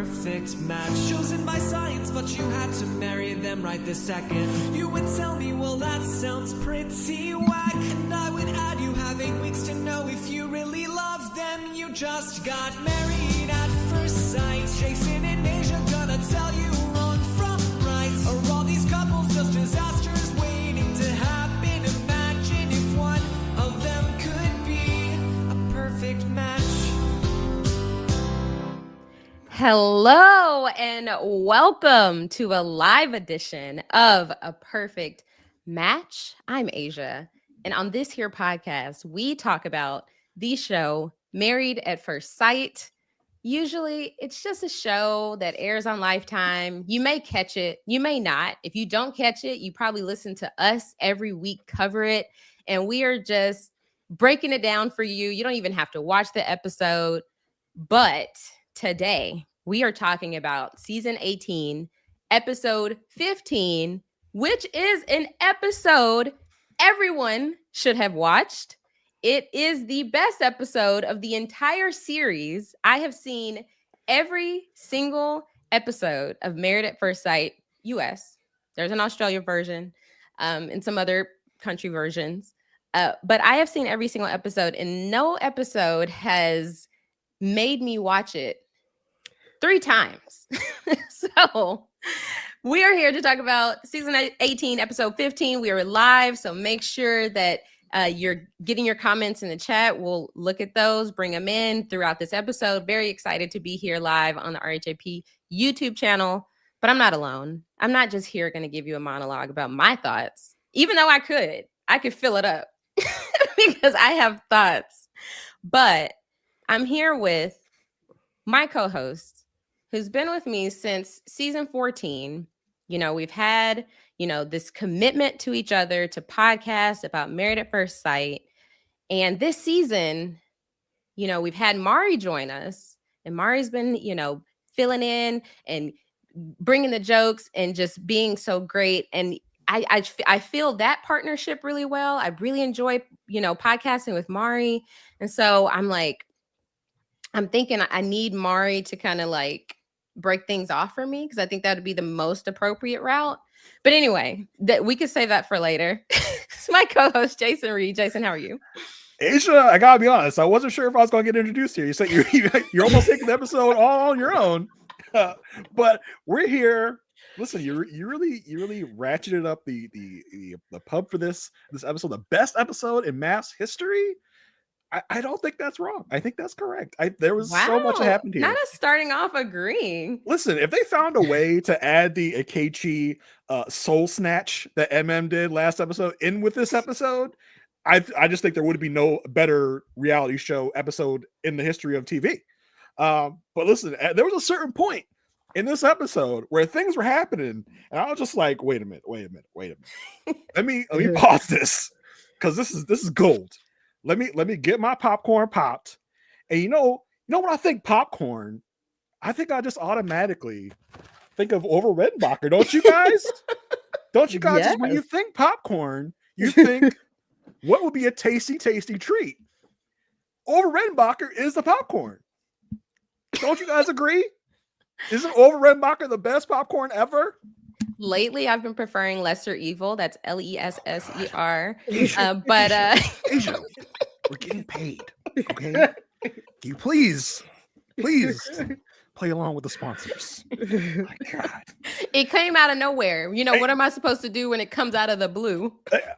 perfect match. Chosen by science, but you had to marry them right this second. You would tell me, well, that sounds pretty whack. And I would add, you have 8 weeks to know if you really love them. You just got married at first sight. Jason and Aysha gonna tell you wrong from right. Are all these couples just disasters waiting to happen? Imagine if one of them could be a perfect match. Hello and welcome to a live edition of A Perfect Match. I'm Aysha, and on this here podcast, we talk about the show Married at First Sight. Usually, it's just a show that airs on Lifetime. You may catch it, you may not. If you don't catch it, you probably listen to us every week cover it, and we are just breaking it down for you. You don't even have to watch the episode, but today, we are talking about season 18, episode 15, which is an episode everyone should have watched. It is the best episode of the entire series. I have seen every single episode of Married at First Sight US. There's an Australia version and some other country versions. But I have seen every single episode, and no episode has made me watch it 3 times. So we are here to talk about season 18, episode 15. We are live, so make sure that you're getting your comments in the chat. We'll look at those, bring them in throughout this episode. Very excited to be here live on the RHAP YouTube channel, but I'm not alone. I'm not just here going to give you a monologue about my thoughts, even though I could fill it up because I have thoughts. But I'm here with my co-host, who's been with me since season 14. You know, we've had, this commitment to each other to podcast about Married at First Sight. And this season, we've had Mari join us, and Mari's been, filling in and bringing the jokes and just being so great. And I feel that partnership really well. I really enjoy, podcasting with Mari. And so I'm thinking I need Mari to kind of break things off for me, because I think that would be the most appropriate route. But anyway, that we could save that for later. It's my co-host, Jason Reed. Jason, how are you? Aysha, I gotta be honest, I wasn't sure if I was going to get introduced here. You said you're almost taking the episode all on your own, but we're here. Listen, you really ratcheted up the pub for this episode, the best episode in MAFS history. I don't think that's wrong. I think that's correct. There was so much that happened here. Not us starting off agreeing. Listen, if they found a way to add the Akechi soul snatch that MM did last episode in with this episode, I just think there would be no better reality show episode in the history of TV. But listen, there was a certain point in this episode where things were happening, and I was just like, wait a minute. Let me pause this, because this is gold. Let me get my popcorn popped. And you know when I think popcorn, I think I just automatically think of Over Redenbacher, don't you guys? Don't you guys? Yes. When you think popcorn, you think what would be a tasty treat? Over Redenbacher is the popcorn. Don't you guys agree? Isn't Over Redenbacher the best popcorn ever? Lately, I've been preferring Lesser Evil. That's Lesser. Aysha, we're getting paid. Okay, can you please play along with the sponsors? My God, it came out of nowhere. What am I supposed to do when it comes out of the blue?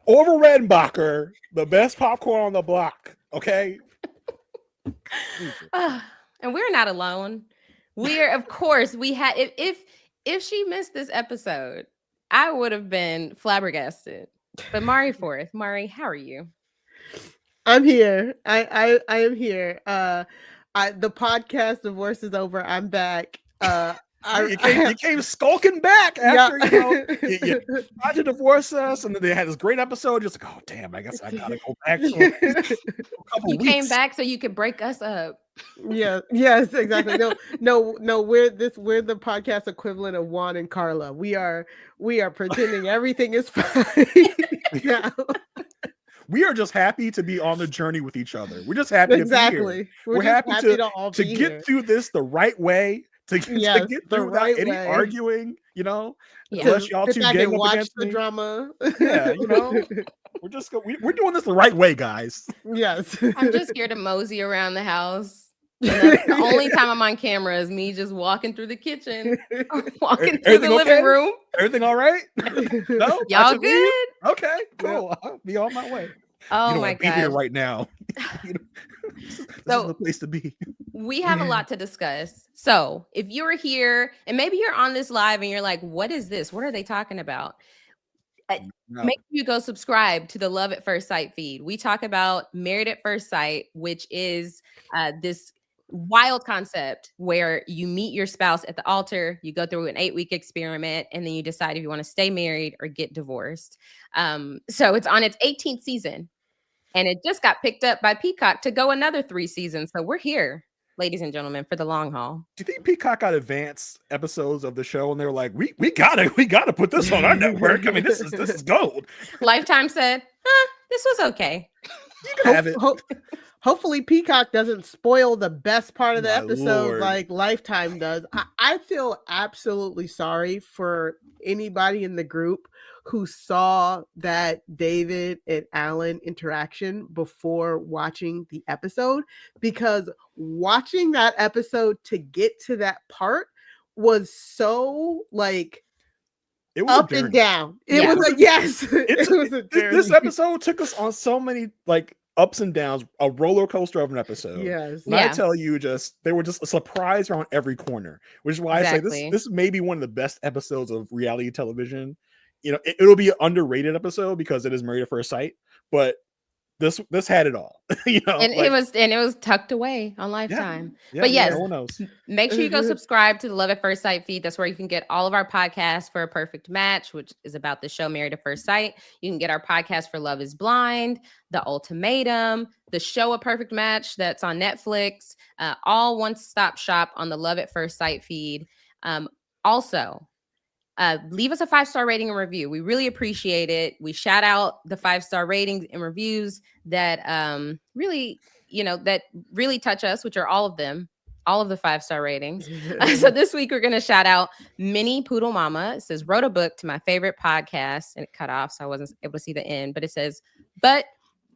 Over Redenbacher, the best popcorn on the block. Okay, and we're not alone. Of course, we had if she missed this episode, I would have been flabbergasted. But Mari Forth, Mari, how are you? I'm here. I am here. The podcast divorce is over. I'm back. You came skulking back after you tried to divorce us, and then they had this great episode. Just like, oh damn, I guess I gotta go back. You came back so you could break us up. Yes, exactly. No, we're the podcast equivalent of Juan and Carla. We are pretending everything is fine. Yeah. We are just happy to be on the journey with each other. We're just happy to be here. We're happy to get through this the right way, to Yes, get the through without right any way. arguing, you know, Yeah. unless y'all Sit two back gang and up watch against the me. drama. Yeah, you know, we're doing this the right way, guys. Yes. I'm just here to mosey around the house. And that's the only time I'm on camera is me just walking through the kitchen or walking through the Everything living okay? room. Everything all right? No, I Y'all should leave? good? Okay, cool. I'll be on my way. Oh You don't my want to be here gosh. right now. You know, this is So the place to be. we have a lot to discuss. So if you're here and maybe you're on this live and you're like, what is this? What are they talking about? No. Make sure you go subscribe to the Love at First Sight feed. We talk about Married at First Sight, which is this wild concept where you meet your spouse at the altar, you go through an 8-week experiment, and then you decide if you want to stay married or get divorced. So it's on its 18th season, and it just got picked up by Peacock to go another 3 seasons. So we're here, ladies and gentlemen, for the long haul. Do you think Peacock got advanced episodes of the show and they're like, we gotta put this on our network? I mean, this is gold. Lifetime said, this was okay. You can have it. Hopefully Peacock doesn't spoil the best part of the My episode Lord. like Lifetime does. I feel absolutely sorry for anybody in the group who saw that David and Allan interaction before watching the episode, because watching that episode to get to that part was so like It was up and down. It Yeah. was like, yes, it was a journey. This episode took us on so many like ups and downs, a roller coaster of an episode. Yes. And I Yeah. tell you, there were just a surprise around every corner, which is why I say Exactly. this may be one of the best episodes of reality television. You know, it'll be an underrated episode because it is Married at First Sight, but this had it all. You know, And like, it was tucked away on Lifetime. yeah, But yes, no one knows. make sure you go subscribe to the Love at First Sight feed. That's where you can get all of our podcasts for A Perfect Match, which is about the show Married at First Sight. You can get our podcast for Love is Blind, The Ultimatum, the show A Perfect Match that's on Netflix, all one-stop shop on the Love at First Sight feed. Also, leave us a 5-star rating and review. We really appreciate it. We shout out the 5-star ratings and reviews that really, that really touch us, which are all of them, all of the 5-star ratings. So this week we're going to shout out Minnie Poodle Mama. It says, wrote a book to my favorite podcast, and it cut off, so I wasn't able to see the end, but it says, but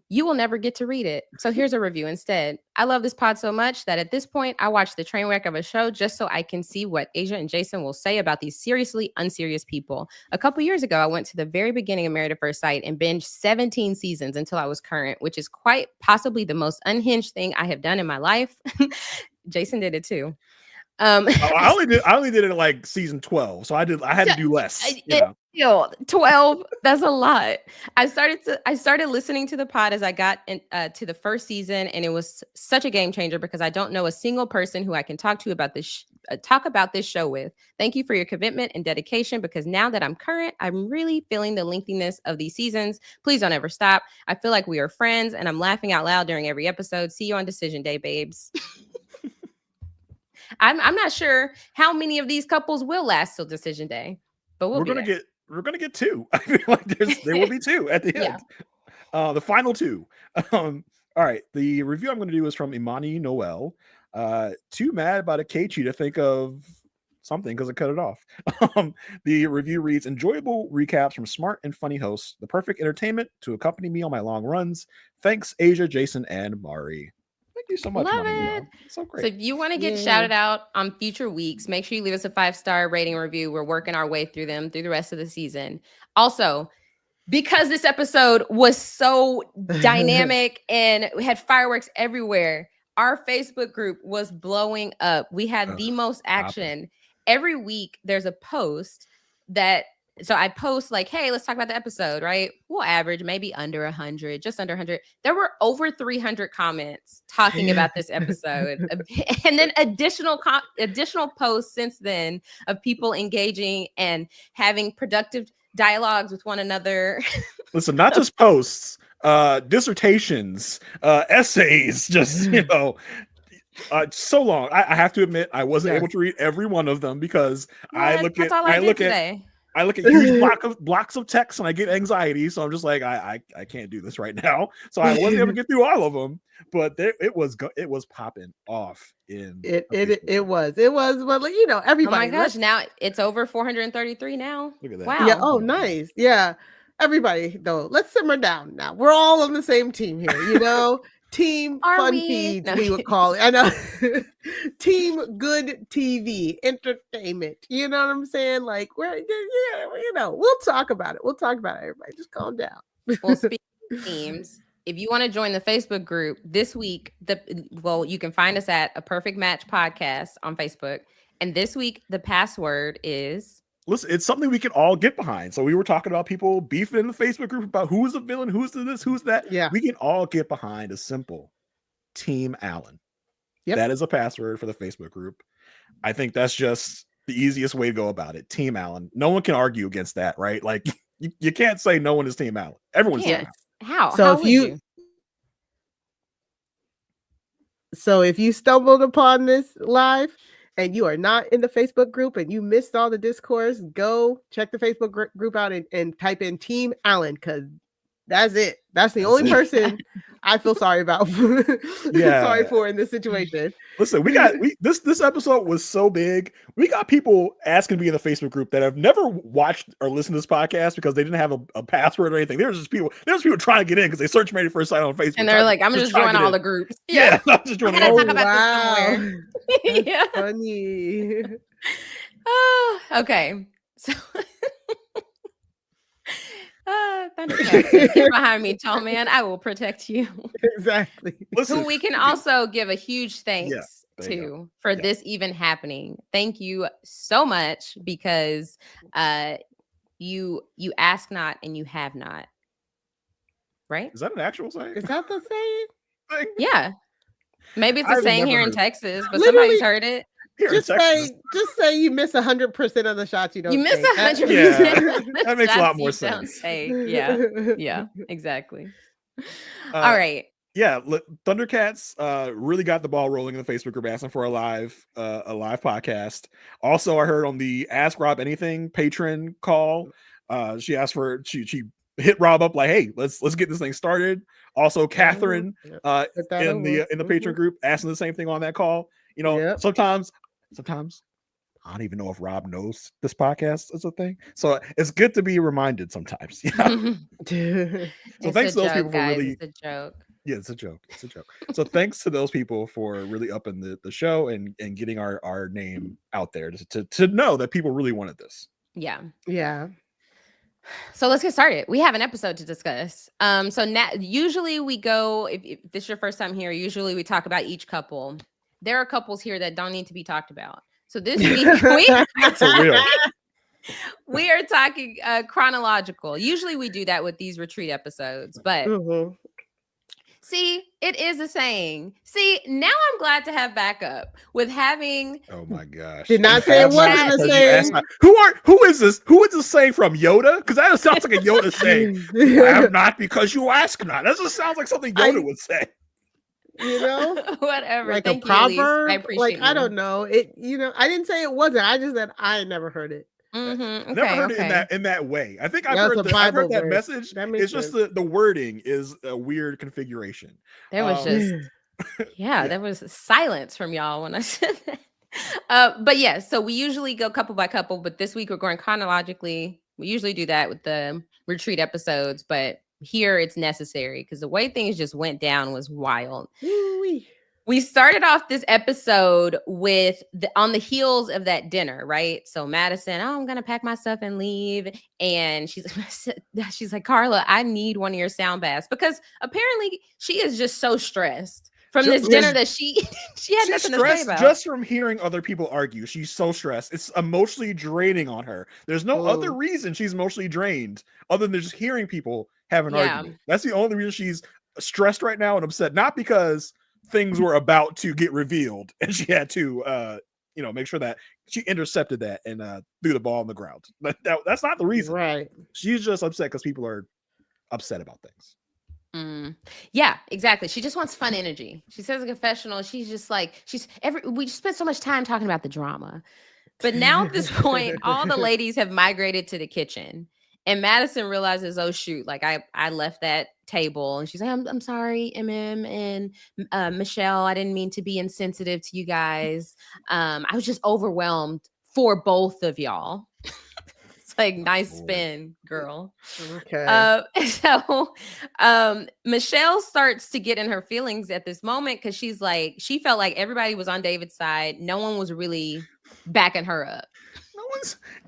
you will never get to read it. So here's a review instead. I love this pod so much that at this point, I watch the train wreck of a show just so I can see what Aysha and Jason will say about these seriously unserious people. A couple years ago, I went to the very beginning of Married at First Sight and binged 17 seasons until I was current, which is quite possibly the most unhinged thing I have done in my life. Jason did it too. I only did it at like season 12, so I had to do less. Yo, 12, that's a lot. I started listening to the pod as I got to the first season, and it was such a game changer because I don't know a single person who I can talk to about this talk about this show with. Thank you for your commitment and dedication, because now that I'm current, I'm really feeling the lengthiness of these seasons. Please don't ever stop. I feel like we are friends, and I'm laughing out loud during every episode. See you on decision day, babes. I'm not sure how many of these couples will last till decision day, but we're gonna get 2. I feel like there will be 2 at the end. The final 2. All right. The review I'm going to do is from Imani Noel. Too mad about Akechi to think of something because I cut it off. The review reads, enjoyable recaps from smart and funny hosts, the perfect entertainment to accompany me on my long runs. Thanks, Aysha, Jason, and Mari. Thank you so much. Love Imani it. Noel. So great. So if you want to get shouted out on future weeks, make sure you leave us a 5-star rating and review. We're working our way through them through the rest of the season. Also, because this episode was so dynamic and we had fireworks everywhere, our Facebook group was blowing up. We had the most action. Every week there's a post so I post like, hey, let's talk about the episode, right? We'll average maybe under 100, just under 100. There were over 300 comments talking about this episode. And then additional posts since then of people engaging and having productive dialogues with one another. Listen, not just posts, dissertations, essays, just, so long. I have to admit, I wasn't able to read every one of them because I look I look at huge blocks of text and I get anxiety. So I'm just like, I can't do this right now. So I wasn't able to get through all of them, but it was popping off in it was, but like, you know, everybody. Oh my gosh, now it's over 433 now. Look at that. Wow. Yeah. Oh, nice. Yeah. Everybody, though, let's simmer down now. We're all on the same team here, you know. Team Are Fun we? Feeds, No. we would call it. I know. Team Good TV, entertainment. You know what I'm saying? Like, you know, we'll talk about it. Everybody, just calm down. Well, speaking of teams, if you want to join the Facebook group this week, you can find us at A Perfect Match Podcast on Facebook. And this week, the password is... Listen, it's something we can all get behind. So we were talking about people beefing in the Facebook group about who's the villain, who's this, who's that. Yeah. We can all get behind a simple Team Allan. Yep. That is a password for the Facebook group. I think that's just the easiest way to go about it. Team Allan. No one can argue against that, right? Like you can't say no one is Team Allan. Everyone's Team Allan. How? So How if you So if you stumbled upon this live and you are not in the Facebook group and you missed all the discourse, go check the Facebook group out and type in Team Allan, because that's it. That's the only person I feel sorry about. Sorry for in this situation. Listen, this episode was so big. We got people asking to be in the Facebook group that have never watched or listened to this podcast because they didn't have a password or anything. There's people trying to get in because they searched Married First Sight on Facebook. And they're like, I'm just joining all the groups. Yeah, I'm just joining all the groups. Wow. Yeah. Funny. Oh, okay. So Thundercats, get behind me, tall man. I will protect you. Exactly. Listen, Who we can also give a huge thanks there you to for this even happening. Thank you so much, because you ask not and you have not. Right? is that an actual saying? Is that the saying? Yeah. Maybe it's a I've saying never here in heard it. Texas, but Literally, somebody's heard it. Here in Just Texas. say you miss 100% of the shots you don't. You miss take. 100%. Yeah, that makes a lot Shots more you don't sense. take. Yeah. Yeah. Exactly. Uh, All right. Yeah, Thundercats really got the ball rolling in the Facebook group, asking for a live podcast. Also, I heard on the Ask Rob Anything patron call, she asked for she hit Rob up like, hey, let's get this thing started. Also, Catherine in the patron group asking the same thing on that call. You know, sometimes I don't even know if Rob knows this podcast is a thing. So it's good to be reminded sometimes. Yeah. So thanks to those people for really. It's a joke. Yeah, it's a joke. So thanks to those people for really upping the show and getting our name out there to know that people really wanted this. Yeah. Yeah. So let's get started. We have an episode to discuss. So now usually we go, if this is your first time here, usually we talk about each couple. There are couples here that don't need to be talked about. So this week we are talking chronological. Usually we do that with these retreat episodes, but see, it is a saying. See, now I'm glad to have backup with having. Oh my gosh! Did not say it wasn't a saying. Who is this? Who is this saying from Yoda? Because that sounds like a Yoda saying. I have not because you ask not. That just sounds like something Yoda would say. You know, whatever. Like Thank a proverb. I appreciate like you. I don't know it. You know, I didn't say it wasn't. I just said I never heard it. Mm-hmm. Never heard it in that way. I think I've heard that message. It's just the wording is a weird configuration. There was there was silence from y'all when I said that. But yeah, so we usually go couple by couple, but this week we're going chronologically. We usually do that with the retreat episodes, but here it's necessary because the way things just went down was wild. Woo-wee. We started off this episode with on the heels of that dinner, right? So Madison, I'm gonna pack my stuff and leave, and she's like, Carla, I need one of your sound baths, because apparently she is just so stressed from this dinner that she had nothing to say about. Just from hearing other people argue, she's so stressed. It's emotionally draining on her. There's no other reason she's emotionally drained other than just hearing people have an argument. That's the only reason she's stressed right now and upset. Not because things were about to get revealed and she had to make sure that she intercepted that and threw the ball on the ground. But that's not the reason. Right. She's just upset because people are upset about things. Yeah, exactly. She just wants fun energy. She says a confessional. She's just like, we just spent so much time talking about the drama. But now at this point, all the ladies have migrated to the kitchen. And Madison realizes, oh shoot, like I left that table, and she's like, I'm sorry, and Michelle, I didn't mean to be insensitive to you guys. I was just overwhelmed for both of y'all. It's like, nice spin, girl. Okay. So Michelle starts to get in her feelings at this moment because she's like, she felt like everybody was on David's side. No one was really backing her up.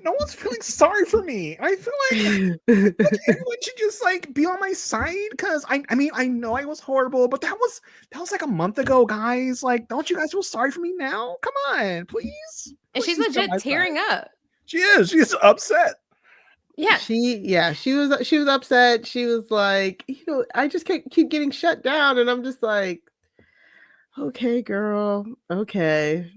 No one's feeling sorry for me. I feel like everyone should just like be on my side, because I mean I know I was horrible, but that was like a month ago, guys. Like, don't you guys feel sorry for me now? Come on, please. And she's Please be on legit my tearing side. up. She is. She's upset. Yeah. She was upset. She was like, I just can't keep getting shut down, and I'm just like, okay, girl, okay.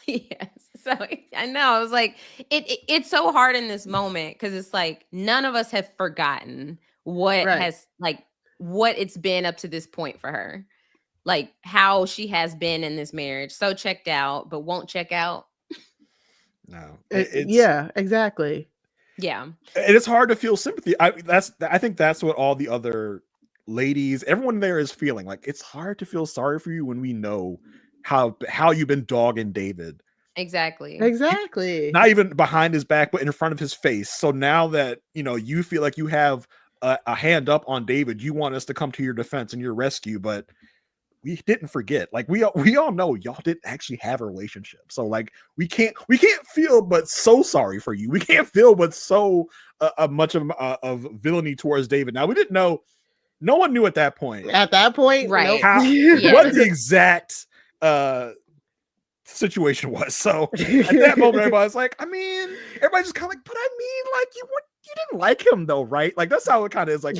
Yes. So I know, I was like, it's so hard in this moment because it's like none of us have forgotten what Right. has, like, what it's been up to this point for her, like how she has been in this marriage, so checked out, but won't check out. No, Yeah, exactly. Yeah, it's hard to feel sympathy. I think that's what all the other ladies, everyone there is feeling. Like, it's hard to feel sorry for you when we know how you've been dogging David. exactly. Not even behind his back, but in front of his face. So now that you feel like you have a hand up on David, you want us to come to your defense and your rescue, but we didn't forget. Like, we all know y'all didn't actually have a relationship. So like we can't feel but so sorry for you. We can't feel but so much of villainy towards David. Now, we didn't know. No one knew at that point. At that point, right? Nope. What the exact situation was. So at that moment, everybody's like, I mean, everybody's just kind of like, but I mean, like, you didn't like him though, right? Like, that's how it kind of is. Like,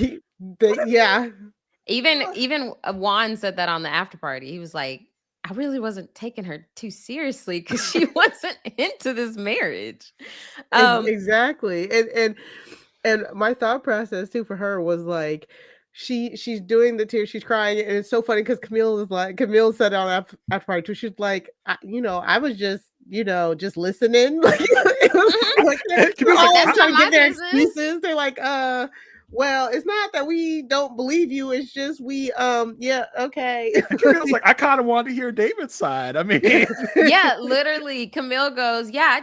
yeah. Even Juan said that on the after party. He was like, I really wasn't taking her too seriously because she wasn't into this marriage. Exactly. And my thought process too for her was like, she's doing the tears, she's crying, and it's so funny because Camille said it on after party too. She's like, I was just just listening. Like, it was like they're all trying to get their excuses. They're like, well, it's not that we don't believe you. It's just we, yeah, okay. Camille's like, I kind of wanted to hear David's side. I mean, yeah, literally, Camille goes, yeah,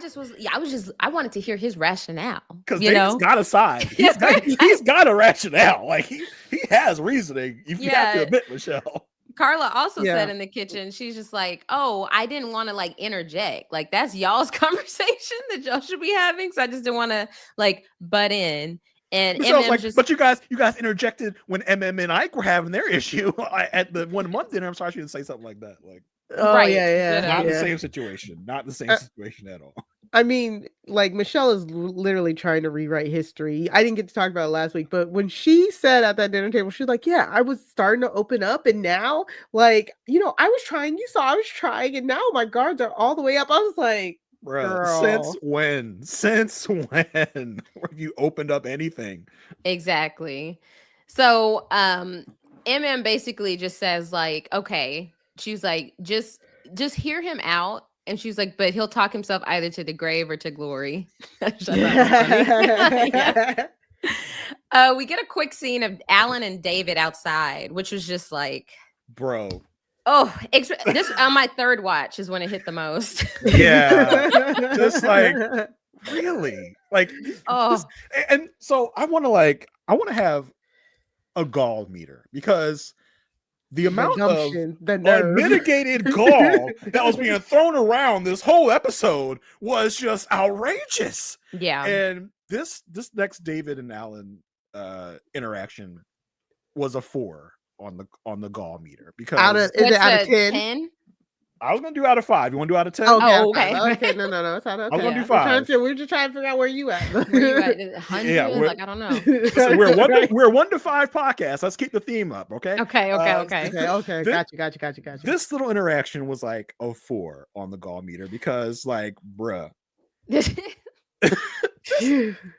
I wanted to hear his rationale. Because David's got a side. He's got a rationale. Like, he has reasoning. You have to admit, Michelle. Carla also said in the kitchen, she's just like, oh, I didn't want to like interject. Like, that's y'all's conversation that y'all should be having. So I just didn't want to like butt in. And Michelle's like, but you guys interjected when MM and Ike were having their issue at the 1 month dinner. I'm sorry she didn't say something like that. Like, right, not the same situation. Not the same situation at all. I mean, like, Michelle is literally trying to rewrite history. I didn't get to talk about it last week, but when she said at that dinner table, she's like, yeah, I was starting to open up, and now, like, I was trying. You saw I was trying, and now my guards are all the way up. I was like, Bro, since when have you opened up anything? Exactly. So MM basically just says like, okay, she's like, just hear him out. And she's like, but he'll talk himself either to the grave or to glory. We get a quick scene of Allan and David outside, which was just like, bro. Oh, this on my third watch is when it hit the most. Yeah, just like, really, like, and so I want to have a gall meter, because the amount of unmitigated gall that was being thrown around this whole episode was just outrageous. Yeah, and this next David and Allan interaction was a 4 on the gall meter, because out of 10? I was gonna do out of 5. You want to do out of 10? Okay. Okay. No, it's out of 10. I was gonna do 5. We're just trying to figure out where you at. 100? Yeah, like, I don't know. So we're 1 to 5 podcast. Let's keep the theme up, okay? Okay. Gotcha. This little interaction was like a 4 on the gall meter, because, like, bruh.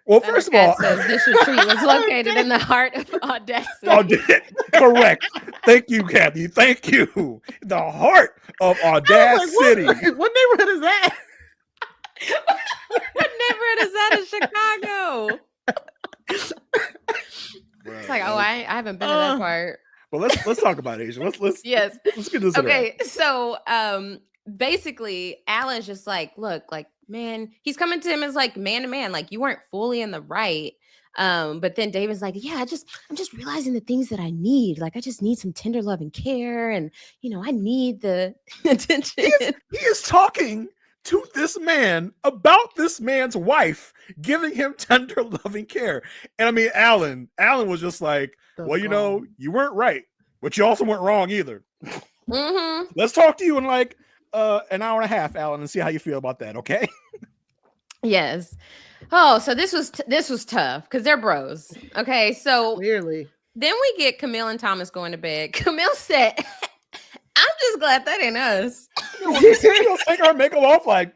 Well, first of all, this retreat was located in the heart of Audacity. Correct. Thank you, Kathy. Thank you. The heart of Audacity. What neighborhood is that? What neighborhood is that in Chicago? It's like, oh, I haven't been to that part. But let's talk about Aysha. Let's Yes. let's get this. Okay, so basically, Alan's just like, look, like, man, he's coming to him as like man to man, like you weren't fully in the right. But then David's like, yeah, I'm just realizing the things that I need. Like, I just need some tender love and care, and I need the attention. He is talking to this man about this man's wife giving him tender loving care. And I mean, Alan was just like, well, you weren't right, but you also weren't wrong either. Mm-hmm. Let's talk to you in like an hour and a half, Alan, and see how you feel about that. Okay. Yes. Oh, so this was tough because they're bros. Okay, so Clearly. Then we get Camille and Thomas going to bed. Camille said, I'm just glad that ain't us. She'll take her makeup off like,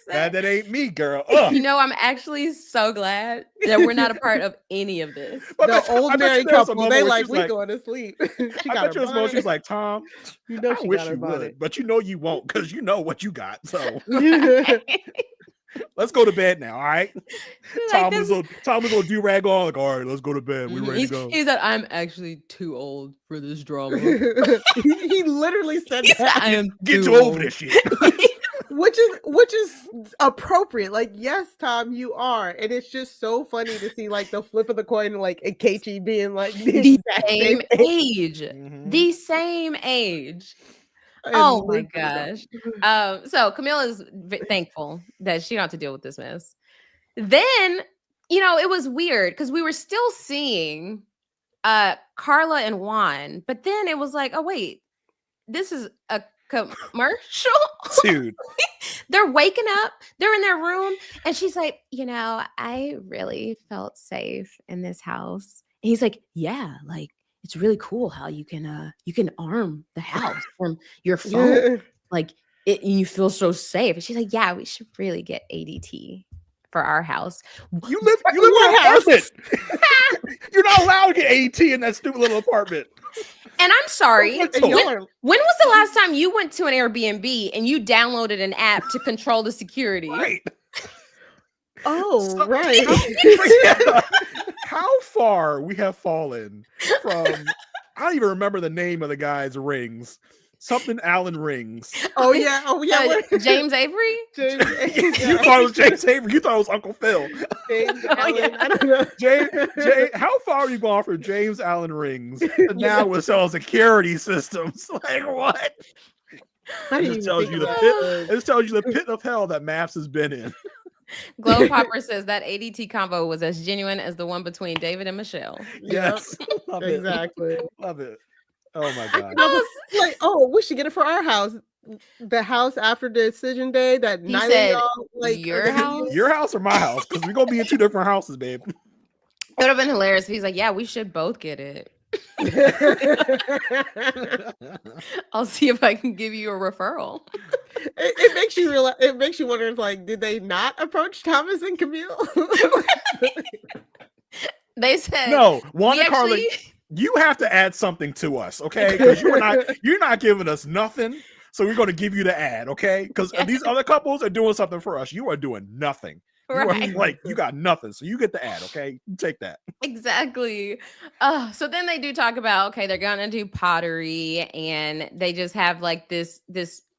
that ain't me, girl. I'm actually so glad that we're not a part of any of this. The old married couple, they like, we going to sleep. I bet you this moment she's like, Tom, I wish you would, but you won't because you know what you got. So let's go to bed now, all right? Thomas will do-rag on, like, all right, let's go to bed. We're ready to go. He said, I'm actually too old for this drama. He literally said that. I am Get too old for this shit. Which is appropriate. Like, yes, Tom, you are. And it's just so funny to see like the flip of the coin, like Akechi being like the same age. Mm-hmm. The same age. Oh my gosh. So Camille is thankful that she don't have to deal with this mess. Then, it was weird because we were still seeing Carla and Juan, but then it was like, oh wait, this is a commercial. Dude. They're waking up, they're in their room, and she's like, I really felt safe in this house. And he's like, yeah, like it's really cool how you can arm the house from your phone. Like you feel so safe. And she's like, yeah, we should really get ADT for our house. You live in an apartment. You're not allowed to get ADT in that stupid little apartment. And I'm sorry. When was the last time you went to an Airbnb and you downloaded an app to control the security? Right. Oh, right. How far we have fallen from, I don't even remember the name of the guy's rings. Something Allen rings. Oh yeah. James Avery? You thought it was James Avery. You thought it was Uncle Phil. James Allen. Yeah. I don't know. How far are you going for James Allen rings? And now we're selling security systems. Like what? It tells you the pit of hell that MAFS has been in. Glow Popper says that ADT combo was as genuine as the one between David and Michelle. Yes. Love exactly. It. Love it. Oh my God. Like, we should get it for our house. The house after decision day that he night said, y'all, like your house? Your house or my house? Because we're gonna be in two different houses, babe. It would have been hilarious if he's like, yeah, we should both get it. I'll see if I can give you a referral. It makes you realize. It makes you wonder, like, did they not approach Thomas and Camille? They said no. Juan and Carla, you have to add something to us, okay? Because you're not giving us nothing, so we're going to give you the ad, okay? Because these other couples are doing something for us. You are doing nothing. Right. You got nothing, so you get the ad, okay? You take that. Exactly. So then they do talk about, okay, they're gonna do pottery, and they just have like this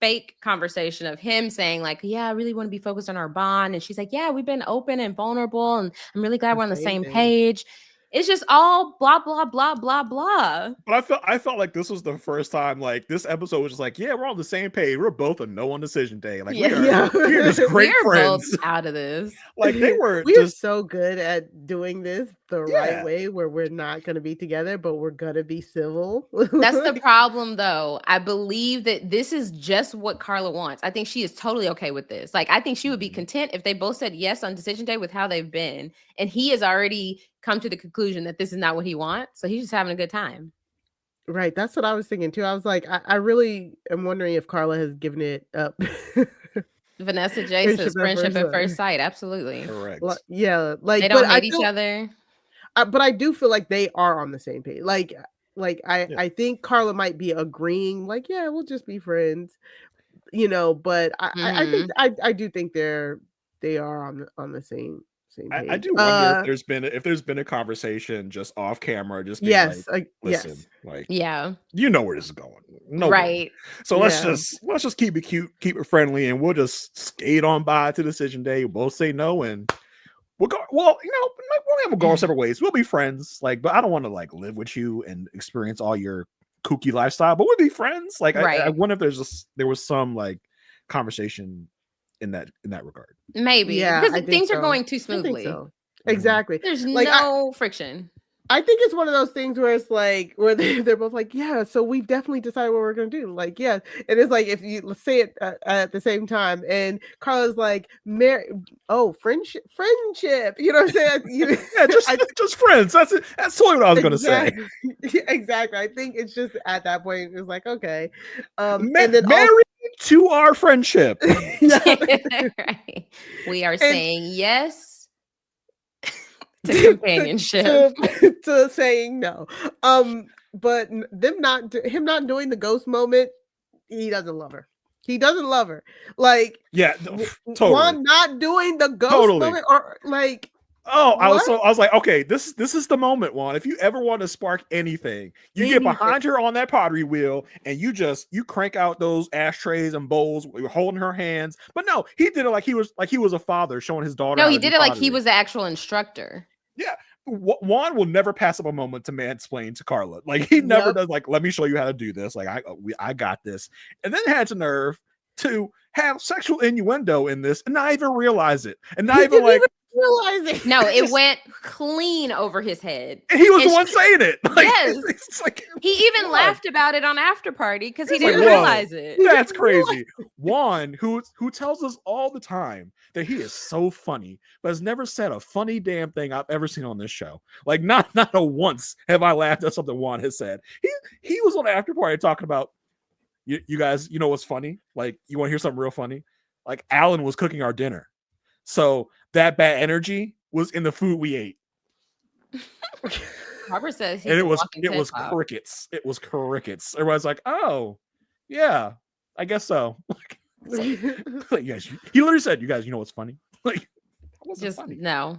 fake conversation of him saying like, yeah, I really want to be focused on our bond, and she's like, yeah, we've been open and vulnerable, and I'm really glad we're on the same page. It's just all blah blah blah blah blah. But I felt like this was the first time, like this episode was just like, yeah, we're on the same page. We're both a no on decision day. Like we're just great friends. Both out of this. Like we're so good at doing this the right way, where we're not going to be together, but we're going to be civil. That's the problem, though. I believe that this is just what Carla wants. I think she is totally okay with this. Like, I think she would be content if they both said yes on decision day with how they've been, and he has already come to the conclusion that this is not what he wants, so he's just having a good time. Right, that's what I was thinking too. I was like, I really am wondering if Carla has given it up. Vanessa J says friendship at first sight. Absolutely. Correct. Yeah, like they don't hate each other. But I do feel like they are on the same page. I think Carla might be agreeing, like, yeah, we'll just be friends. you know, but I think Mhm. I do think they are on the same page. I do wonder if there's been a conversation just off camera, just being like, yes, listen, yes, like, Yeah. you know where this is going. No worries. Right. So yeah. let's just keep it cute, keep it friendly, and we'll just skate on by to decision day. We'll both say no, and we'll go. Well, you know, we'll go our separate ways. We'll be friends, like, but I don't want to like live with you and experience all your kooky lifestyle. But we'll be friends. Like, I Right. wonder if there was some like conversation in that regard. Maybe. Yeah, Because I think things are so. going too I think smoothly. so. Exactly. There's Like, no friction. I think it's one of those things where it's like where they're both like, yeah, so we definitely decided what we're gonna do. Like, yeah, and it's like if you let's say it at the same time, and Carla's like, friendship, you know what I'm saying? Yeah, just friends. That's it. That's totally what I was gonna say. Exactly. I think it's just at that point it's like, okay, And then married to our friendship. Right. We are saying yes to companionship. to saying no. But him not doing the ghost moment, he doesn't love her. He doesn't love her. Like, yeah, totally. Juan not doing the ghost moment, or like, I was like, okay, this is the moment, Juan. If you ever want to spark anything, you get behind her on that pottery wheel and you crank out those ashtrays and bowls. You're holding her hands, but no, he did it like he was a father showing his daughter. No, he did it like he was the actual instructor. Yeah, Juan will never pass up a moment to mansplain to Carla. Like he never does. Like, let me show you how to do this. Like I got this, and then had the nerve to have sexual innuendo in this and not even realize it, and not even like. Realizing. No, it went clean over his head. And he was the one saying it. Like, yes. It's like, he even laughed about it on After Party because he didn't realize it. That's crazy. Juan, who tells us all the time that he is so funny, but has never said a funny damn thing I've ever seen on this show. Like, not a once have I laughed at something Juan has said. He was on After Party talking about, you guys, you know what's funny? Like, you want to hear something real funny? Like, Allan was cooking our dinner. So that bad energy was in the food we ate. Robert says and it was crickets. It was crickets. Everybody's like, oh, yeah, I guess so. Like, yes, he literally said, you guys, you know what's funny? Like, just funny. No.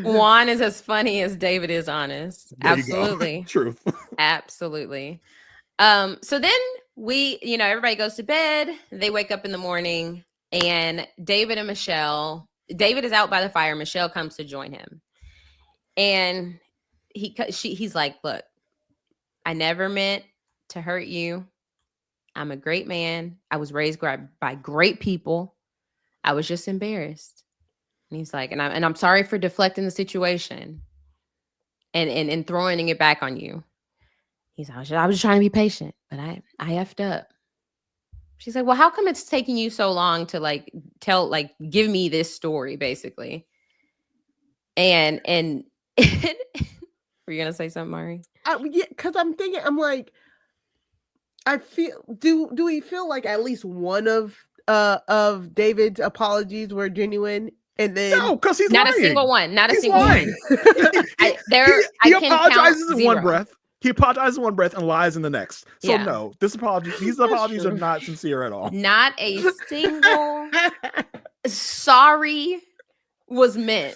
Juan is as funny as David is honest. Absolutely. Truth. Absolutely. So then everybody goes to bed. They wake up in the morning. And David is out by the fire. Michelle comes to join him. And he's like, look, I never meant to hurt you. I'm a great man. I was raised by great people. I was just embarrassed. And he's like, and I'm sorry for deflecting the situation and throwing it back on you. He's like, I was just trying to be patient, but I effed up. She's like, well, how come it's taking you so long to give me this story, basically? And were you gonna say something, Mari? Yeah, because I'm thinking, I'm like, I feel, do we feel like at least one of David's apologies were genuine? And then no, because he's not lying. A single one. Not he's a single lying. one. He apologizes in one 0. breath. He apologizes in one breath and lies in the next. So no, these apologies are not sincere at all. Not a single sorry was meant.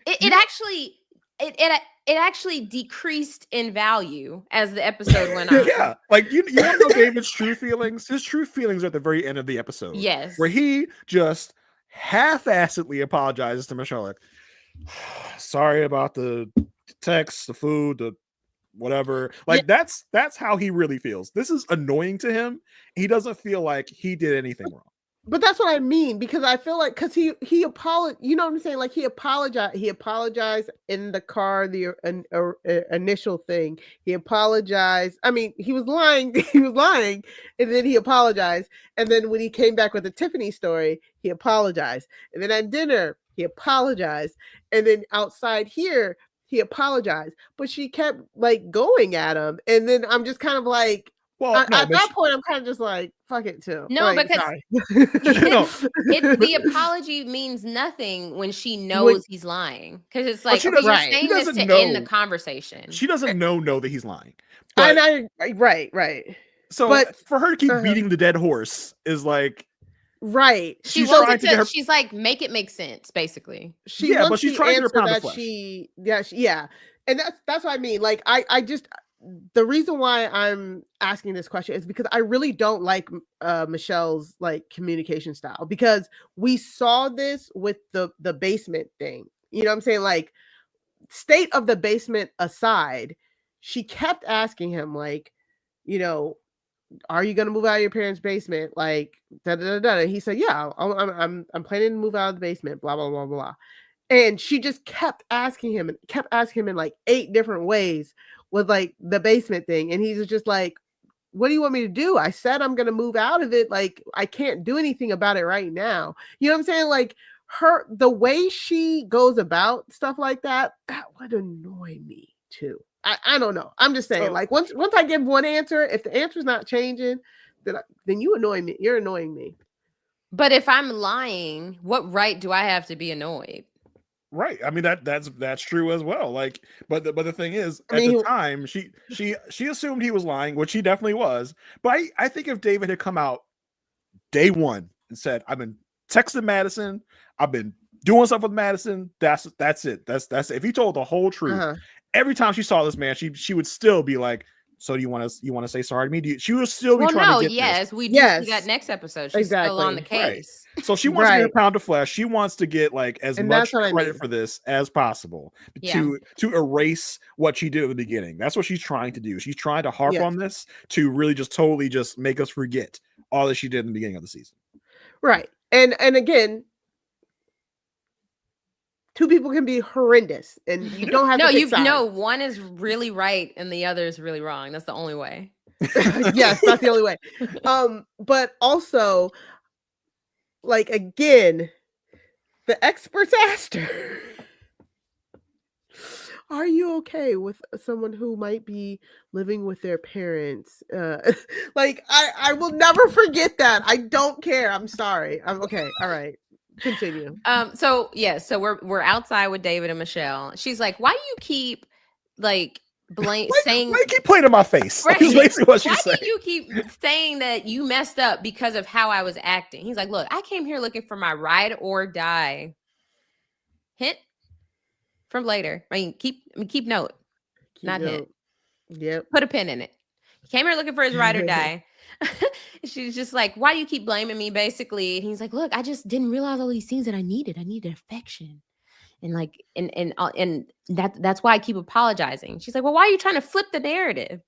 It actually decreased in value as the episode went on. Yeah, like you want to know David's true feelings? His true feelings are at the very end of the episode. Yes, where he just half-assedly apologizes to Michelle, like, sorry about the text, the food, the whatever. Like, that's how he really feels. This is annoying to him. He doesn't feel like he did anything wrong. But that's what I mean, because I feel like, because he apologized, you know what I'm saying? Like, he apologized in the car, the initial thing. He apologized. I mean, he was lying, and then he apologized. And then when he came back with the Tiffany story, he apologized. And then at dinner, he apologized. And then outside here, he apologized. But she kept like going at him. And then I'm just kind of like, well, at that point, I'm kind of just like, fuck it too. No, like, because the apology means nothing when she knows he's lying. Because it's like, you're saying this to end the conversation. She doesn't know that he's lying. But, right. So But for her to keep beating the dead horse is like, right. She's like, make it make sense, basically. She wants but she's the trying to get her answer pound of that flesh. yeah. And that's what I mean. Like, I just, the reason why I'm asking this question is because I really don't like Michelle's like communication style, because we saw this with the basement thing. You know what I'm saying? Like, state of the basement aside, she kept asking him, like, you know, are you going to move out of your parents' basement? Like, da da da da. And he said, yeah, I'm planning to move out of the basement, blah, blah, blah, blah. And she just kept asking him in like 8 different ways with like the basement thing. And he's just like, what do you want me to do? I said I'm going to move out of it. Like, I can't do anything about it right now. You know what I'm saying? Like, the way she goes about stuff like that would annoy me too. I don't know. I'm just saying, like, once I give one answer, if the answer's not changing, then you annoy me. You're annoying me. But if I'm lying, what right do I have to be annoyed? Right. I mean, that's true as well. Like, but the thing is, at the time, she assumed he was lying, which he definitely was. But I think if David had come out day one and said, I've been texting Madison, I've been doing stuff with Madison, that's it. That's it. If he told the whole truth, every time she saw this man, she would still be like, so do you want to say sorry to me? She would still be trying to get this. We do see that next episode. She's still on the case. Right. So she wants to get a pound of flesh. She wants to get like as much credit for this as possible to erase what she did at the beginning. That's what she's trying to do. She's trying to harp on this to really just totally just make us forget all that she did in the beginning of the season. Right. And again, 2 people can be horrendous, and you don't have to pick sides. One is really right and the other is really wrong. That's the only way. Yes, that's the only way. But also, like, again, the experts asked her, are you okay with someone who might be living with their parents? Like, I will never forget that. I don't care. I'm sorry. I'm okay. All right. Continue. So we're outside with David and Michelle. She's like, why do you keep like saying why you keep playing in my face? Right. That's basically what she's saying. Why do you keep saying that you messed up because of how I was acting? He's like, look, I came here looking for my ride or die. Hint from later. Keep note. Not hint. Yep. Put a pin in it. He came here looking for his ride or die. She's just like, why do you keep blaming me, basically? And he's like, look, I just didn't realize all these things that I needed affection, and like, and that's why I keep apologizing. She's like, well, why are you trying to flip the narrative?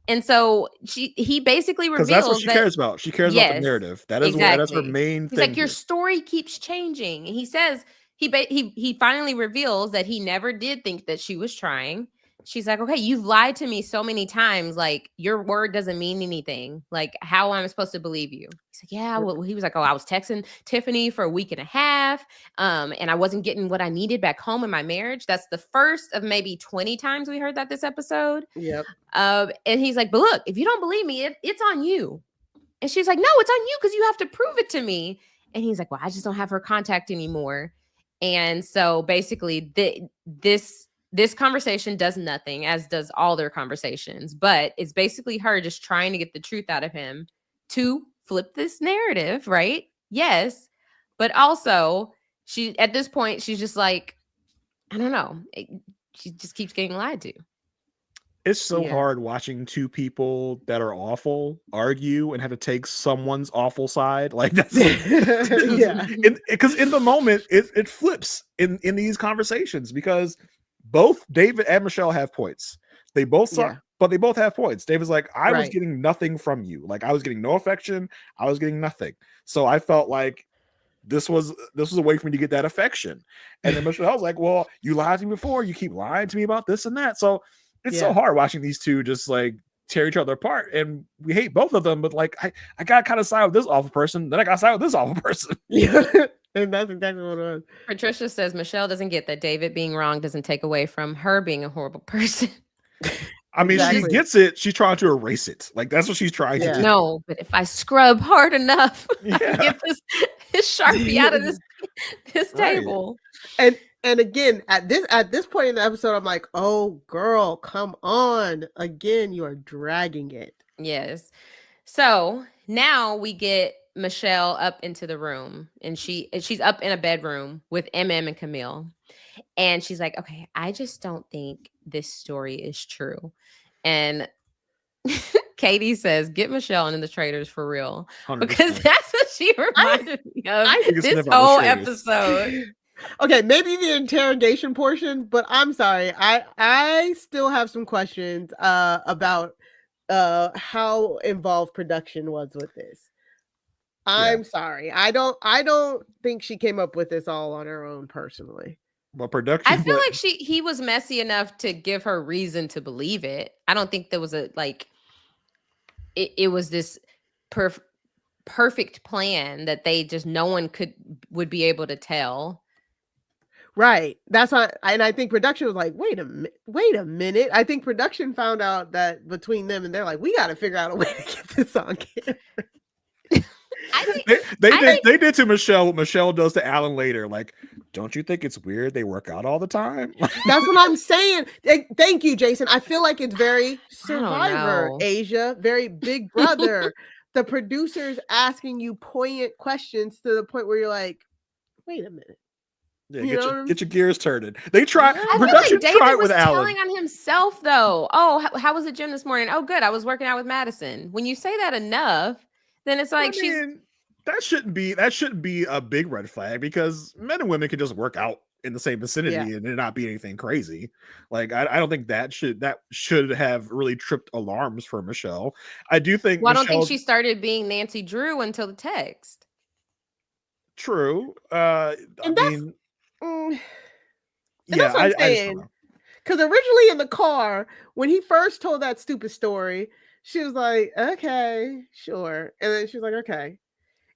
And so he basically reveals that's what she cares about. She cares about the narrative. That is that's her main thing. He's like, your story keeps changing. And he says he finally reveals that he never did think that she was trying. She's like, okay, you've lied to me so many times. Like, your word doesn't mean anything. Like, how am I supposed to believe you? He's like, yeah. Well, he was like, oh, I was texting Tiffany for a week and a half. And I wasn't getting what I needed back home in my marriage. That's the first of maybe 20 times we heard that this episode. Yep. And he's like, but look, if you don't believe me, it's on you. And she's like, no, it's on you because you have to prove it to me. And he's like, well, I just don't have her contact anymore. And so basically this conversation does nothing, as does all their conversations, but it's basically her just trying to get the truth out of him to flip this narrative, right? Yes. But also, at this point, she's just like, I don't know. She just keeps getting lied to. It's so hard watching 2 people that are awful argue and have to take someone's awful side. Like, that's because in the moment it flips in these conversations, because both David and Michelle have points. They both suck, but they both have points. David's like, I was getting nothing from you. Like, I was getting no affection. I was getting nothing. So I felt like this was a way for me to get that affection. And then Michelle was like, well, you lied to me before. You keep lying to me about this and that. So it's so hard watching these 2 just like tear each other apart. And we hate both of them, but like, I got kind of side with this awful person. Then I got side with this awful person. Yeah. And that's exactly what it was. Patricia says Michelle doesn't get that David being wrong doesn't take away from her being a horrible person. I mean, she gets it. She's trying to erase it. Like, that's what she's trying to do. No, but if I scrub hard enough, get this Sharpie out of this table. And again, at this point in the episode, I'm like, oh girl, come on. Again, you are dragging it. Yes. So now we get Michelle up into the room, and she's up in a bedroom with MM and Camille. And she's like, okay, I just don't think this story is true. And Katie says, get Michelle into the traders for real. 100%. Because that's what she reminded me of think it's this never on the whole traders. episode. Okay, maybe the interrogation portion, but I'm sorry. I still have some questions about how involved production was with this. I'm sorry. I don't think she came up with this all on her own personally. Well, production. I feel like he was messy enough to give her reason to believe it. I don't think there was a it was this perfect plan that they just no one would be able to tell. Right. That's why, and I think production was like, wait a minute. I think production found out that between them, and they're like, we got to figure out a way to get this on camera. They did to Michelle what Michelle does to Allan later. Like, don't you think it's weird they work out all the time? That's what I'm saying. Thank you, Jason. I feel like it's very Survivor, Aysha, very Big Brother. The producers asking you poignant questions to the point where you're like, wait a minute. Yeah, get your gears turned. They try. I Production feel like tried David was with Allan. telling on himself though. Oh, how was the gym this morning? Oh, good. I was working out with Madison. When you say that enough, then it's like that shouldn't be a big red flag, because men and women can just work out in the same vicinity and it not be anything crazy. Like I don't think that should have really tripped alarms for Michelle. I do think. Well, I don't think she started being Nancy Drew until the text. True. That's what I'm saying. Because originally in the car, when he first told that stupid story, she was like, okay, sure. And then she was like, okay.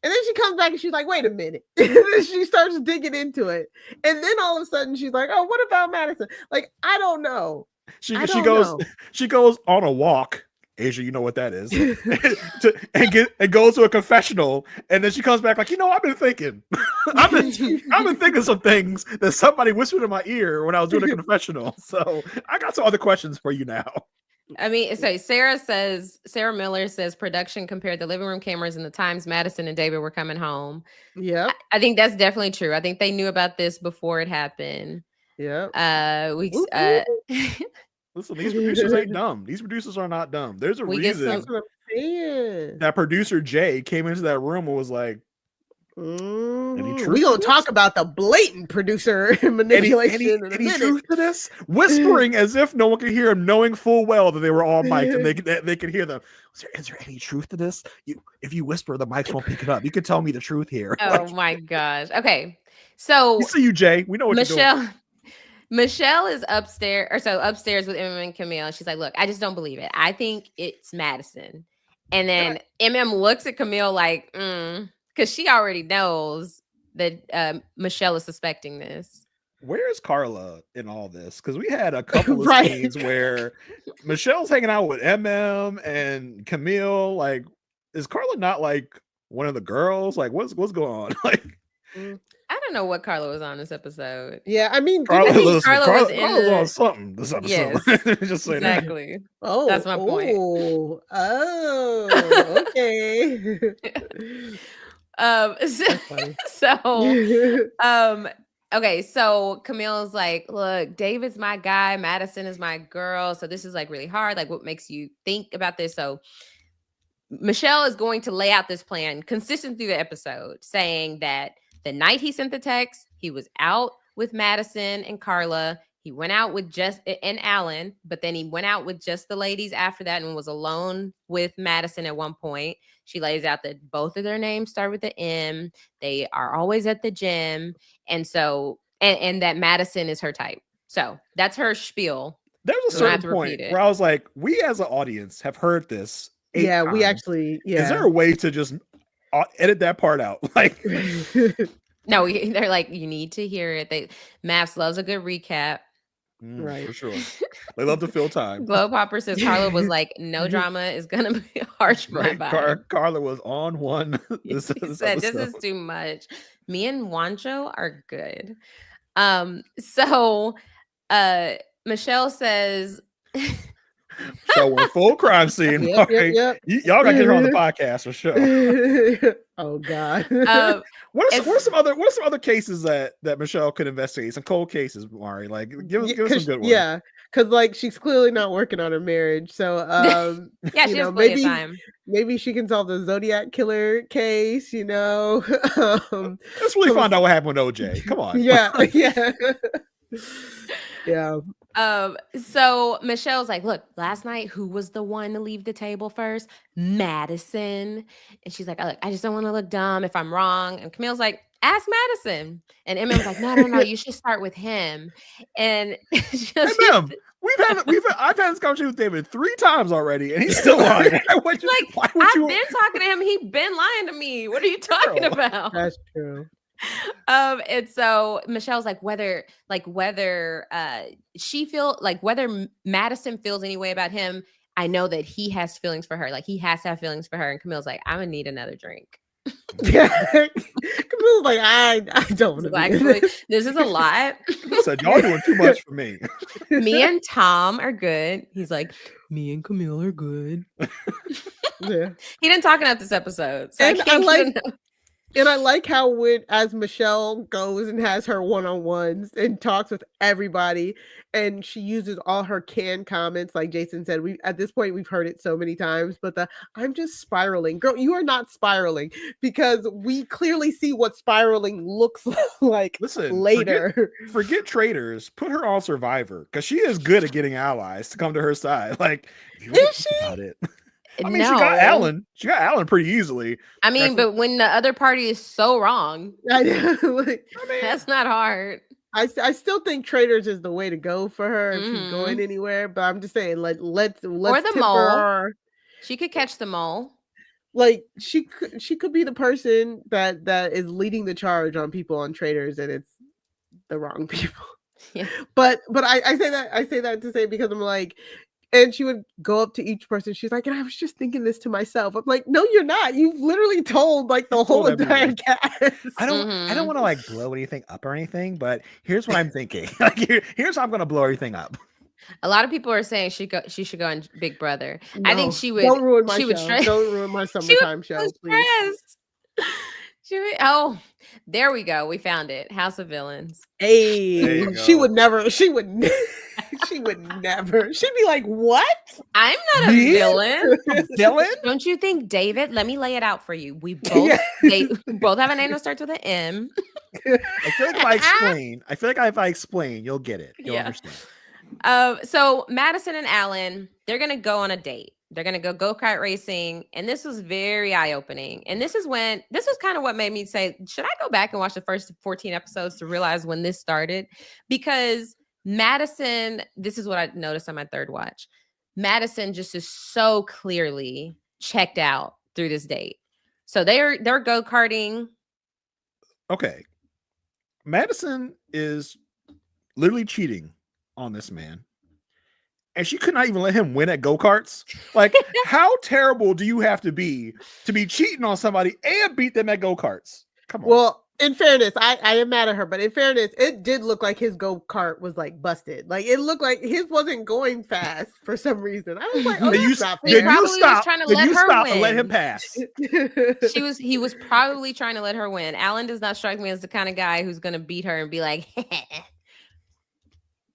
And then she comes back and she's like, wait a minute. And then she starts digging into it. And then all of a sudden she's like, oh, what about Madison? Like, I don't know. She goes on a walk. Aysha, you know what that is. and goes to a confessional, and then she comes back like, I've been thinking. I've been thinking some things that somebody whispered in my ear when I was doing a confessional. So I got some other questions for you now. I mean, so Sarah Miller says production compared the living room cameras in the times Madison and David were coming home. Yeah. I think that's definitely true. I think they knew about this before it happened. Yeah. Listen, these producers ain't dumb. These producers are not dumb. There's a reason that producer Jay came into that room and was like, we gonna talk about the blatant producer manipulation. Any truth to this? Whispering as if no one could hear him, knowing full well that they were all mic'd and they could hear them. Is there any truth to this? If you whisper, the mics won't pick it up. You can tell me the truth here. Oh my gosh. Okay, so we see you, Jay. We know what you're doing. Michelle is upstairs with MM and Camille. And she's like, look, I just don't believe it. I think it's Madison. And then MM looks at Camille like, because she already knows that Michelle is suspecting this. Where is Carla in all this? Because we had a couple of scenes where Michelle's hanging out with MM and Camille. Like, is Carla not like one of the girls? Like, what's going on? Like, I don't know what Carla was on this episode. Yeah, I mean, Carla was on something this episode. Yes, just saying exactly. That. Oh, that's my point. Okay. Okay, so Camille's like, look, David's my guy, Madison is my girl, so this is like really hard. Like, what makes you think about this? So Michelle is going to lay out this plan consistent through the episode, saying that the night he sent the text, he was out with Madison and Carla. He went out with and Allan, but then he went out with just the ladies after that and was alone with Madison at one point. She lays out that both of their names start with the M. They are always at the gym. And so, and that Madison is her type. So that's her spiel. There's a certain point where I was like, we as an audience have heard this. Yeah, times. we actually, yeah. Is there a way to just edit that part out? Like, no, they're like, you need to hear it. MAFS loves a good recap. Right, for sure. They love to fill time. Glow Popper says Carla was like, no drama is gonna be harsh for my vibe. Carla was on one. This is too much. Me and Wancho are good. So Michelle says Showing full crime scene. Yep. Y'all gotta get her on the podcast for sure. Oh God. What are some other cases that Michelle could investigate? Some cold cases, Mari. Like give us some good ones. Yeah, because like she's clearly not working on her marriage. So yeah, she has plenty of time. Maybe she can solve the Zodiac killer case, Let's really find out what happened with OJ. Come on. Yeah. Yeah. So Michelle's like, look, last night, who was the one to leave the table first? Madison. And she's like, look, I just don't want to look dumb if I'm wrong. And Camille's like, ask Madison. And Emma was like, no, you should start with him. And I've had this conversation with David 3 times already, and he's still lying. I've been talking to him. He's been lying to me. What are you talking about? That's true. And so Michelle's like, whether Madison feels any way about him, I know that he has feelings for her. Like he has to have feelings for her. And Camille's like, I'm gonna need another drink. Yeah. Camille's like, I don't want to actually, this is a lot. Said, y'all doing too much for me. Me and Tom are good. He's like, me and Camille are good. Yeah. He didn't talk enough this episode. So I like how as Michelle goes and has her one-on-ones and talks with everybody, and she uses all her canned comments, like Jason said, at this point we've heard it so many times, but I'm just spiraling. Girl, you are not spiraling, because we clearly see what spiraling looks like. Listen, later. Forget traitors. Put her on Survivor, because she is good at getting allies to come to her side. Like, if you really think about it. I mean, no. She got Allan pretty easily. I mean, but when the other party is so wrong, I know, that's not hard. I still think traitors is the way to go for her if she's going anywhere. But I'm just saying, let's or the mole. She could catch the mole. Like she could be the person that is leading the charge on people on traitors, and it's the wrong people. Yeah. But I say that to say, because I'm like. And she would go up to each person. She's like, and I was just thinking this to myself. I'm like, no, you're not. You've literally told like the whole entire cast. I don't want to like blow anything up or anything, but here's what I'm thinking. Like here's how I'm gonna blow everything up. A lot of people are saying she should go on Big Brother. No, I think she would. Don't ruin my show. Don't ruin my summertime show, please. There we go. We found it. House of Villains. Hey, she would never. She would never. She'd be like, "What? I'm not a villain." Villain? Don't you think, David? Let me lay it out for you. We both both have a name that starts with an M. I feel like if I explain, you'll get it. You'll understand. So Madison and Allan, they're gonna go on a date. They're going to go-kart racing. And this was very eye-opening. And this was kind of what made me say, should I go back and watch the first 14 episodes to realize when this started? Because Madison, this is what I noticed on my third watch. Madison just is so clearly checked out through this date. So they're go-karting. Okay. Madison is literally cheating on this man. And she could not even let him win at go-karts. Like, how terrible do you have to be cheating on somebody and beat them at go-karts? Come on. Well, in fairness, I am mad at her, but in fairness, it did look like his go-kart was like busted. Like it looked like his wasn't going fast for some reason. I was like, oh, that's not fair. And let him pass. He was probably trying to let her win. Allan does not strike me as the kind of guy who's gonna beat her and be like, I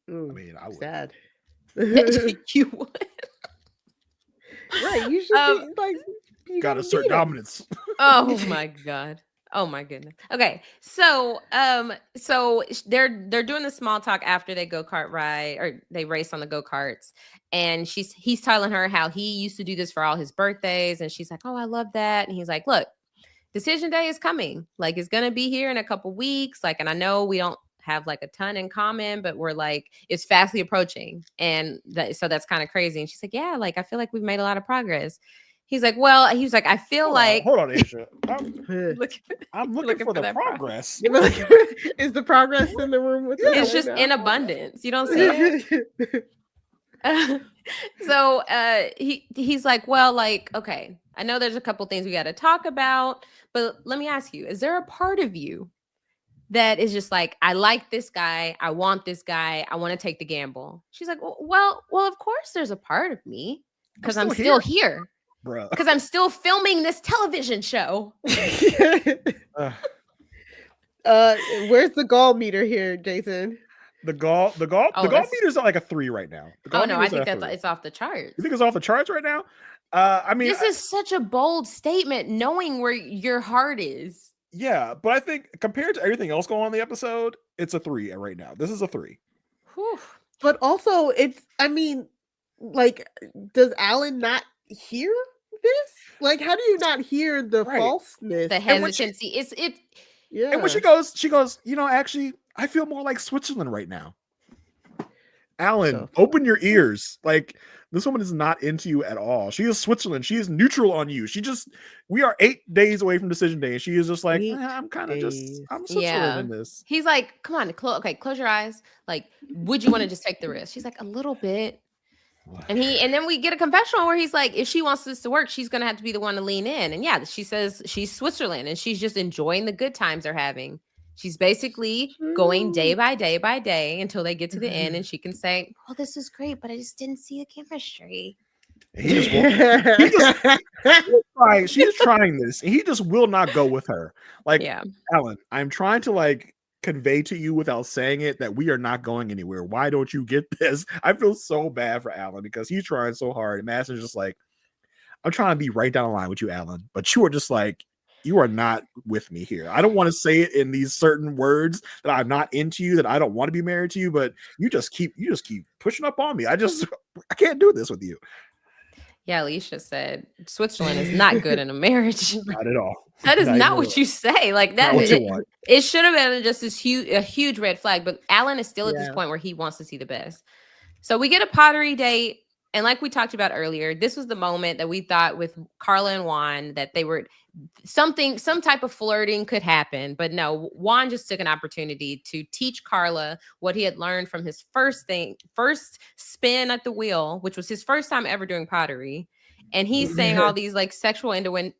mean, I would. Sad. You would. Right. You should be, like, you got to assert dominance. Oh my God. Oh my goodness. Okay. So they're doing the small talk after they go-kart ride, or they race on the go-karts. And he's telling her how he used to do this for all his birthdays. And she's like, oh, I love that. And he's like, look, decision day is coming. Like, it's going to be here in a couple weeks. Like, and I know we don't have like a ton in common, but we're like, it's fastly approaching. And so that's kind of crazy. And she's like, yeah, like, I feel like we've made a lot of progress. He's like, I feel like. Hold on, Aysha. I'm looking for the progress. Is the progress in the room with It's just in abundance. You don't see it. So he's like, well, like, okay, I know there's a couple things we got to talk about, but let me ask you, is there a part of you that is just like, I like this guy. I want this guy. I want to take the gamble. She's like, well, of course there's a part of me because I'm still here. Bruh. Because I'm still filming this television show. Where's the gall meter here, Jason? The gall meter's at like a 3 right now. I think it's off the charts. You think it's off the charts right now? I mean, this is such a bold statement, knowing where your heart is. Yeah, but I think compared to everything else going on in the episode, it's a 3 right now. This is a 3. Whew. But also, I mean, like, does Allan not hear this? Like, how do you not hear the falseness, the hesitancy? Yeah. And when she goes, actually, I feel more like Switzerland right now. Allan, open your ears. Like, this woman is not into you at all. She is Switzerland. She is neutral on you. We are 8 days away from decision day. And she is just like, I'm Switzerland in this. He's like, come on, close your eyes. Like, would you want to just take the risk? She's like, a little bit. And then we get a confessional where he's like, if she wants this to work, she's going to have to be the one to lean in. And yeah, she says she's Switzerland and she's just enjoying the good times they're having. She's basically going day by day by day until they get to the end and she can say, well, this is great, but I just didn't see the chemistry. She's trying this and he just will not go with her. Like, Allan, I'm trying to like convey to you without saying it that we are not going anywhere. Why don't you get this? I feel so bad for Allan because he's trying so hard. And Madison's just like, I'm trying to be right down the line with you, Allan, but you are just like, you are not with me here. I don't want to say it in these certain words that I'm not into you, that I don't want to be married to you, but you just keep pushing up on me. I can't do this with you. Yeah, Aysha said Switzerland is not good in a marriage. Not at all. That is not what you say. Like that. It should have been just a huge red flag. But Allan is still at this point where he wants to see the best. So we get a pottery date. And like we talked about earlier, this was the moment that we thought with Carla and Juan that they were some type of flirting could happen. But no, Juan just took an opportunity to teach Carla what he had learned from his first spin at the wheel, which was his first time ever doing pottery. And he's saying all these like sexual innuendo.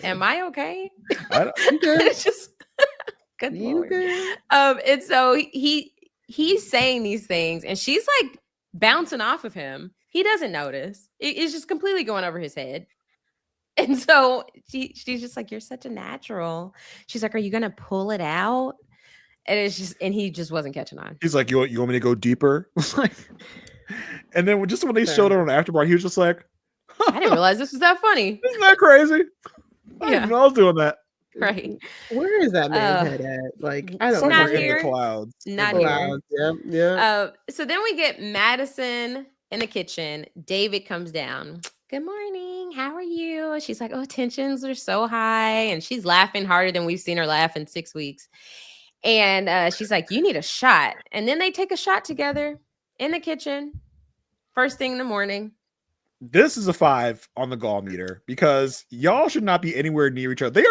Am I okay? It's just good Lord. And so he's saying these things and she's like bouncing off of him. He doesn't notice. It's just completely going over his head. And so she's just like, you're such a natural. She's like, are you going to pull it out? And he just wasn't catching on. He's like, you want me to go deeper? And then when they showed it on Afterbar, he was just like, I didn't realize this was that funny. Isn't that crazy? I didn't know I was doing that. Right. Where is that man's head at? Like, I don't know. Not here. In the clouds. Not here. Yeah. So then we get Madison in the kitchen. David comes down. Good morning. How are you? She's like, oh, tensions are so high. And she's laughing harder than we've seen her laugh in 6 weeks. And she's like, you need a shot. And then they take a shot together in the kitchen. First thing in the morning. This is a 5 on the gall meter because y'all should not be anywhere near each other.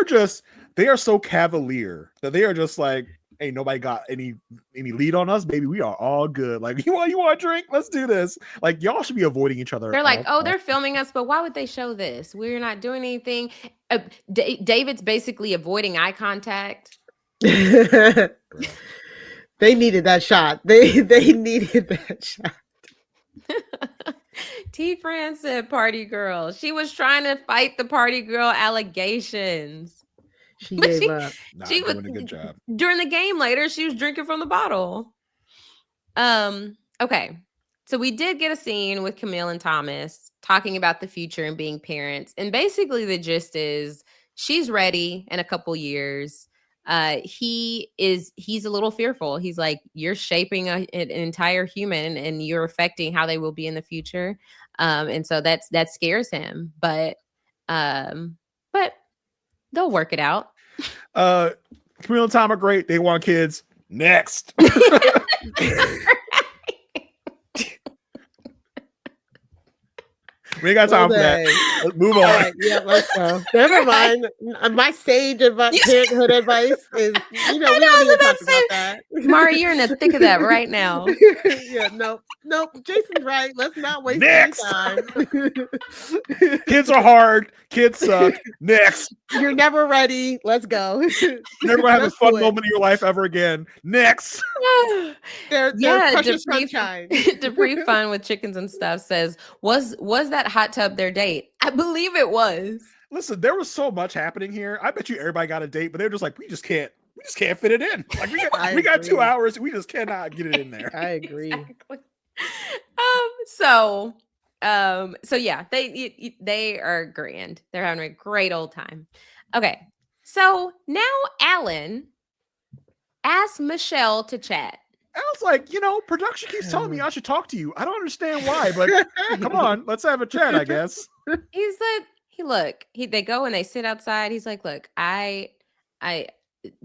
They are so cavalier that they are just like, hey, nobody got any lead on us, baby. We are all good. Like, you want a drink? Let's do this. Like, y'all should be avoiding each other. They're like, they're filming us, but why would they show this? We're not doing anything. David's basically avoiding eye contact. They needed that shot. They needed that shot. T. Fran said party girl. She was trying to fight the party girl allegations. She gave up. She was doing a good job. During the game later, she was drinking from the bottle. Okay. So we did get a scene with Camille and Thomas talking about the future and being parents. And basically the gist is she's ready in a couple years. He's a little fearful. He's like, you're shaping an entire human and you're affecting how they will be in the future. And so that scares him, but they'll work it out. Camille and Tom are great. They want kids. Next. We ain't got time for that. Let's move on. All right, yeah, let's go. Never mind. My sage advice, parenthood advice is, we don't need to talk about that. Mari, you're in the thick of that right now. Yeah, nope. Jason's right. Let's not waste Next. any time. Kids are hard. Kids suck. Next. You're never ready. Let's go. You're never gonna have a Let's fun do it. moment in your life ever again. Next. They're precious sunshine. Debris Fun with chickens and stuff says, was that hot tub their date? I believe it was. Listen, there was so much happening here. I bet you everybody got a date, but they're just like, we just can't fit it in. Like we got 2 hours. We just cannot get it in there. I agree. Exactly. So yeah, they are grand. They're having a great old time. Okay. So now Allan asked Michelle to chat. I was like, production keeps telling me I should talk to you. I don't understand why, but come on, let's have a chat, I guess. He's like, they go and they sit outside. He's like, look,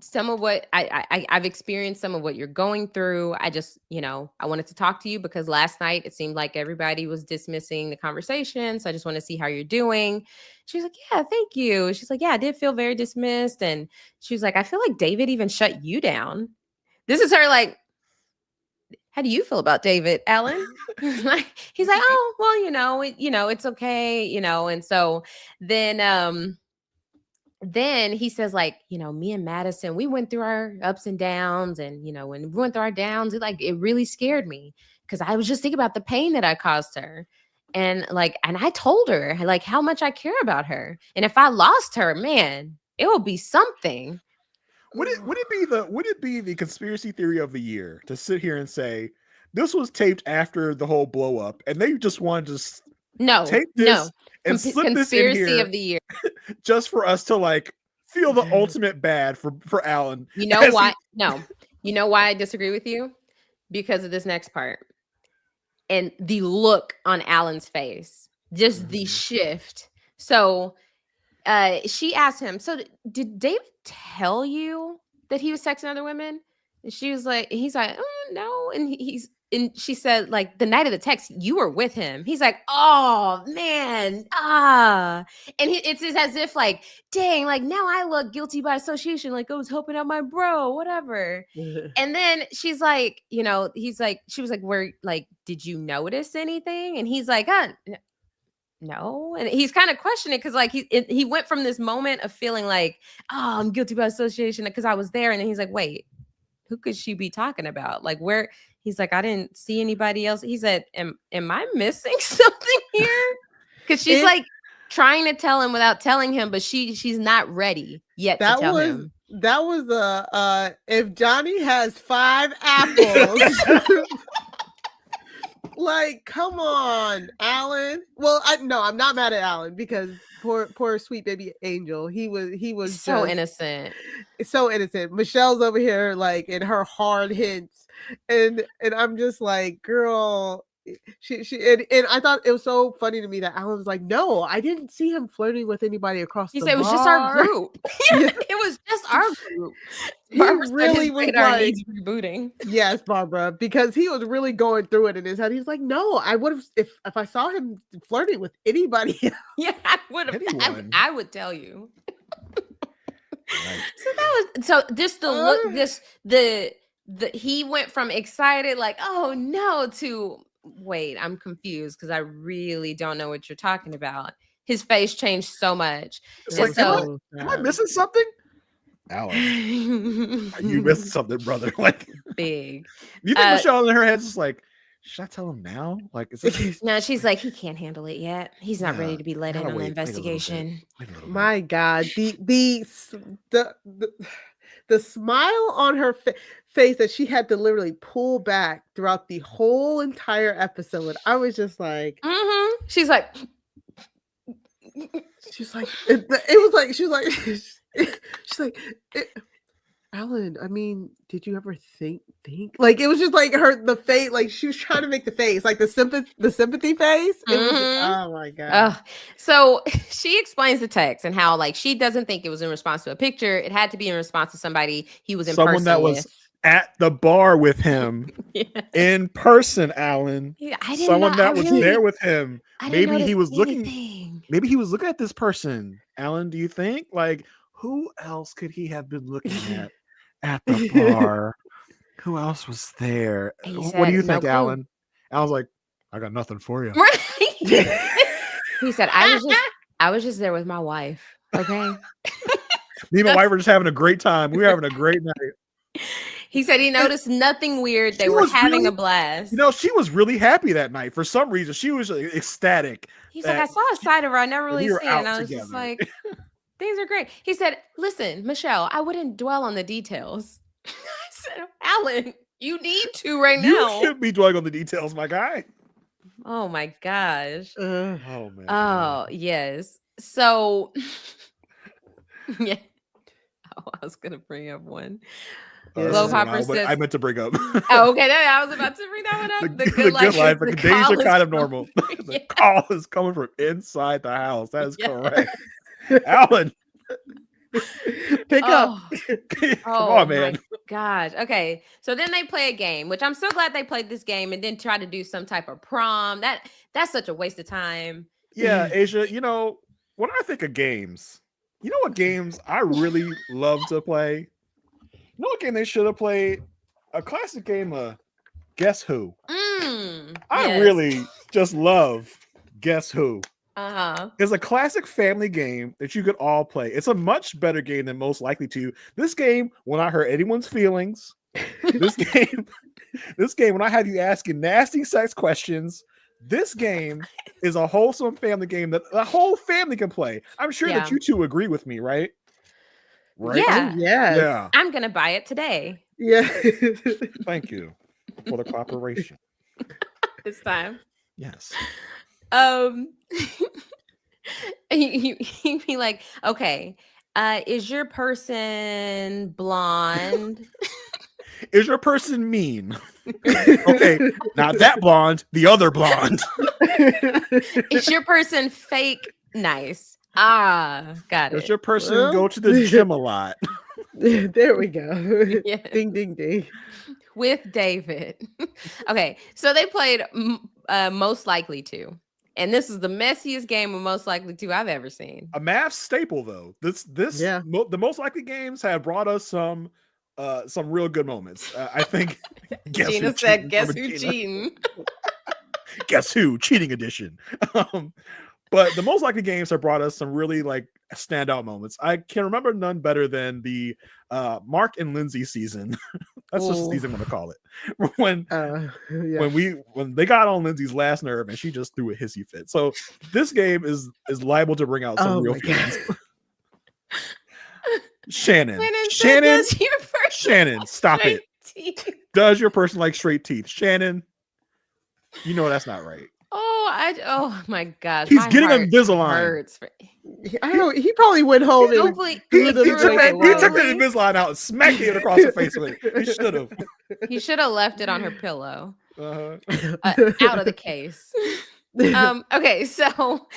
some of what I've experienced, some of what you're going through. I just, I wanted to talk to you because last night it seemed like everybody was dismissing the conversation. So I just want to see how you're doing. She's like, yeah, thank you. She's like, yeah, I did feel very dismissed. And she was like, I feel like David even shut you down. This is her like, how do you feel about David, Allan? He's like, oh, well, it's okay, and so then he says, like, me and Madison, we went through our ups and downs, and when we went through our downs, it really scared me because I was just thinking about the pain that I caused her, and I told her like how much I care about her, and if I lost her, man, it will be something. Would it be the conspiracy theory of the year to sit here and say this was taped after the whole blow up and they just wanted to tape this and slip this in here of the year just for us to feel the ultimate bad for Allan? You know why? You know why I disagree with you? Because of this next part and the look on Allan's face, just the shift. So she asked him, so did David tell you that he was texting other women? And he's like, oh, no. And she said, like, the night of the text, you were with him. He's like, oh, man. And it's as if like, dang, like now I look guilty by association. Like I was helping out my bro, whatever. And then she's like, she was like, did you notice anything? And he's like, no. And he's kind of questioning because he went from this moment of feeling like, oh, I'm guilty by association because I was there. And then he's like, wait, who could she be talking about? Like where? He's like, I didn't see anybody else. He said, am I missing something here? Because she's like trying to tell him without telling him, but she's not ready yet to tell him. That was if Johnny has 5 apples. Like, come on, Allan. Well, I'm not mad at Allan because poor sweet baby Angel. He was so innocent. So innocent. Michelle's over here like in her hard hints, and I'm just like, girl. She and I thought it was so funny to me that Allan was like, no, I didn't see him flirting with anybody across the bar. He said it was just our group. It was just our group. He really was like rebooting. Yes, Barbara, because he was really going through it in his head. He's like, no, I would have if I saw him flirting with anybody else. Yeah, I would have. I would tell you. Right. So that was just the look. He went from excited, like, oh no, to wait, I'm confused because I really don't know what you're talking about. His face changed so much. It's like, am I missing something? Allan, you missed something, brother. Like big. You think Michelle in her head's just like, should I tell him now? Like, is this... No, she's like, he can't handle it yet. He's not ready to be let in on the investigation. My God, the smile on her face that she had to literally pull back throughout the whole entire episode. I was just like, she's like, Allan, I mean, did you ever think like it was just like the face, like she was trying to make the face, like the sympathy face. It was oh my God. So she explains the text and how like she doesn't think it was in response to a picture. It had to be in response to somebody he was in person with. at the bar with him Yeah. in person, Alan. I didn't Someone know- that I was really- there with him. I didn't Maybe he notice was looking. anything. Maybe he was looking at this person. Alan, do you think? Like, who else could he have been looking at the bar? Who else was there? And he What said, do you "No think, clue." Alan? Alan's like, I got nothing for you. Right. He said, I was just there with my wife. Okay. Me and my wife were just having a great time. We were having a great night. He said he noticed nothing weird. They She were was having really- a blast. You know, she was really happy that night. For some reason, she was ecstatic. He's like, I saw a side of her I never really we were seen. And out I was just together. like, things are great. He said, listen, Michelle, I wouldn't dwell on the details. I said, Alan, you need to right You now. should be dwelling on the details, my guy. Oh my gosh. Oh man. Oh, yes. So, yeah. Oh, I was going to bring up one. Globe Hopper says, I meant to bring up. oh, okay. I was about to bring that one up. The good life. The days call are is kind of coming- normal. The Yeah. call is coming from inside the house. That is Yeah. correct. Alan, Pick up. come Oh on, man. my gosh. Okay. So then they play a game, which I'm so glad they played this game and then try to do some type of prom. That's such a waste of time. Yeah, Aysha, you know, when I think of games, you know what games I really love to play? You know what game they should have played? A classic game of Guess Who. I Yes. really just love Guess Who. Uh-huh. It's a classic family game that you could all play. It's a much better game than Most Likely To. This game will not hurt anyone's feelings. This game when I have you asking nasty sex questions, this game is a wholesome family game that the whole family can play. I'm sure that Yeah. you two agree with me, right? Right? Yeah. Yes. Yeah. I'm gonna buy it today. Yeah. Thank you for the cooperation. This time. Yes. He'd be like, okay, is your person blonde? Is your person mean? Okay, not that blonde, the other blonde. Is your person fake nice? Ah, got Does it. your person Well. go to the gym a lot? There we go. Yeah. Ding, ding, ding. With David. Okay, so they played Most Likely To. And this is the messiest game of Most Likely To I've ever seen. A MAFS staple, though. Yeah. The Most Likely games have brought us some real good moments. I think. Guess Gina Who said, Cheating guess from who Gina. cheating? Guess Who Cheating Edition. But the Most Likely games have brought us some really like standout moments. I can remember none better than the Mark and Lindsay season. That's just Oh. the season I'm gonna call it. When Yeah. when they got on Lindsay's last nerve and she just threw a hissy fit. So this game is liable to bring out some Oh real my God. feelings. Shannon, said, "Does your person Shannon, stop it. straight teeth?" Does your person like straight teeth? Shannon, you know that's not right. Oh my gosh. He's my getting heart Invisalign. hurts for- I don't. He probably went home and Hopefully, He threw them took joints that away. Invisalign out and smacked it across the face with it. He should have. he should have left it on her pillow, Uh-huh. out of the case. Okay, so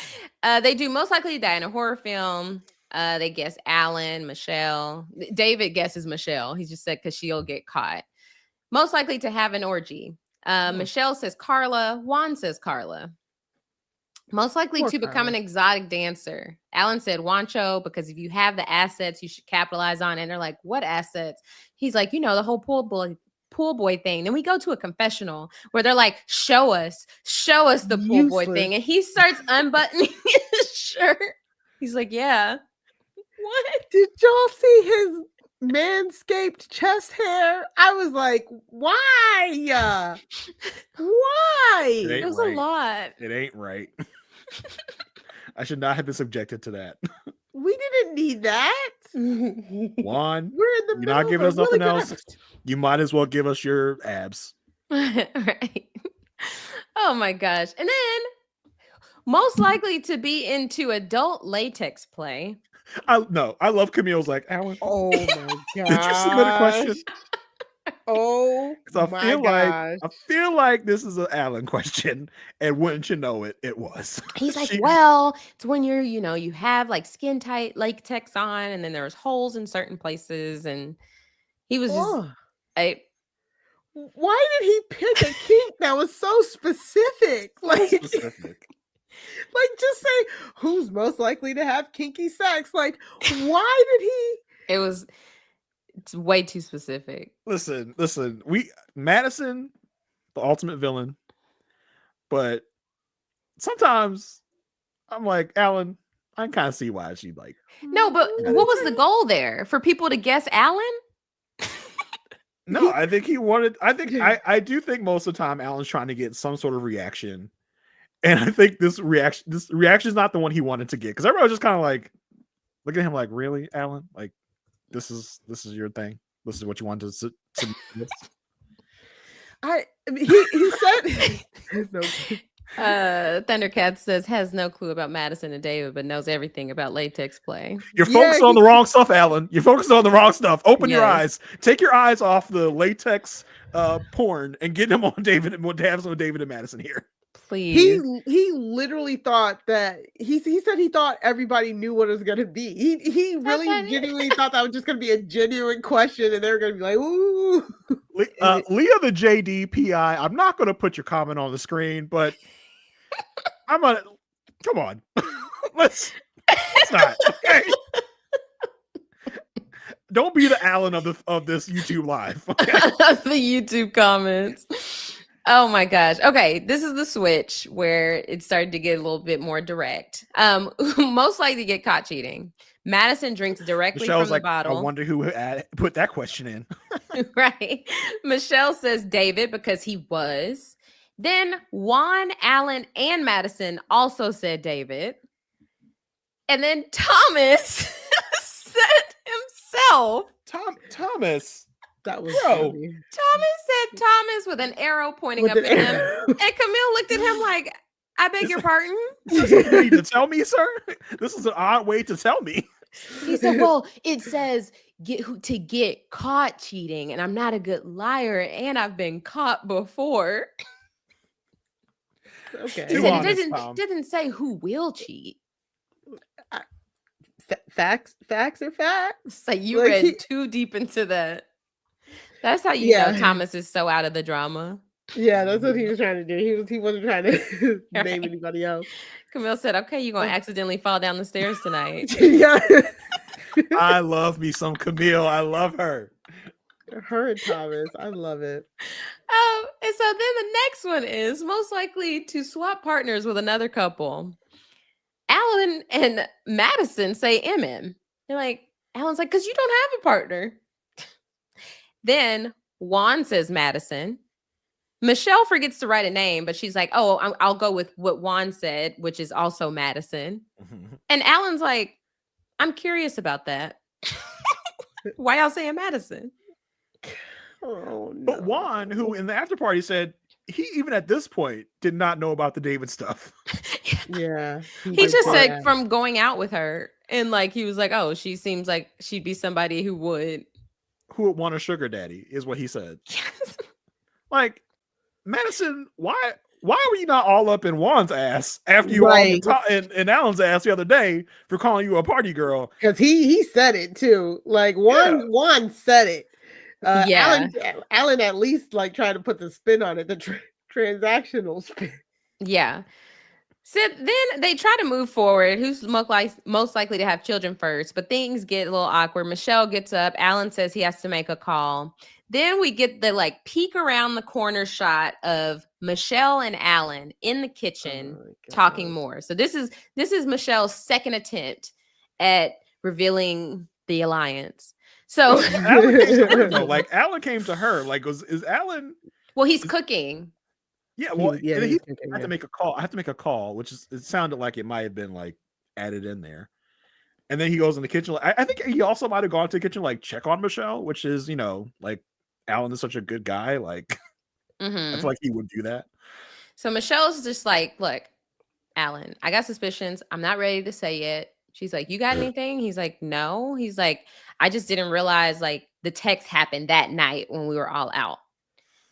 they do Most Likely to Die in a horror film. They guess Alan, Michelle. David guesses Michelle. He just said because she'll get caught. Most likely to have an orgy. Michelle says Carla. Juan says Carla. Most likely Poor to become an Carla. exotic dancer. Alan said Wancho, because if you have the assets, you should capitalize on it. And they're like, what assets? He's like, you know, the whole pool boy thing. Then we go to a confessional where they're like, show us the pool boy Useless. thing. And he starts unbuttoning his shirt. He's like, yeah. What? Did y'all see his manscaped chest hair? I was like, why? Why? It It ain't was right. a lot. It ain't right. I should not have been subjected to that. We didn't need that. Juan, We're in the you're middle not giving of us a really nothing good else. episode. You might as well give us your abs. Right. Oh my gosh. And then most likely to be into adult latex play. I love Camille's like, Alan, Oh my god. did you submit a question? Oh 'Cause my I gosh. feel like this is an Alan question, and wouldn't you know it, it was. He's like, She- well, it's when you're, you have like skin tight latex on, and then there's holes in certain places. And he was just, Oh, Why did he pick a kink that was so specific? Like, Specific. like just say who's most likely to have kinky sex. Like, why did he? It's way too specific. Listen. Madison, the ultimate villain, but sometimes I'm like, Alan, I kind of see why she like. No, but what was the goal there? For people to guess Alan? No, I think he wanted. I do think most of the time Alan's trying to get some sort of reaction, and I think this reaction is not the one he wanted to get, because everybody was just kind of like looking at him like, really, Alan? Like, this is your thing. This is what you wanted to He said. Thundercat says has no clue about Madison and David, but knows everything about latex play. You're focused on the wrong stuff, Alan. You're focused on the wrong stuff. Open your eyes. Take your eyes off the latex porn and get him on David and Madison here. Please. He literally thought that he said he thought everybody knew what it was gonna be. He really genuinely thought that was just gonna be a genuine question, and they were gonna be like, "Ooh." Leah the JD PI. I'm not gonna put your comment on the screen, but I'm gonna come on. Let's not. Okay. Don't be the Alan of this YouTube live. Okay? The YouTube comments. Oh my gosh. Okay, this is the switch where it started to get a little bit more direct. Most likely to get caught cheating. Madison drinks directly Michelle's from the bottle. I wonder who put that question in. Right. Michelle says David because he was. Then Juan, Allan, and Madison also said David. And then Thomas said himself. Thomas. That was Thomas said Thomas with an arrow pointing up at him. And Camille looked at him like, I beg your pardon? Is this you need to tell me, sir? This is an odd way to tell me. He said, well, it says to get caught cheating, and I'm not a good liar, and I've been caught before. Okay. He said it doesn't say who will cheat. Facts are facts. So you read too deep into that. That's how you know Thomas is so out of the drama. Yeah, that's what he was trying to do. He wasn't trying to name anybody else. Camille said, okay, you're going to accidentally fall down the stairs tonight. Yeah. I love me some Camille. I love her. Her and Thomas. I love it. And so then the next one is most likely to swap partners with another couple. Allan and Madison say MM. They're like, Alan's like, because you don't have a partner. Then Juan says Madison. Michelle forgets to write a name, but she's like, oh, I'll go with what Juan said, which is also Madison. Mm-hmm. And Alan's like, I'm curious about that. Why y'all saying Madison? Oh, no. But Juan, who in the after party said he even at this point did not know about the David stuff. Yeah. He just said from going out with her. And like, he was like, oh, she seems like she'd be somebody who would want a sugar daddy is what he said. Yes. Like, Madison, why were you not all up in Juan's ass after you in Alan's ass the other day for calling you a party girl? Because he said it too. Like Juan said it. Allan at least like tried to put the spin on it, the transactional spin. Yeah. So then they try to move forward. Who's most likely to have children first? But things get a little awkward. Michelle gets up. Allan says he has to make a call. Then we get the like peek around the corner shot of Michelle and Allan in the kitchen talking more. So this is Michelle's second attempt at revealing the alliance. So Allan came to her. Like, is Allan? Well, he's cooking. Yeah, well, I have to make a call. I have to make a call, which is it sounded like it might have been like added in there. And then he goes in the kitchen. I think he also might have gone to the kitchen, like check on Michelle, which is, like Allan is such a good guy. Like, I feel like he would do that. So Michelle's just like, look, Allan, I got suspicions. I'm not ready to say it. She's like, you got anything? He's like, no. He's like, I just didn't realize like the text happened that night when we were all out.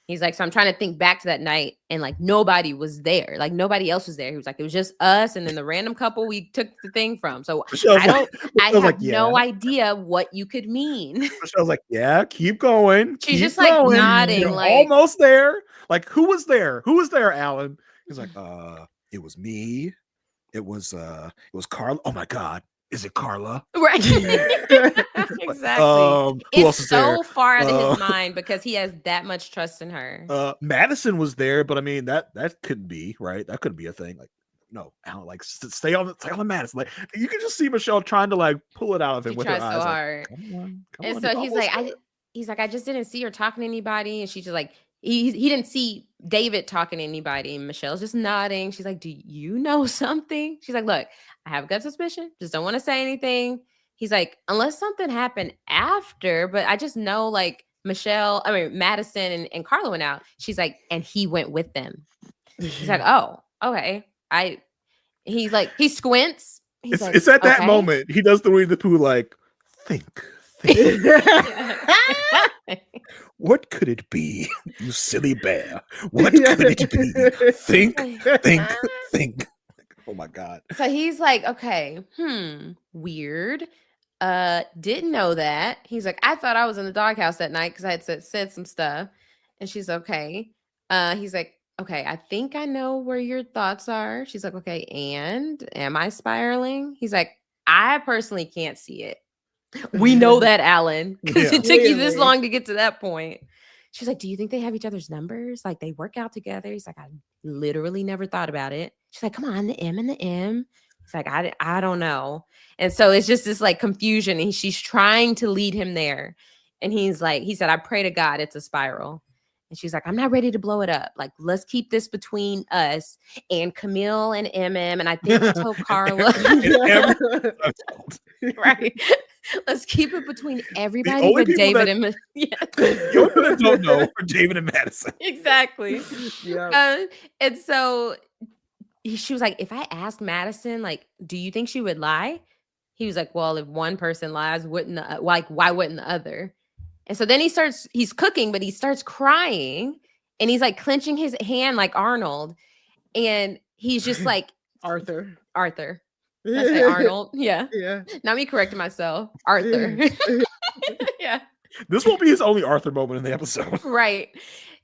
He's like, so I'm trying to think back to that night, and like nobody was there. Like nobody else was there. He was like, it was just us and then the random couple we took the thing from. So I have no idea what you could mean. Michelle's like, yeah, keep going. She's keep just like going. nodding, You're like almost there. Like, who was there? Who was there, Alan? He's like, it was me. It was Carla. Oh my God. Is it Carla? Right. Exactly. It's so far out of his mind because he has that much trust in her. Madison was there, but I mean that couldn't be right. That couldn't be a thing. Like, no, Alan, like stay on Madison. Like, you can just see Michelle trying to like pull it out of him with her eyes. So hard. Like, come on, and so he's like, I just didn't see her talking to anybody, and she's just like, he didn't see David talking to anybody. And Michelle's just nodding. She's like, do you know something? She's like, look, I have a gut suspicion. Just don't want to say anything. He's like, unless something happened after, but I just know like Madison and Carla went out. She's like, and he went with them. He's like, oh, okay. He's like, he squints. It's at that moment he does the Winnie the Pooh, like, think. What could it be, you silly bear? What could it be? Think. Oh my God. So he's like, okay, weird. Didn't know that. He's like, I thought I was in the doghouse that night because I had said some stuff. And she's okay. He's like, okay, I think I know where your thoughts are. She's like, okay, and am I spiraling? He's like, I personally can't see it. We know that, Alan, because it took you this long to get to that point. She's like, do you think they have each other's numbers? Like they work out together? He's like, I literally never thought about it. She's like, come on, the M and the M. He's like, I don't know. And so it's just this like confusion. And she's trying to lead him there. And he's like, he said, I pray to God it's a spiral. And she's like, I'm not ready to blow it up. Like, let's keep this between us and Camille and MM. And I think I told Carla. Right. Let's keep it between everybody but David and the only people that don't know are David and Madison. Exactly. Yeah. And so she was like, if I asked Madison, like, do you think she would lie? He was like, well, if one person lies, why wouldn't the other? And so then he's cooking, but he starts crying and he's like clenching his hand like Arnold. And he's just like, Arthur. Did I say Arnold? Yeah. Not me correcting myself. Arthur. Yeah. This won't be his only Arthur moment in the episode. Right.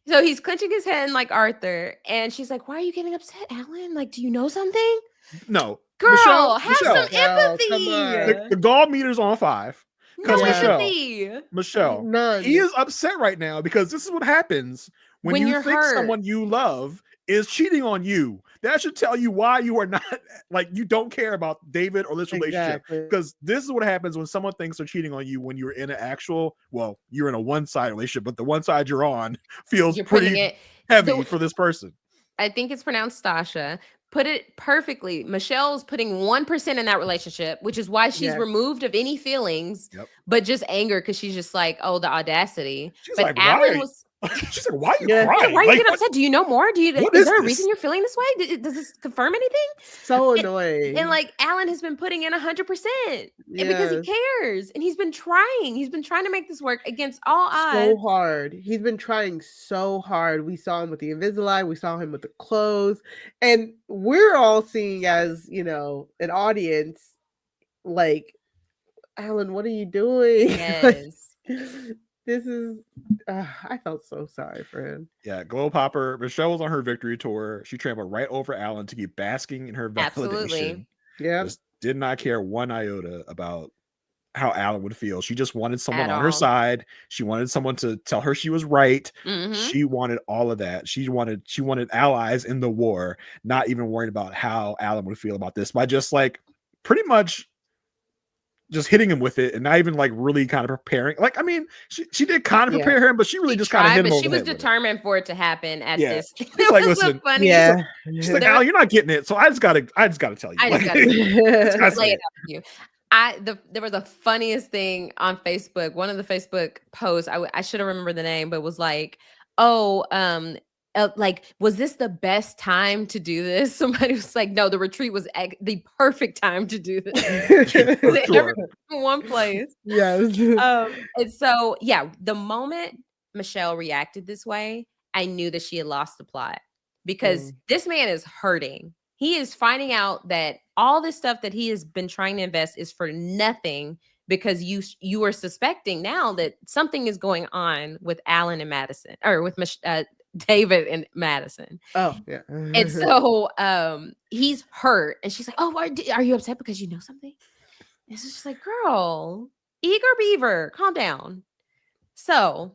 So he's clenching his hand like Arthur. And she's like, why are you getting upset, Alan? Like, do you know something? No. Girl, have some empathy. The gall meter's on 5. No Michelle, he is upset right now because this is what happens when you think someone you love is cheating on you. That should tell you why you are not, like, you don't care about David or this relationship. Because this is what happens when someone thinks they're cheating on you when you're in you're in a one-side relationship, but the one side you're on feels pretty heavy for this person. I think it's pronounced Stasha. Put it perfectly. Michelle's putting 1% in that relationship, which is why she's removed of any feelings, but just anger because she's just like, oh, the audacity. She's but like, Alan was. She's like, why are you crying? Why are you getting upset? Do you know more? Is there a reason you're feeling this way? Does this confirm anything? So annoying. And like Alan has been putting in 100% because he cares, and he's been trying. He's been trying to make this work against all odds. So hard. He's been trying so hard. We saw him with the Invisalign. We saw him with the clothes, and we're all seeing as an audience, like, Alan, what are you doing? Yes. This is, I felt so sorry for him. Yeah, Glow Popper. Michelle was on her victory tour. She trampled right over Alan to keep basking in her validation. Absolutely. Yeah. Just did not care one iota about how Alan would feel. She just wanted someone on her side. She wanted someone to tell her she was right. Mm-hmm. She wanted all of that. She wanted allies in the war, not even worried about how Alan would feel about this by just like pretty much just hitting him with it and not even like really kind of preparing. Like, I mean, she did kind of prepare him, but she really just kind of hit him over the head. She was determined for it to happen at this. It's like, listen, so funny. She's like, Al, you're not getting it, so I just gotta tell you. I just gotta lay it out for you. There was the funniest thing on Facebook. One of the Facebook posts, I should have remembered the name, but was like, like, was this the best time to do this? Somebody was like, no, the retreat was the perfect time to do this. Everyone in one place. Yes. And so, the moment Michelle reacted this way, I knew that she had lost the plot, because this man is hurting. He is finding out that all this stuff that he has been trying to invest is for nothing, because you are suspecting now that something is going on with Allan and Madison, or with David and Madison. Oh, yeah. And so he's hurt, and she's like, oh, are you upset because you know something? And it's just like, girl, eager beaver, calm down. So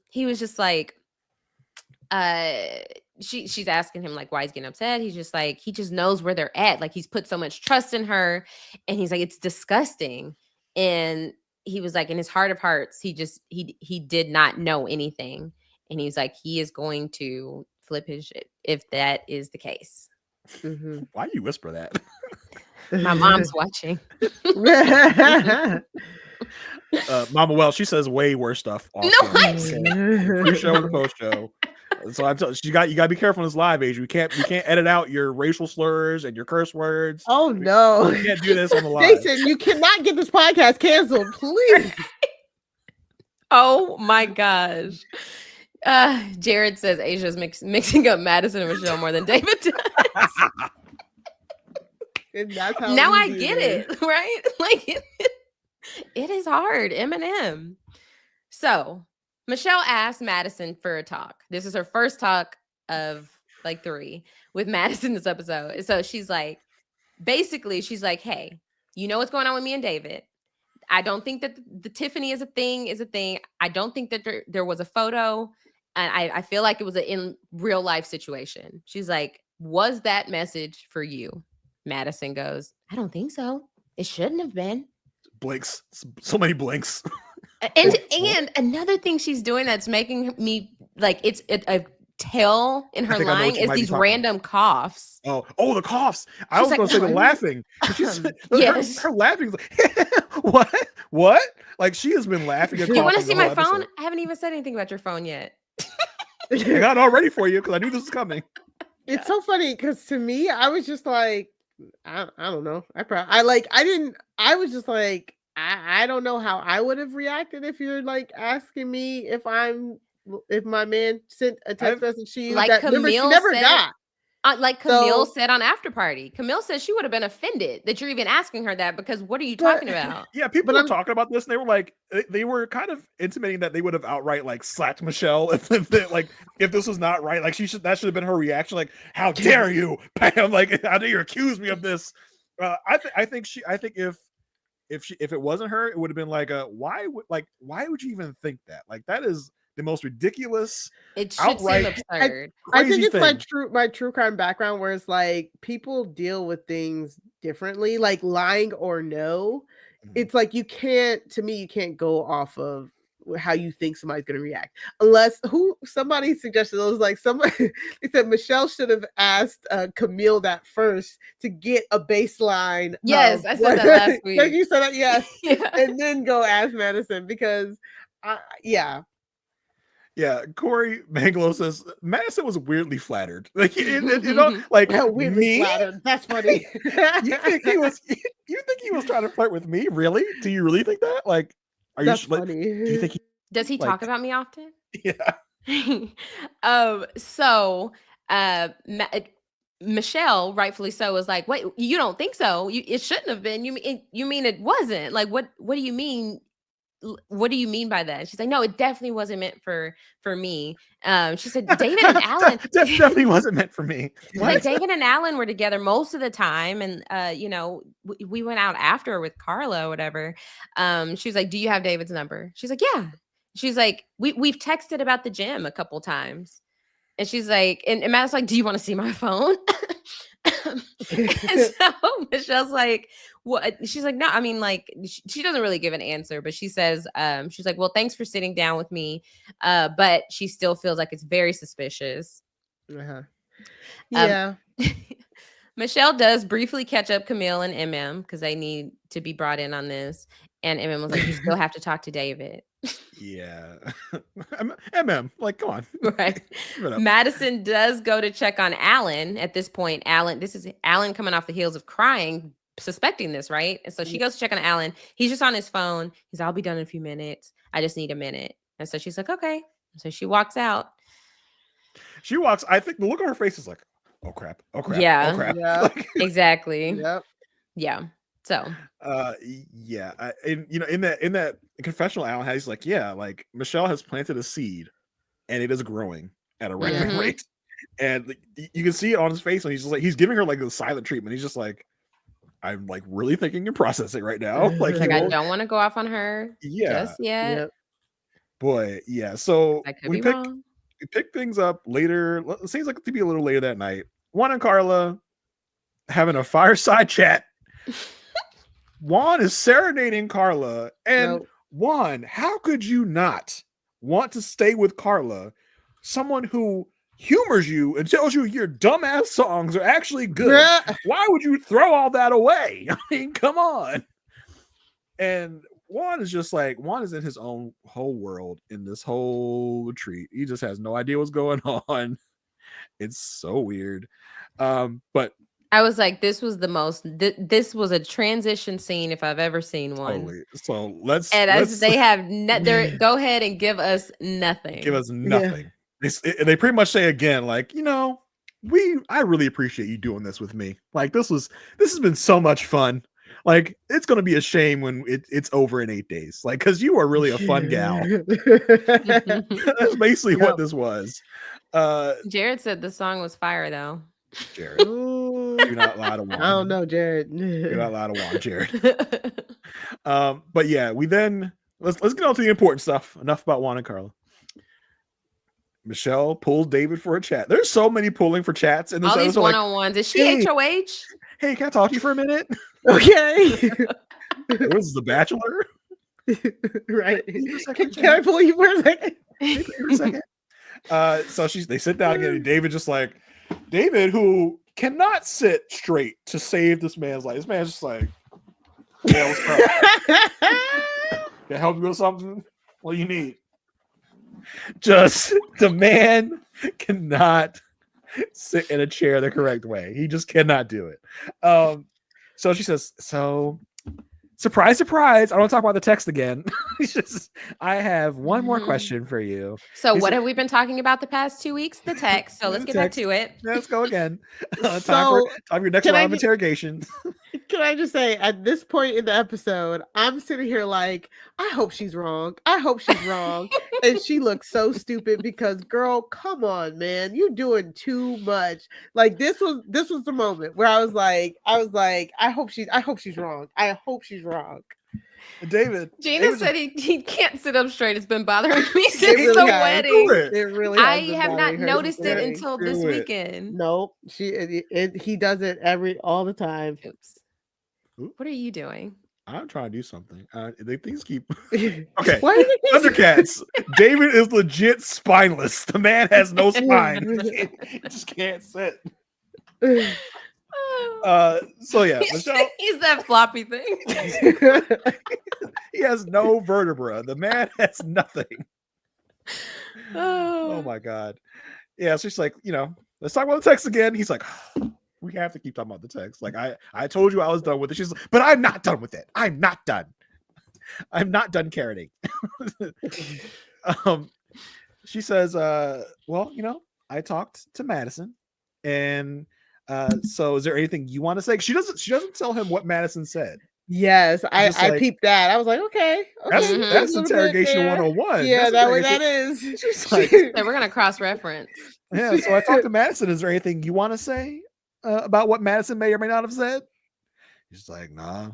he was just like, she's asking him like why he's getting upset. He's just like, he just knows where they're at. Like, he's put so much trust in her, and he's like, it's disgusting. And he was like, in his heart of hearts, he did not know anything. And he's like, he is going to flip his shit if that is the case. Why do you whisper that? My mom's watching. Mama Welch, she says way worse stuff. No, pre-show and post-show. So I'm telling you, you gotta be careful in this live, Asia. We can't edit out your racial slurs and your curse words. Oh no, we can't do this on the live. Jason, you cannot get this podcast canceled, please. Oh my gosh. Jared says Aysha's mixing up Madison and Michelle more than David does. And that's how now I get it, right? Like it is hard. Eminem. So Michelle asked Madison for a talk. This is her first talk of like 3 with Madison this episode. So she's like, basically, she's like, hey, you know what's going on with me and David. I don't think that the Tiffany is a thing. I don't think that there was a photo. And I feel like it was an in real life situation. She's like, was that message for you? Madison goes, I don't think so. It shouldn't have been. Blinks. So many blinks. And another thing she's doing that's making me like, it's a tell in her line is these random coughs. Oh, the coughs. I was going to say the laughing. Yes. Her laughing. What? Like, she has been laughing. You want to see my phone? I haven't even said anything about your phone yet. I got it all ready for you because I knew this was coming. It's so funny because to me, I was just like, I don't know. I was just like, I don't know how I would have reacted if you're like asking me if my man sent a text message to you like that Camille never said, got. Like Camille said on After Party. Camille said she would have been offended that you're even asking her that, because what are you talking about? Yeah, people were talking about this and they were like, they were kind of intimating that they would have outright like slapped Michelle if this was not right. Like that should have been her reaction. Like, how dare you? Bam! Like, how dare you accuse me of this? I think if it wasn't her, it would have been like, why would you even think that? Like, that is the most ridiculous. It should seem absurd. I think it's my true crime background, where it's like people deal with things differently, like lying or no. It's like you can't go off of how you think somebody's going to react, unless somebody suggested those, like somebody they said Michelle should have asked Camille that first to get a baseline. Yes, I said that last week. Like you said that, yes. Yeah. And then go ask Madison, because Yeah, Corey Manglo says Madison was weirdly flattered. Like, you know, like weirdly flattered. That's funny. You think he was trying to flirt with me? Really? Do you really think that? Like, that's funny. Do you think does he talk about me often? Yeah. So Michelle, rightfully so, was like, "Wait, you don't think so? It shouldn't have been. You mean it wasn't? Like, what do you mean? What do you mean by that?" She's like, "No, it definitely wasn't meant for me." She said, "David and Allan definitely wasn't meant for me." Like, David and Allan were together most of the time, and we went out after with Carla or whatever. She was like, "Do you have David's number?" She's like, "Yeah." She's like, "We've texted about the gym a couple times," and she's like, and Matt's like, "Do you want to see my phone?" And so Michelle's like, what? She's like, no, I mean, like, she doesn't really give an answer, but she says, she's like, well, thanks for sitting down with me. But she still feels like it's very suspicious. Yeah. Michelle does briefly catch up Camille and MM because they need to be brought in on this. And MM was like, you still have to talk to David. Yeah. MM, like, come on. Right. Madison does go to check on Allan at this point. This is Allan coming off the heels of crying, suspecting this, right? And so she goes to check on Allan. He's just on his phone. He's, I'll be done in a few minutes. I just need a minute. And so she's like, okay. So she walks out. She walks. I think the look on her face is like, oh crap, oh crap, Yeah. oh crap. Yeah. Like, Exactly. Yep. Yeah. So yeah. In that confessional, Alan has like, yeah, like Michelle has planted a seed, and it is growing at a record Mhm. rate, and like, you can see it on his face, and he's just like, he's giving her like the silent treatment. He's just like, I'm like really thinking and processing right now. Like, like I don't want to go off on her yeah, just yet. Yep. boy, yeah. So I could we be wrong. pick things up later. It seems like it to be a little later that night. Juan and Carla having a fireside chat. Juan is serenading Carla, and Nope. Juan, how could you not want to stay with Carla, someone who humors you and tells you your dumbass songs are actually good? Yeah. Why would you throw all that away? I mean, come on. And Juan is just like, Juan is in his own whole world in this whole retreat. He just has no idea what's going on. It's so weird. But I was like, this was the most. This was a transition scene if I've ever seen one. totally. So let's They have go ahead and give us nothing. give us nothing. They pretty much say again, like, I really appreciate you doing this with me. Like, this has been so much fun. Like, it's gonna be a shame when it's over in 8 days. Like, because you are really a fun gal. That's basically what this was. Jared said the song was fire though. Jared, you're not allowed to want. I don't know, Jared. You're not allowed to want, Jared. But yeah, we then let's get on to the important stuff. Enough about Juan and Carla. Michelle pulls David for a chat. There's so many pulling for chats in this All these episode. one-on-ones. Is she hey, HOH? Hey, can I talk to you for a minute? Okay. This is The Bachelor. Right. Second, Can I pull you for a second? for a second. So they sit down again, and David just like, David, who cannot sit straight to save this man's life. This man's just like, yeah, what's up? Can I help you with something? What do you need? Just the man cannot sit in a chair the correct way. He just cannot do it. So she says, so surprise, surprise. I don't want to talk about the text again. I have one more question for you. So what have we been talking about the past 2 weeks? The text. So let's get back to it. Let's go again. Time So, for your next round of interrogation. Can I just say, at this point in the episode, I'm sitting here like, I hope she's wrong. I hope she's wrong. And she looks so stupid because, girl, come on, man, you're doing too much. Like, this was the moment where I was like, I hope she's wrong. I hope she's wrong. David. Gina said he can't sit up straight. It's been bothering me since really the has. wedding. It really. I has been have not bothering her noticed since it the until Do this it. weekend. Nope. He does it all the time. Oops. What are you doing? I'm trying to do something. Things keep. Okay. Okay. Thundercats. David is legit spineless. The man has no spine. He just can't sit. So yeah, Michelle. He's that floppy thing. He has no vertebra. The man has nothing. Oh my god. Yeah, so she's like, let's talk about the text again. He's like, we have to keep talking about the text. Like, I told you I was done with it. She's like, but I'm not done with it. I'm not done. I'm not done carroting. She says, well, I talked to Madison, and so is there anything you want to say? She doesn't tell him what Madison said. Yes, I peeped that. I was like, okay. That's interrogation 101. Yeah, that is. She's like, we're gonna cross-reference. Yeah, so I talked to Madison. Is there anything you want to say about what Madison may or may not have said? He's like, nah.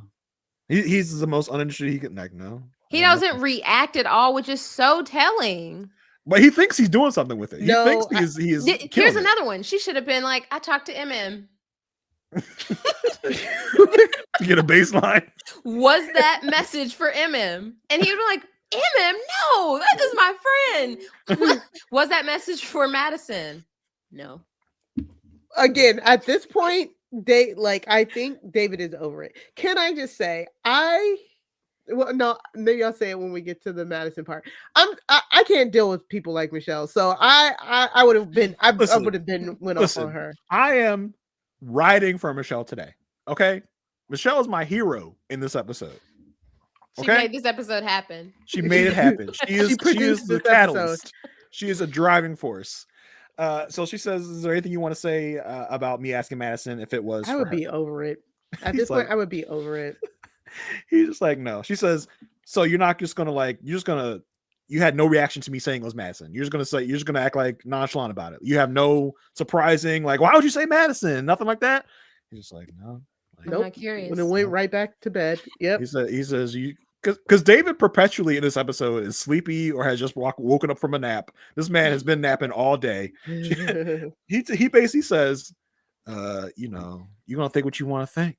He's the most uninterested he can. Like, no. He doesn't react at all, which is so telling. But he thinks he's doing something with it. He thinks he is. Here's another one. She should have been like, I talked to MM. To get a baseline. Was that message for MM? And he would be like, MM, no, that is my friend. Was that message for Madison? No. Again, at this point, I think David is over it. Can I just say, no, maybe I'll say it when we get to the Madison part. I can't deal with people like Michelle, so I would have been went off on her. I am riding for Michelle today. Okay, Michelle is my hero in this episode. She made this episode happen. She made it happen. She is the catalyst. She is a driving force. So she says, "Is there anything you want to say about me asking Madison if it was?" I would be over it. At this point, I would be over it. He's just like, no. She says, "So you're not just gonna like, you had no reaction to me saying it was Madison. You're just gonna act like nonchalant about it. You have no surprising, like, why would you say Madison? Nothing like that." He's just like, no. Like, I'm not curious. When it went right back to bed. Yep. He says you because David perpetually in this episode is sleepy or has just woken up from a nap. This man has been napping all day. He basically says, you're gonna think what you want to think,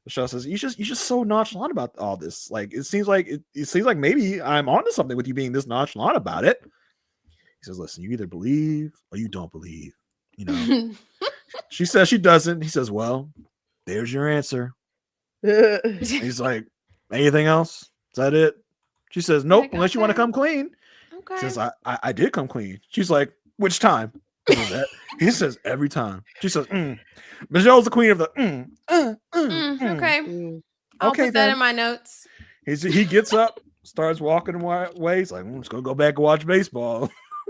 Michelle says, you're just so nonchalant about all this. Like it seems like maybe I'm onto something with you being this nonchalant about it. He says, listen, you either believe or you don't believe, She says she doesn't. He says, well, there's your answer. He's like, anything else? Is that it? She says, nope, like, unless you want to come clean. Okay. He says, I did come clean. She's like, which time? He says, every time. She says, Michelle's the queen of the Okay. I'll Okay, put that then. in my notes. He gets up, starts walking away. He's like, I'm just gonna go back and watch baseball.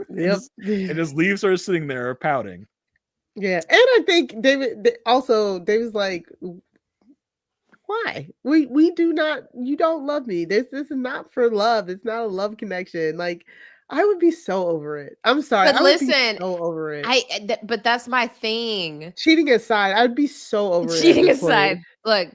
Yep. and just leaves her sitting there pouting. Yeah, and I think David's like, why? We do not. You don't love me. This is not for love. It's not a love connection. Like, I would be so over it. I'm sorry. But I would be listen, so over it. but that's my thing. Cheating aside, I'd be so over it. Cheating aside, look,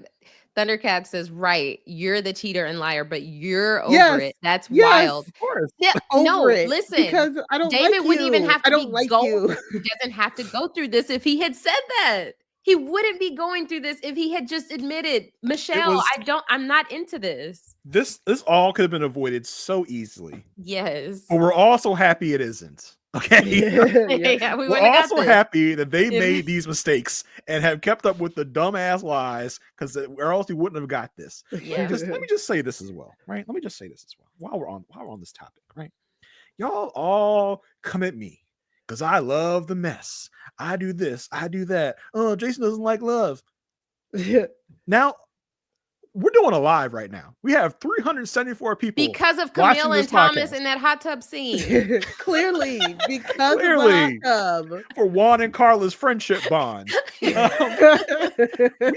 Thundercat says, right, you're the cheater and liar, but you're over it. That's wild. Of course. Yeah, no, listen, because I don't David like wouldn't you. even have to I don't like you. He doesn't have to go through this if he had said that. He wouldn't be going through this if he had just admitted, Michelle, I'm not into this. This all could have been avoided so easily. Yes. But we're also happy it isn't. Okay. Yeah, we're also happy that they made these mistakes and have kept up with the dumbass lies, because or else we wouldn't have got this. Yeah. Let me just say this as well, right? Let me just say this as well. While we're on this topic, right? Y'all all come at me because I love the mess. I do this, I do that. Oh, Jason doesn't like love. Now, we're doing a live right now. We have 374 people because of Camille and Thomas podcast. in that hot tub scene. Clearly, because of the hot tub. For Juan and Carla's friendship bond. We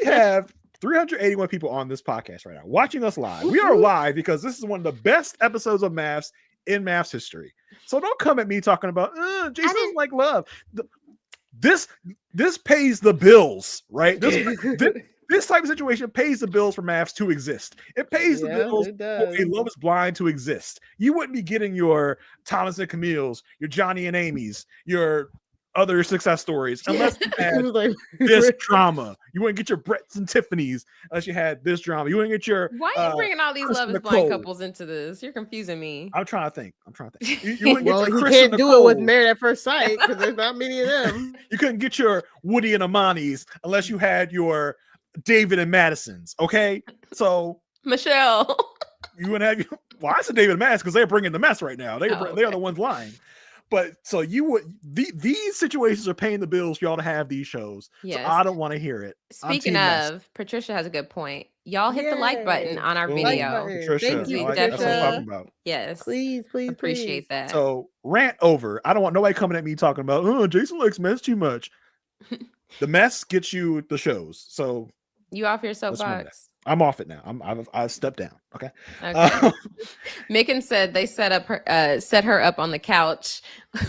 have 381 people on this podcast right now watching us live. We are live because this is one of the best episodes of MAFS in MAFS history. So don't come at me talking about Jason doesn't like love. This pays the bills, right? This type of situation pays the bills for MAFS to exist. It pays the bills for a Love is Blind to exist. You wouldn't be getting your Thomas and Camille's, your Johnny and Amy's, your other success stories unless you had this drama. You wouldn't get your Bretts and Tiffany's unless you had this drama. You wouldn't get your. Why are you bringing all these Love is Blind couples into this? You're confusing me. I'm trying to think. You wouldn't get you can't do it with Married at First Sight because there's not many of them. You couldn't get your Woody and Amani's unless you had your David and Madison's. Okay, so Michelle, you wouldn't have. Well, I said David and Madison because they're bringing the mess right now. They are the ones lying. But so you would these situations are paying the bills for y'all to have these shows. Yes. So I don't want to hear it. Speaking of, Patricia has a good point. Y'all hit the like button on our video. Patricia, thank you, that's what I'm talking about. Yes, please, appreciate that. So rant over. I don't want nobody coming at me talking about, oh, Jason likes mess too much. The mess gets you the shows. So you off your soapbox? I'm off it now. I've stepped down. Okay. Micken said they set her up on the couch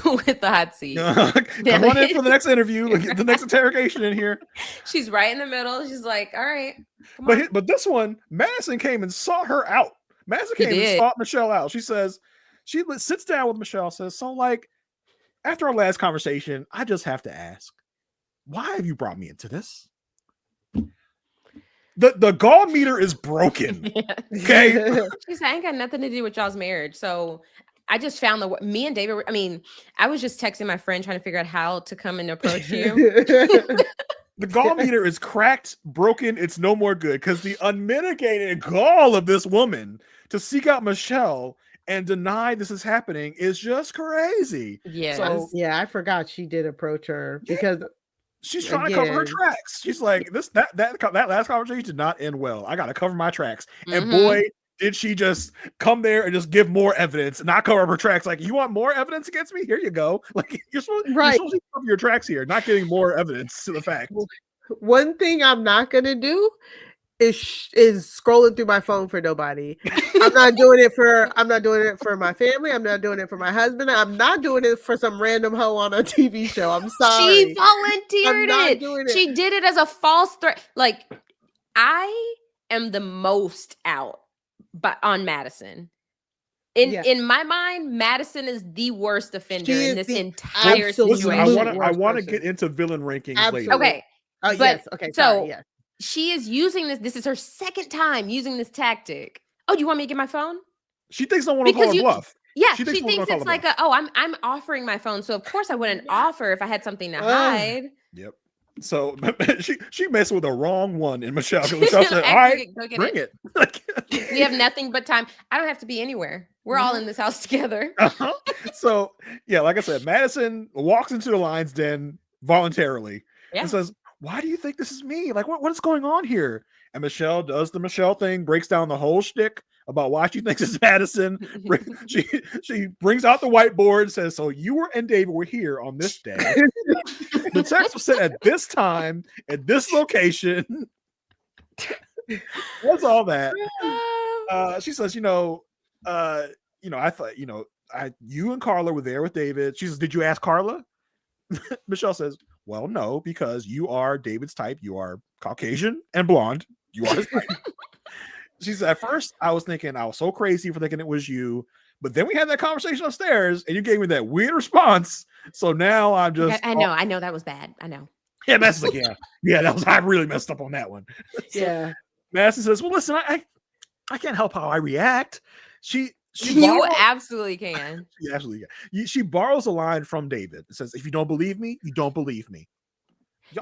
with the hot seat. Come on in for the next interview. Get the next interrogation in here. She's right in the middle. She's like, all right. But this one, Madison came and sought her out. Madison came and sought Michelle out. She says, she sits down with Michelle, says, so like, after our last conversation, I just have to ask, why have you brought me into this? The gall meter is broken. Okay. She said, I ain't got nothing to do with y'all's marriage. So I just found me and David, I was just texting my friend trying to figure out how to come and approach you. The gall meter is cracked, broken. It's no more good because the unmitigated gall of this woman to seek out Michelle and deny this is happening is just crazy. Yeah. So, I forgot she did approach her because she's trying to cover her tracks. She's like, that last conversation did not end well. I got to cover my tracks. And boy, did she just come there and just give more evidence and not cover up her tracks? Like, you want more evidence against me? Here you go. Like, you're supposed to cover your tracks here, not getting more evidence to the fact. One thing I'm not gonna do is scrolling through my phone for nobody. I'm not doing it for my family. I'm not doing it for my husband. I'm not doing it for some random hoe on a TV show. I'm sorry. She volunteered it. She did it as a false threat. Like, I am the most out on Madison. In my mind, Madison is the worst offender in this entire situation. I want to get into villain rankings later. Okay. Oh, yes. Okay. So she is using this. This is her second time using this tactic. Oh, do you want me to get my phone? She thinks no one will call her bluff. Yeah, she thinks it's like I'm offering my phone, so of course I wouldn't offer if I had something to hide. Yep. So she messed with the wrong one in Michelle. Michelle said, "All right, bring it." We have nothing but time. I don't have to be anywhere. We're all in this house together. So yeah, like I said, Madison walks into the lion's den voluntarily and says, "Why do you think this is me? Like, what is going on here?" And Michelle does the Michelle thing, breaks down the whole shtick about why she thinks it's Madison. She brings out the whiteboard and says, "So you and David were here on this day. The text was sent at this time, at this location." What's all that? She says, I thought, you and Carla were there with David. She says, "Did you ask Carla?" Michelle says, "Well, no, because you are David's type. You are Caucasian and blonde. You are his type." She said, "At first, I was thinking I was so crazy for thinking it was you. But then we had that conversation upstairs and you gave me that weird response. So now I'm just..." I know that was bad. I know. Yeah, Madison's like, I really messed up on that one. Yeah. Madison says, "Well, listen, I can't help how I react." You absolutely can. She absolutely can. She borrows a line from David. It says, "If you don't believe me, you don't believe me."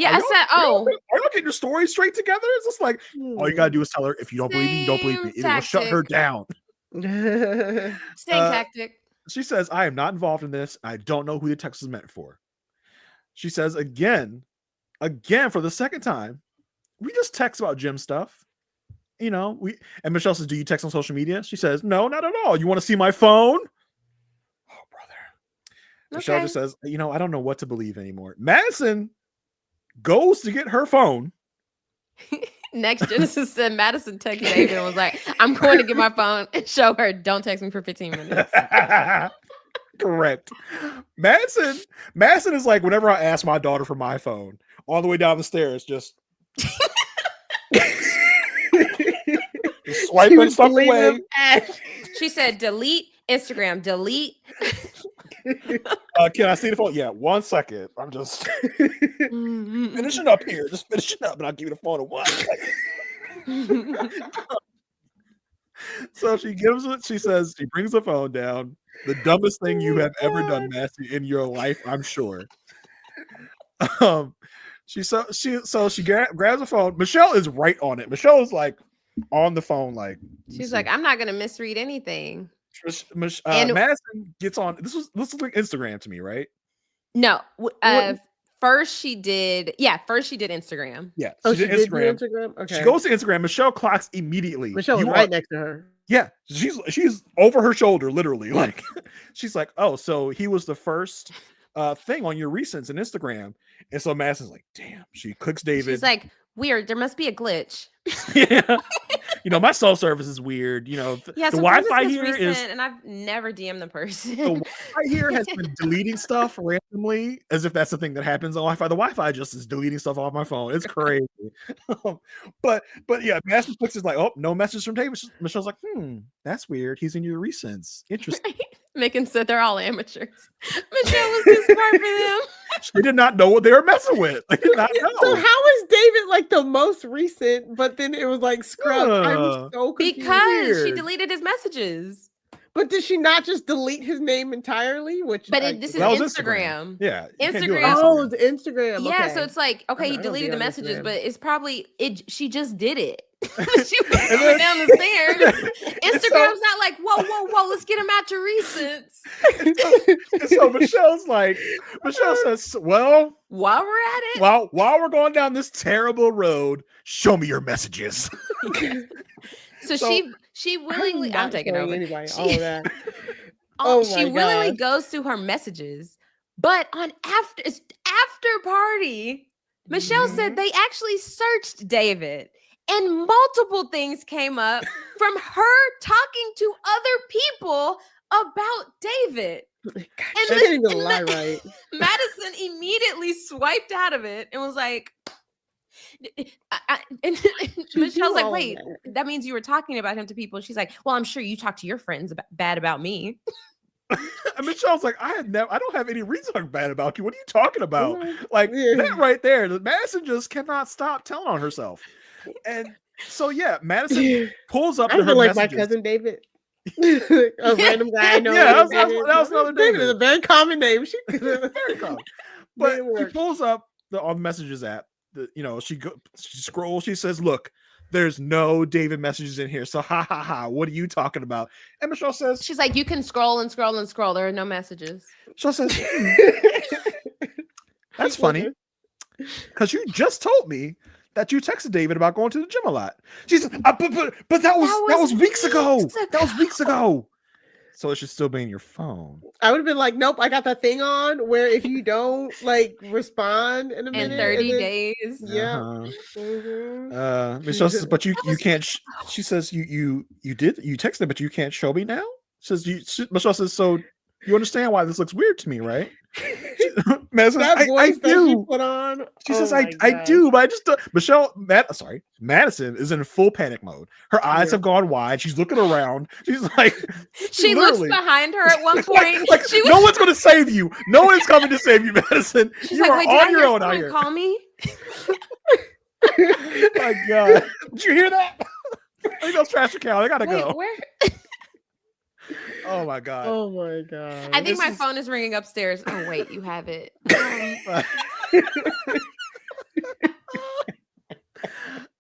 Yeah, I said, "Oh, are you getting your story straight together?" It's just like, all you gotta do is tell her, "If you don't believe me, you don't believe me." It will shut her down. Same tactic. She says, "I am not involved in this. I don't know who the text is meant for." She says again for the second time, "We just text about gym stuff. And Michelle says, "Do you text on social media?" She says, "No, not at all. You want to see my phone?" Oh, brother. Okay. Michelle just says, "I don't know what to believe anymore." Madison goes to get her phone. Next Genesis said Madison texted David and was like, "I'm going to get my phone and show her. Don't text me for 15 minutes. Correct. Madison is like, whenever I ask my daughter for my phone, all the way down the stairs, just swiping stuff away. She said, "Delete Instagram, delete." Can I see the phone? Yeah, 1 second. I'm just finishing up here. Just finishing up, and I'll give you the phone in 1 second. So she gives it. She says she brings the phone down. The dumbest thing you have ever done, Massey, in your life, I'm sure. She grabs the phone. Michelle is right on it. Michelle is like on the phone, like she's like, "I'm not gonna misread anything." Madison gets on. This looks like Instagram to me, right? No. First she did Instagram. Yeah. She did Instagram. Okay. She goes to Instagram. Michelle clocks immediately. Michelle is right next to her. Yeah. She's over her shoulder, literally. Like, she's like, "Oh, so he was the first thing on your recents in Instagram." And so Madison's like, "Damn." She clicks David. She's like, "Weird. There must be a glitch." Yeah. My cell service is weird. The Wi-Fi here is, and I've never DM'd the person. The Wi-Fi here has been deleting stuff randomly, as if that's the thing that happens on Wi-Fi. The Wi-Fi just is deleting stuff off my phone. It's crazy. but yeah, Madison is like, "Oh, no message from David." Michelle's like, "That's weird. He's in your recents. Interesting." Right? Making said they're all amateurs. Michelle was too smart for them. She did not know what they were messing with. They did not know. So how is David like the most recent, but then it was like scrubbed? I'm so confused. Because she deleted his messages. But did she not just delete his name entirely? This is Instagram. Yeah. Instagram. Oh, it's Instagram. Yeah, okay. so it's like, okay, he deleted the messages, but it's probably she just did it. She was going down the stairs. Instagram's not like, whoa, let's get him out your recents. So Michelle says, "Well, while we're at it, while we're going down this terrible road, show me your messages." So She willingly, I'm taking showing over. anybody She- all of that. She my willingly gosh. goes through her messages, but on after party, Michelle Mm-hmm. said they actually searched David, and multiple things came up from her talking to other people about David. God, And she the- can't even and lie the- right. Madison immediately swiped out of it and was like, and Michelle's like, all of wait, that means you were talking about him to people. She's like, well, I'm sure you talked to your friends bad about me. And Michelle's like, I don't have any reason to talk bad about you. What are you talking about? Like Yeah. that right there. Madison just cannot stop telling on herself. And so yeah, Madison pulls up I in her feel like messages. my cousin David. A random guy I know. Yeah, named that David. was another David is David. a very common name. She Very common. But she pulls up on the messages app. She scrolls. She says, "Look, there's no David messages in here. So ha ha ha. What are you talking about?" And Michelle says, She's like, you can scroll and scroll and scroll. There are no messages. Michelle says, "That's funny, because you just told me that you texted David about going to the gym a lot." She said, "But that was weeks ago. That was weeks ago. So it should still be in your phone." I would have been like, nope, I got that thing on where if you don't like respond in a minute, In 30 then, days. yeah. Uh-huh. Mhm. Michelle says, "But you can't." She says, "You texted, but you can't show me now." Michelle says, "So you understand why this looks weird to me, right?" Madison, That I voice that she do. put on. She oh says, my I gosh. do, but I just Madison is in full panic mode. Her eyes Yeah. have gone wide. She's looking around. She's like, She looks literally- behind her at one point. like, she was, no one's going to save you. No one's coming to save you, Madison. she's You like, are wait, did I on your hear own out someone here. call me? My God, did you hear that? I think those trash account. I gotta Wait, go. where? Oh my God. Oh my god. I think This my is- phone is ringing upstairs. Oh, wait, you have it.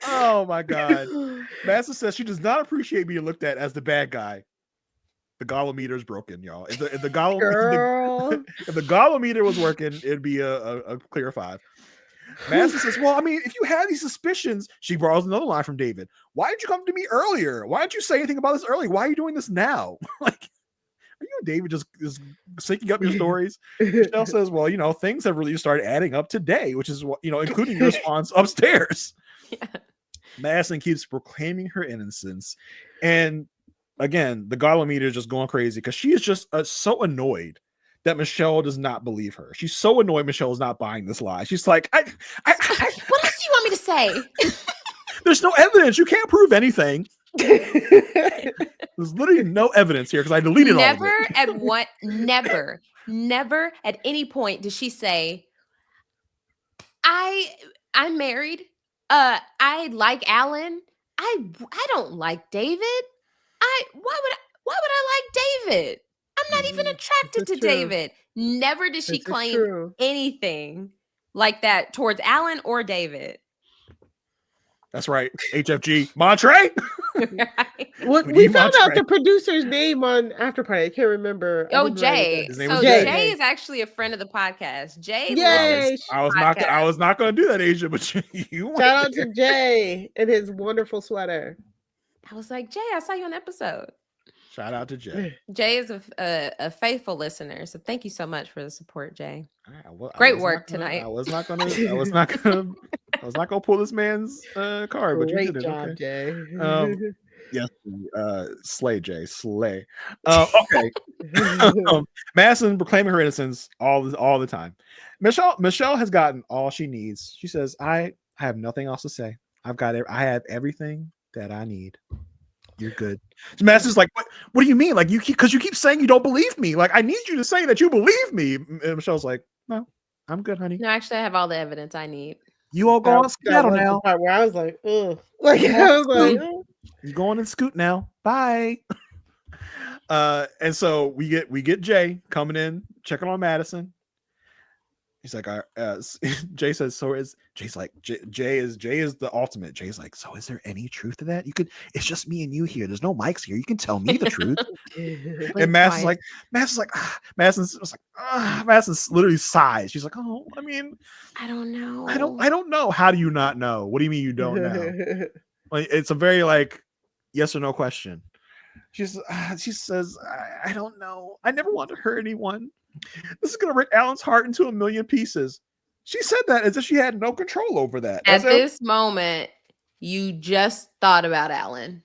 Oh my God. Madison says she does not appreciate being looked at as the bad guy. The gallometer is broken, y'all. If the Girl. if the gallometer was working, it'd be a clear 5. Madison says, "Well, I mean, if you had these suspicions," she borrows another line from David. "Why didn't you come to me earlier? Why didn't you say anything about this earlier? Why are you doing this now?" Like, are you and David just syncing up your stories? Michelle says, "Well, things have really started adding up today, which is what, including your response upstairs." Yeah. Madison keeps proclaiming her innocence. And again, the gallometer is just going crazy because she is just so annoyed that Michelle does not believe her. She's so annoyed Michelle is not buying this lie. She's like, What else do you want me to say? there's no evidence. You can't prove anything. There's literally no evidence here because I deleted all of it. Never at any point did she say, I'm married. I like Allan. I don't like David. Why would I like David? I'm not even attracted This is to true. David. Never did she This is claim true. anything like that towards Allan or David. That's right. HFG. Montre? Well, We we need found out Montre. the producer's name on After Party. I can't remember. I Oh, didn't write it Jay. down. His name So was Jay. Jay is actually a friend of the podcast. Jay Yay! listens. I was not going to do that, Aysha, but you went Shout out there. to Jay and his wonderful sweater. I was like, Jay, I saw you on the episode. Shout out to Jay. Jay is a faithful listener, so thank you so much for the support, Jay. I Great was work not gonna- tonight. I was not gonna pull this man's card, but you Great did it. job, Okay. Jay. Yes, slay, Jay, slay. Okay. Madison proclaiming her innocence all the time. Michelle has gotten all she needs. She says, "I have nothing else to say. I have everything that I need. You're good." Madison's like, what do you mean? Like, you keep saying you don't believe me. Like, I need you to say that you believe me. And Michelle's like, "No, I'm good, honey. No, actually, I have all the evidence I need. You all go on That skedaddle was the now. part where I was like, ugh. Like, I was like, ugh. You going and scoot now. Bye." And so we get Jay coming in, checking on Madison. He's like, Jay says, "So is Jay's like Jay is the ultimate." Jay's like, "So is there any truth to that? It's just me and you here. There's no mics here. You can tell me the truth." And Madison's Madison literally sighs. She's like, "Oh, I mean, I don't know. I don't know. How do you not know? What do you mean you don't know?" Like, it's a very like, yes or no question. She says, I don't know. I never want to hurt anyone. This is going to rip Alan's heart into a million pieces. She said that as if she had no control over that. At this moment, you just thought about Alan.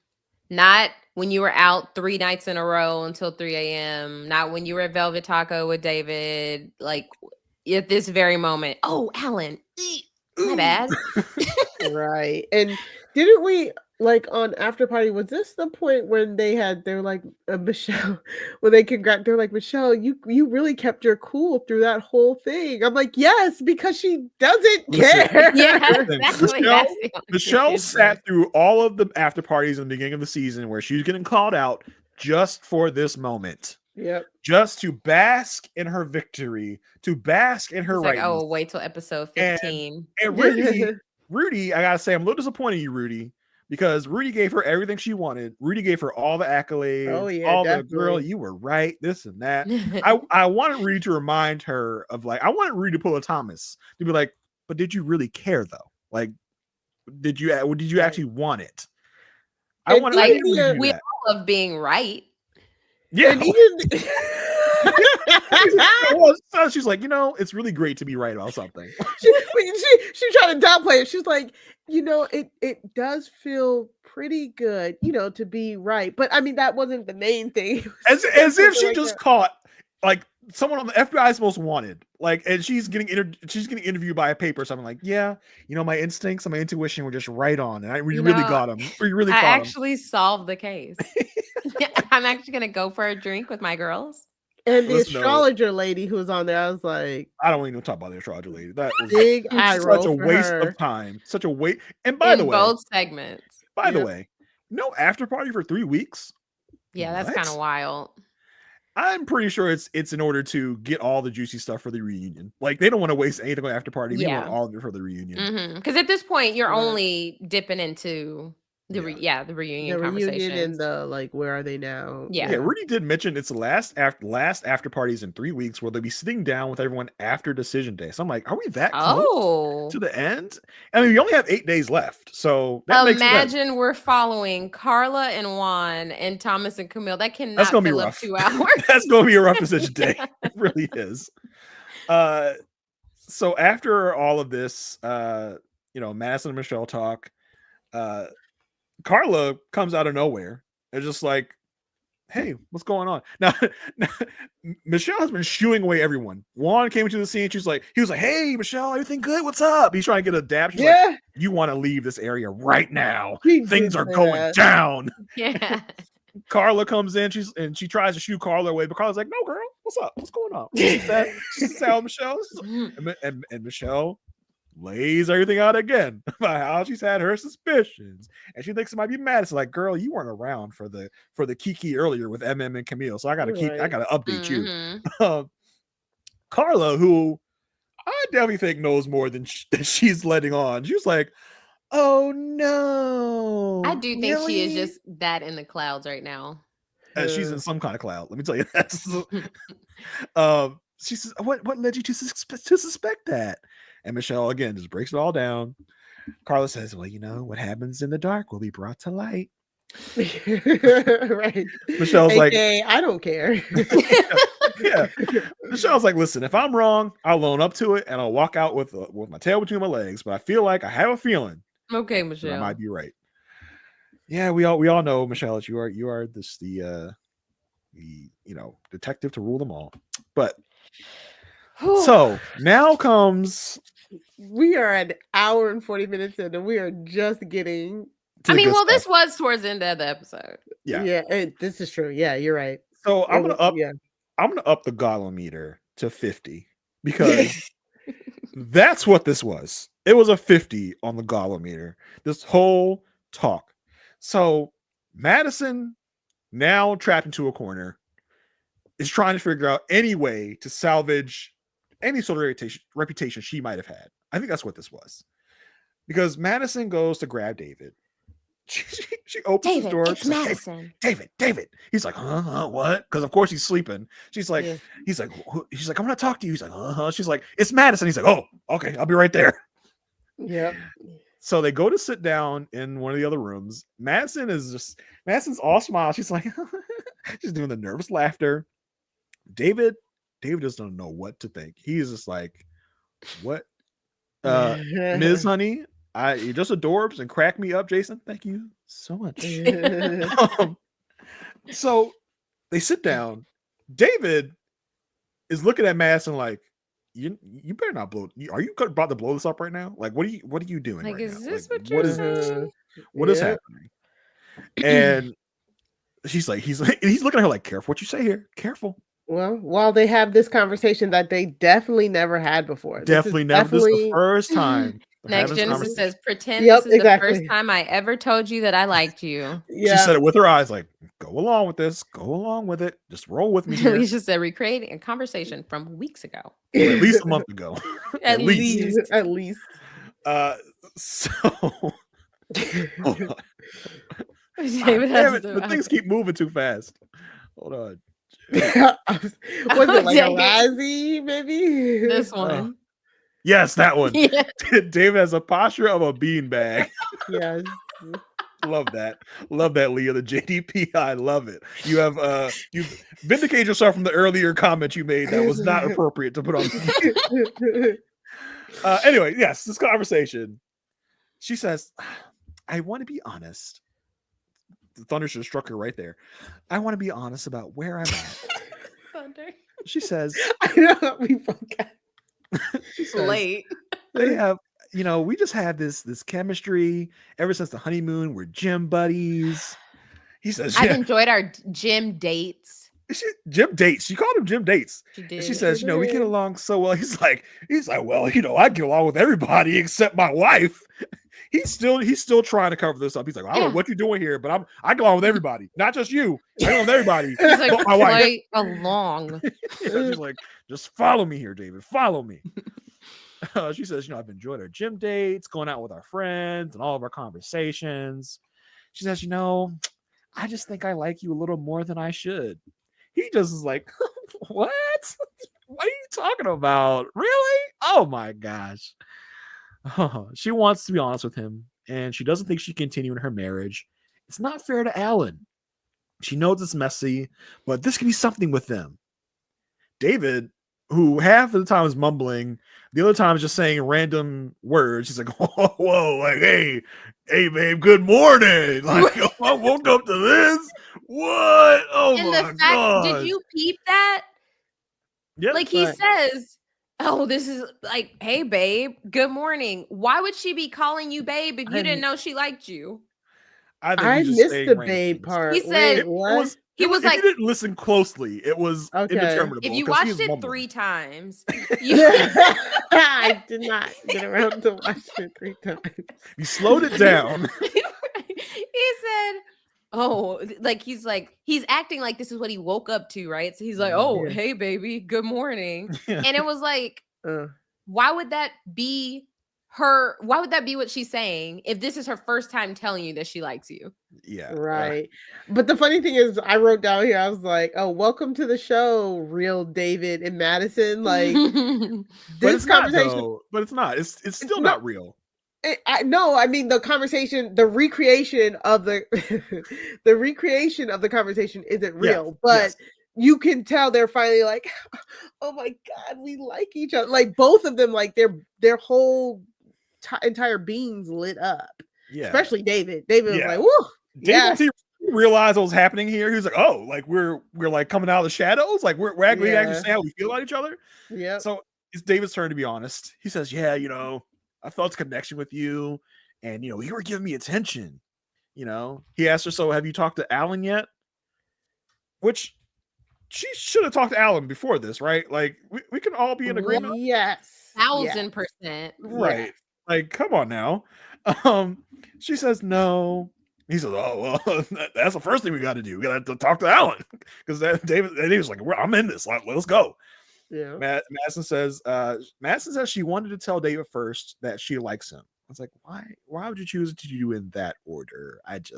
Not when you were out 3 nights in a row until 3 a.m. Not when you were at Velvet Taco with David. Like, at this very moment. Oh, Alan. My bad. Right. And didn't we, like, on After Party, was this the point when they're like, Michelle, when they're like, Michelle, you really kept your cool through that whole thing. I'm like, yes, because she doesn't care. Yeah, exactly. Michelle sat through all of the after parties in the beginning of the season where she was getting called out just for this moment. Yep. Just to bask in her victory, to bask in her right. Like, oh, wait till episode 15. And Rudy, I gotta say, I'm a little disappointed in you, Rudy, because Rudy gave her everything she wanted. Rudy gave her all the accolades. Oh, yeah, all definitely. the girl, you were right, this and that. I wanted Rudy to remind her of, like, I wanted Rudy to pull a Thomas to be like, but did you really care though? Like, did you actually want it? I want like, to we all love being right. Yeah. And even so she's like, it's really great to be right about something. she tried to downplay it. She's like, it does feel pretty good, to be right. But I mean, that wasn't the main thing. As if she just caught, like, someone on the FBI's most wanted, like, and she's getting interviewed by a paper or something, like, yeah, my instincts and my intuition were just right on, and we really got him. We really I caught actually solved the case. I'm actually gonna go for a drink with my girls. And the astrologer lady who was on there, I was like, I don't even talk about the astrologer lady. That was big eye roll. Such a waste of time. Such a waste. And by the way, both segments. By the way, no after party for 3 weeks. Yeah, that's kind of wild. I'm pretty sure it's in order to get all the juicy stuff for the reunion. Like, they don't want to waste anything on after party. We want all of it for the reunion. Because at this point, you're only dipping into the reunion conversation and the, like, where are they now? Yeah, Rudy did mention it's the last after parties in 3 weeks where they'll be sitting down with everyone after decision day. So I'm like, are we that close to the end? I mean, we only have 8 days left, so that imagine we're following Carla and Juan and Thomas and Camille. That cannot That's gonna be fill rough. up 2 hours. That's gonna be a rough decision day. It really is. So after all of this, Madison and Michelle talk. Carla comes out of nowhere and just like, hey, what's going on? Now Michelle has been shooing away everyone. Juan came into the scene. He was like, hey, Michelle, everything good? What's up? He's trying to get a dab. She's like, you want to leave this area right now. Things are going down. Yeah. Carla comes in, she tries to shoot Carla away, but Carla's like, no, girl, what's up? What's going on? She said, Michelle. And Michelle lays everything out again about how she's had her suspicions, and she thinks it might be Madison. Like, girl, you weren't around for the Kiki earlier with MM and Camille, so I gotta update you. Carla, who I definitely think knows more than she's letting on. She was like, oh no, I do think she is just that in the clouds right now. She's in some kind of cloud, let me tell you that. She says, what led you to suspect that? And Michelle, again, just breaks it all down. Carla says, well, what happens in the dark will be brought to light. Right. Michelle's like, I don't care. Yeah. Michelle's like, listen, if I'm wrong, I'll own up to it and I'll walk out with my tail between my legs. But I have a feeling. Okay, Michelle. I might be right. Yeah, we all know, Michelle, that you are the detective to rule them all. But so now comes. We are an hour and 40 minutes in, and we are just getting. This was towards the end of the episode. Yeah, this is true. Yeah, you're right. So I'm gonna up the Golometer to 50 because that's what this was. It was a 50 on the Golometer. This whole talk. So Madison, now trapped into a corner, is trying to figure out any way to salvage any sort of reputation she might have had. I think that's what this was. Because Madison goes to grab David. She opens the door. It's Madison. David. He's like, what? Because of course he's sleeping. She's like, she's like, I'm gonna talk to you. He's like, She's like, it's Madison. He's like, oh, okay, I'll be right there. Yep. So they go to sit down in one of the other rooms. Madison's all smile. She's like, she's doing the nervous laughter. David doesn't know what to think. He's just like, what? Ms. Honey, you just adorbs and crack me up, Jason. Thank you so much. So they sit down. David is looking at Madison like, you better not blow. Are you about to blow this up right now? Like, what are you doing? Like, right is now? this Like, what you're saying? What is happening? And she's like, he's looking at her like, careful what you say here. Careful. Well, while they have this conversation that they definitely never had before. Definitely never. This is the first time. Next Genesis says, pretend Yep, this is exactly. the first time I ever told you that I liked you. She said it with her eyes, like, go along with this. Go along with it. Just roll with me here. Alicia said, recreating a conversation from weeks ago. Or at least a month ago. At least. At least. So David the things keep moving too fast. Hold on. Was it like a Lassie, maybe? This one. Yes, that one. Yeah. David has a posture of a beanbag. Yes. Love that. Love that, Leah. The JDP. I love it. You have you vindicate yourself from the earlier comment you made that was not appropriate to put on. Anyway, yes, this conversation. She says, I want to be honest. The thunder should have struck her right there. I want to be honest about where I'm at. Thunder. She says, I know we forgot. She says, late. They have, we just had this chemistry ever since the honeymoon. We're gym buddies. He says, I've enjoyed our gym dates. Gym dates. She called him gym dates. She did. And she says, we get along so well. He's like, well, I get along with everybody except my wife. He's still trying to cover this up. He's like, I don't know what you're doing here, but I go on with everybody, not just you. I go on with everybody. He's like, but my wife. right along. She's like, just follow me here, David. Follow me. She says, I've enjoyed our gym dates, going out with our friends, and all of our conversations. She says, I just think I like you a little more than I should. He just is like, what? What are you talking about? Really? Oh my gosh. She wants to be honest with him, and she doesn't think she can continue in her marriage. It's not fair to Allan. She knows it's messy, but this can be something with them. David, who half of the time is mumbling, the other time is just saying random words. She's like, whoa, like, hey, babe, good morning. Like, I woke up to this. What? Oh and my God. Did you peep that? Yep. Like he says, oh, this is like, hey, babe, good morning. Why would she be calling you babe if you didn't know she liked you? I missed the babe part. He said, what? He was like, if you didn't listen closely, it was indeterminable. If you watched it 3 times, I did not get around to watch it 3 times. You slowed it down. He said, oh, he's acting like this is what he woke up to, right? So he's like, oh, hey, baby, good morning. And it was like, why would that be her? Why would that be what she's saying if this is her first time telling you that she likes you? Yeah. Right. But the funny thing is, I wrote down here, I was like, oh, welcome to the show, real David and Madison. Like, this conversation. But it's not. It's still not real. No, I mean the conversation, the recreation of the the recreation of the conversation isn't real, but you can tell they're finally like, oh my God, we like each other. Like both of them, like their whole entire beings lit up. Yeah, especially David. David was like, "Woo!" David, he realized what was happening here. He was like, "Oh, like we're like coming out of the shadows. Like we're actually saying how we feel about each other." Yeah. So it's David's turn to be honest. He says, "Yeah, I felt a connection with you, and you were giving me attention." He asked her, "So have you talked to Allan yet?" Which she should have talked to Allan before this, right? Like we can all be in agreement. Yes, 1000%. Right. Yes. Like, come on now. She says no. He says, "Oh well, that's the first thing we got to do. We got to talk to Allan because David was like, I'm in this. Let's go." Yeah. Madison says she wanted to tell David first that she likes him. I was like, why would you choose to do in that order? I don't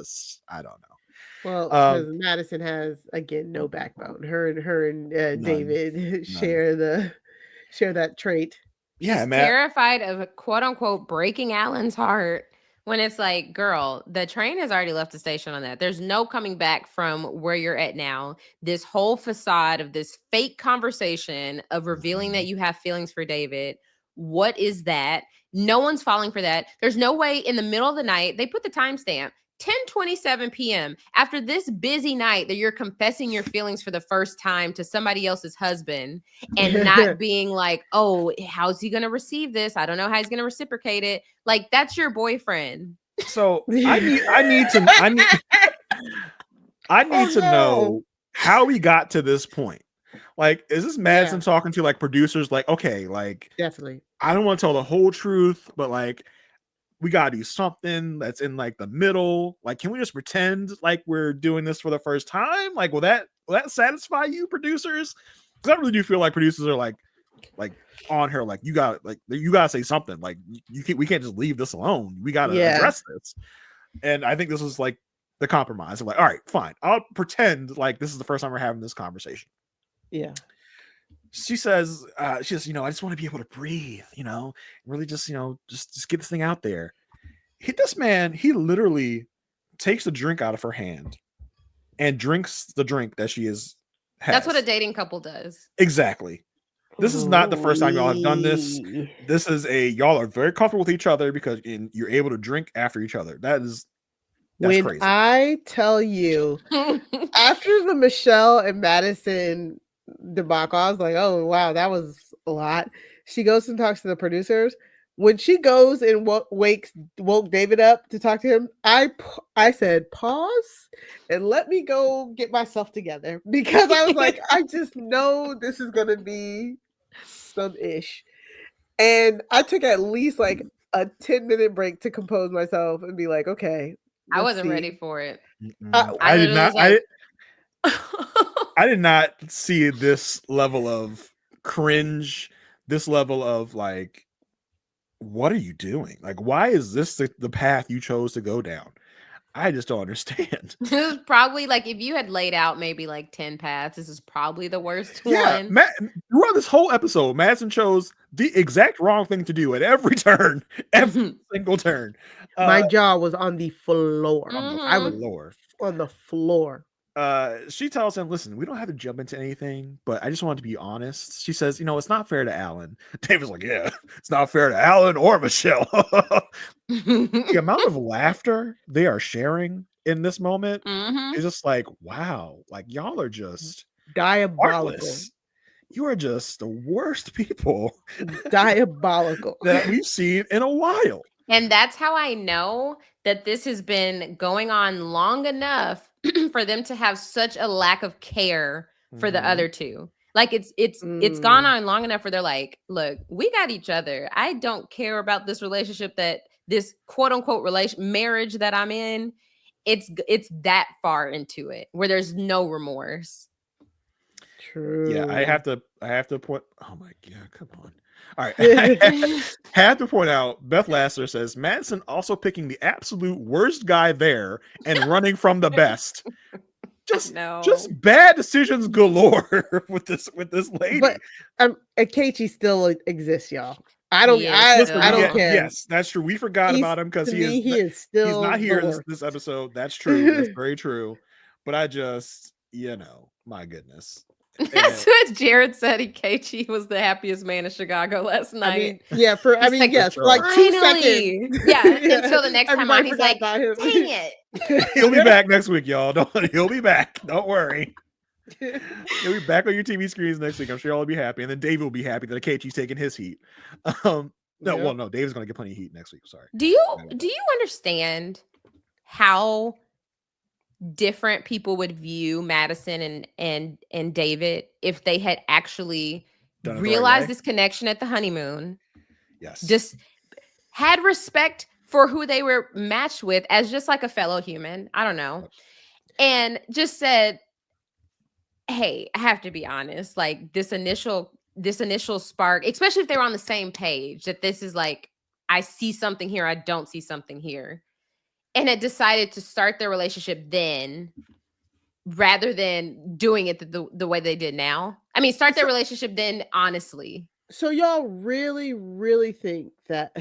know. Well, because Madison has again no backbone. Her and David share that trait. Yeah, terrified of quote unquote breaking Allan's heart. When it's like, girl, the train has already left the station on that. There's no coming back from where you're at now. This whole facade of this fake conversation of revealing that you have feelings for David. What is that? No one's falling for that. There's no way in the middle of the night, they put the timestamp, 10:27 p.m. after this busy night that you're confessing your feelings for the first time to somebody else's husband and not being like, oh, how's he going to receive this? I don't know how he's going to reciprocate it. Like, that's your boyfriend. So I need to know how we got to this point. Like, is this Madison talking to like producers? Like, okay, like Definitely. I don't want to tell the whole truth, but like we gotta do something that's in like the middle. Like, can we just pretend like we're doing this for the first time? Like, will that satisfy you, producers? Because I really do feel like producers are like on her, like you gotta say something. Like we can't just leave this alone. We gotta address this. And I think this was like the compromise of like, all right, fine, I'll pretend like this is the first time we're having this conversation. Yeah. She says, I just want to be able to breathe, really just get this thing out there. This man, he literally takes the drink out of her hand and drinks the drink that she has. That's what a dating couple does. Exactly. This is not the first time y'all have done this. This is y'all are very comfortable with each other because you're able to drink after each other. That's when crazy. I tell you, after the Michelle and Madison debacle, I was like, oh wow, that was a lot. She goes and talks to the producers. When she goes and woke David up to talk to him, I said pause and let me go get myself together, because I was like, I just know this is gonna be some ish. And I took at least like a 10-minute break to compose myself and be like, okay, I wasn't ready for it. I did not. I did not see this level of cringe, this level of like, what are you doing? Like, why is this the path you chose to go down? I just don't understand. This is probably like, if you had laid out maybe like 10 paths, this is probably the worst one. Throughout this whole episode, Madison chose the exact wrong thing to do at every turn, every single turn. My jaw was on the floor. I was on the floor. She tells him, listen, we don't have to jump into anything, but I just wanted to be honest. She says, it's not fair to Allan. David's like, yeah, it's not fair to Allan or Michelle. The amount of laughter they are sharing in this moment is just like, wow, like y'all are just diabolical. Heartless. You are just the worst people diabolical that we've seen in a while. And that's how I know that this has been going on long enough for them to have such a lack of care for the other two. Like it's gone on long enough where they're like, look, we got each other. I don't care about this relationship, that this quote unquote marriage that I'm in. It's that far into it where there's no remorse. True. Yeah, I have to point. Oh my God, come on. All right. I have to point out, Beth Lasser says Madison also picking the absolute worst guy there and running from the best. Just bad decisions galore with this lady. But Akechi still exists, y'all. I don't care. Yes, that's true. We forgot about him because he's not here this episode. That's true. That's very true. But I just, my goodness. That's what Jared said. Akechi was the happiest man in Chicago last night. Yes, for like 2 seconds. Yeah, until the next time on, he's like, dang it. He'll be back next week, y'all. He'll be back. Don't worry. He'll be back on your TV screens next week. I'm sure y'all will be happy. And then David will be happy that Akechi's taking his heat. No, David's going to get plenty of heat next week. Sorry. Do you understand how different people would view Madison and David if they had actually realized this connection at the honeymoon? Yes. Just had respect for who they were matched with as just like a fellow human. I don't know. And just said, hey, I have to be honest, like this initial spark, especially if they were on the same page, that this is like, I see something here, I don't see something here. And had decided to start their relationship then rather than doing it the way they did now. I mean, start their relationship then, honestly. So y'all really, really think that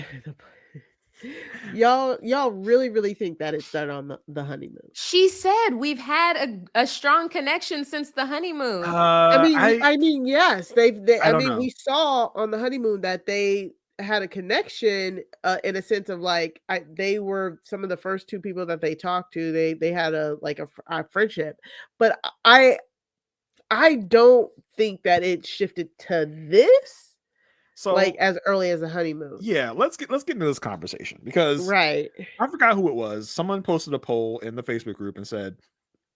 Y'all really think that it started on the honeymoon? She said we've had a strong connection since the honeymoon. I mean, yes, I don't know. we saw on the honeymoon that they had a connection in a sense of like they were some of the first two people that they talked to. They had a friendship, but I don't think that it shifted to this. So like as early as a honeymoon. Yeah, let's get into this conversation because Right. I forgot who it was. Someone posted a poll in the Facebook group and said,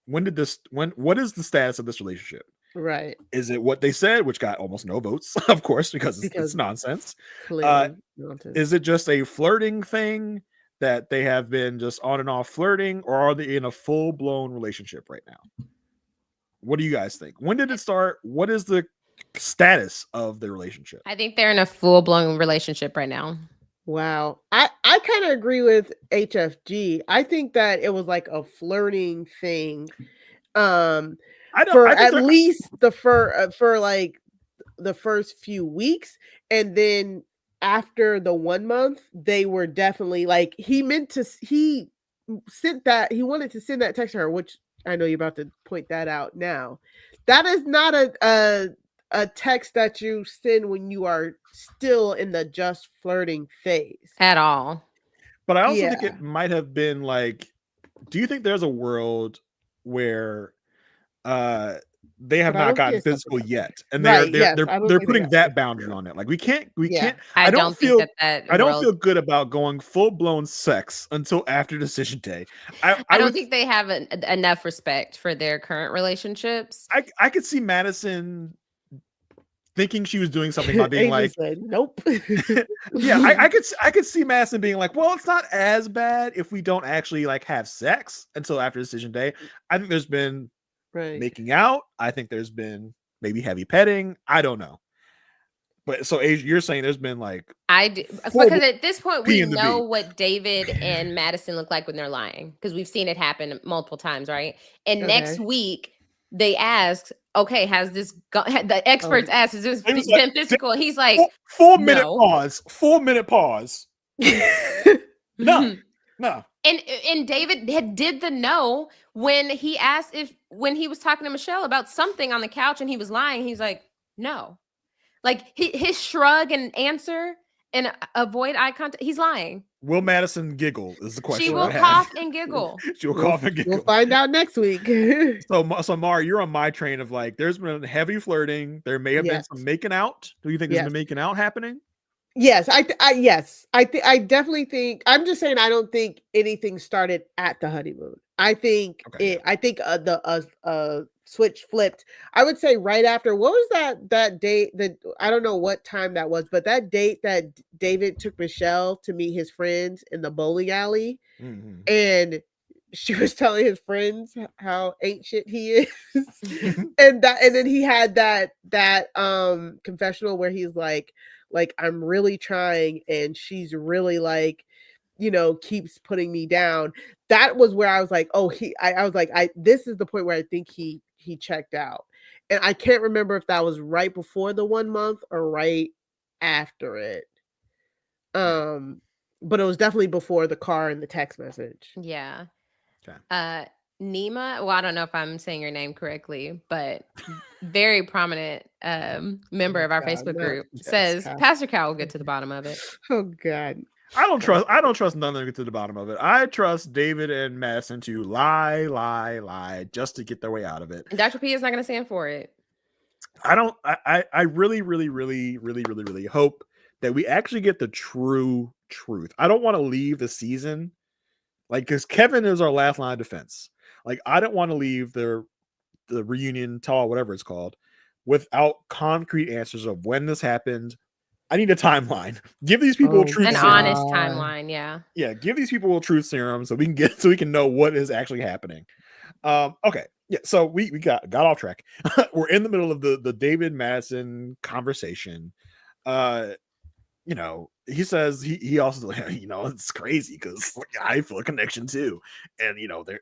what is the status of this relationship? Right. Is it what they said, which got almost no votes, of course, because it's nonsense. Nonsense. Is it just a flirting thing that they have been just on and off flirting, or are they in a full-blown relationship right now? What do you guys think? When did it start? What is the status of the relationship? I think they're in a full-blown relationship right now. Wow. I kind of agree with HFG. I think that it was like a flirting thing. For at least for like the first few weeks, and then after the 1 month, they were definitely like he wanted to send that text to her, which I know you're about to point that out now. That is not a text that you send when you are still in the just flirting phase at all. But I also think it might have been like, do you think there's a world where they have not gotten physical yet, and they're putting that boundary on it? Like we can't. I don't feel good about going full blown sex until after decision day. I don't think they have enough respect for their current relationships. I could see Madison thinking she was doing something by being like, said, nope. Yeah, I could see Madison being like, well, it's not as bad if we don't actually like have sex until after decision day. I think there's been making out. I think there's been maybe heavy petting. I don't know. But so Aysha, you're saying there's been like because at this point we know what David and Madison look like when they're lying, because we've seen it happen multiple times, right? And next week they asked, okay, has this the experts asked, has this been physical? And he's like, 4 minute pause. 4 minute pause. No. And David did the no when he asked when he was talking to Michelle about something on the couch and he was lying. He's like, no. Like his shrug and answer and avoid eye contact. He's lying. Will Madison giggle is the question. She will cough and giggle. She will cough and giggle. We'll find out next week. So Mara, you're on my train of like, there's been heavy flirting. There may have been some making out. Do you think there's been making out happening? Yes, I definitely think. I'm just saying I don't think anything started at the honeymoon. I think the switch flipped. I would say right after. What was that date? That I don't know what time that was, but that date that David took Michelle to meet his friends in the bowling alley, and she was telling his friends how ancient he is, and then he had that confessional where he's like I'm really trying, and she's really like, keeps putting me down. That was where I was like, oh, I was like, this is the point where I think he checked out. And I can't remember if that was right before the 1 month or right after it. But it was definitely before the car and the text message. Yeah. Okay. Nima, well, I don't know if I'm saying your name correctly, but very prominent member of our Facebook group says Pastor Cal will get to the bottom of it. Oh God. I don't trust none of them to get to the bottom of it. I trust David and Madison to lie just to get their way out of it. And Dr. P is not going to stand for it. I really hope that we actually get the true truth. I don't want to leave the season because Kevin is our last line of defense. Like, I don't want to leave the reunion tall, whatever it's called, without concrete answers of when this happened. I need a timeline. Give these people a truth serum. Honest timeline, yeah. Yeah, give these people a truth serum so we can know what is actually happening. Okay. Yeah, so we got off track. We're in the middle of the David Madison conversation. He says he also, it's crazy because I feel a connection too. And,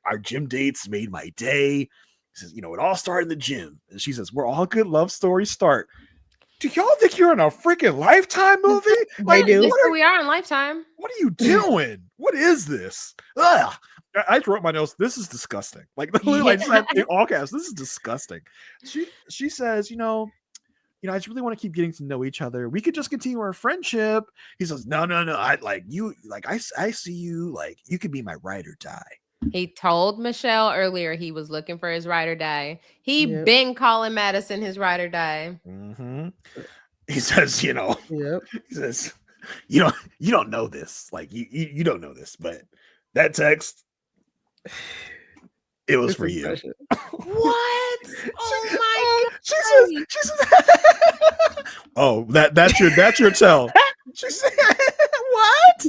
our gym dates made my day. He says, it all started in the gym. And she says, where all good love stories start. do y'all think you're in a freaking Lifetime movie? They do. Yes, we are in Lifetime. What are you doing? What is this? Ugh. I just wrote my notes. This is disgusting. Like literally, I just had in all caps. This is disgusting. She says, I just really want to keep getting to know each other. We could just continue our friendship. He says, no. I like you. Like I see you. Like you could be my ride or die. He told Michelle earlier he was looking for his ride or die. He been calling Madison his ride or die. Mm-hmm. He says, He says, you don't know this. Like you don't know this, but that text, it was for you. What? Oh my god! She says, oh, that's your tell. She said, what?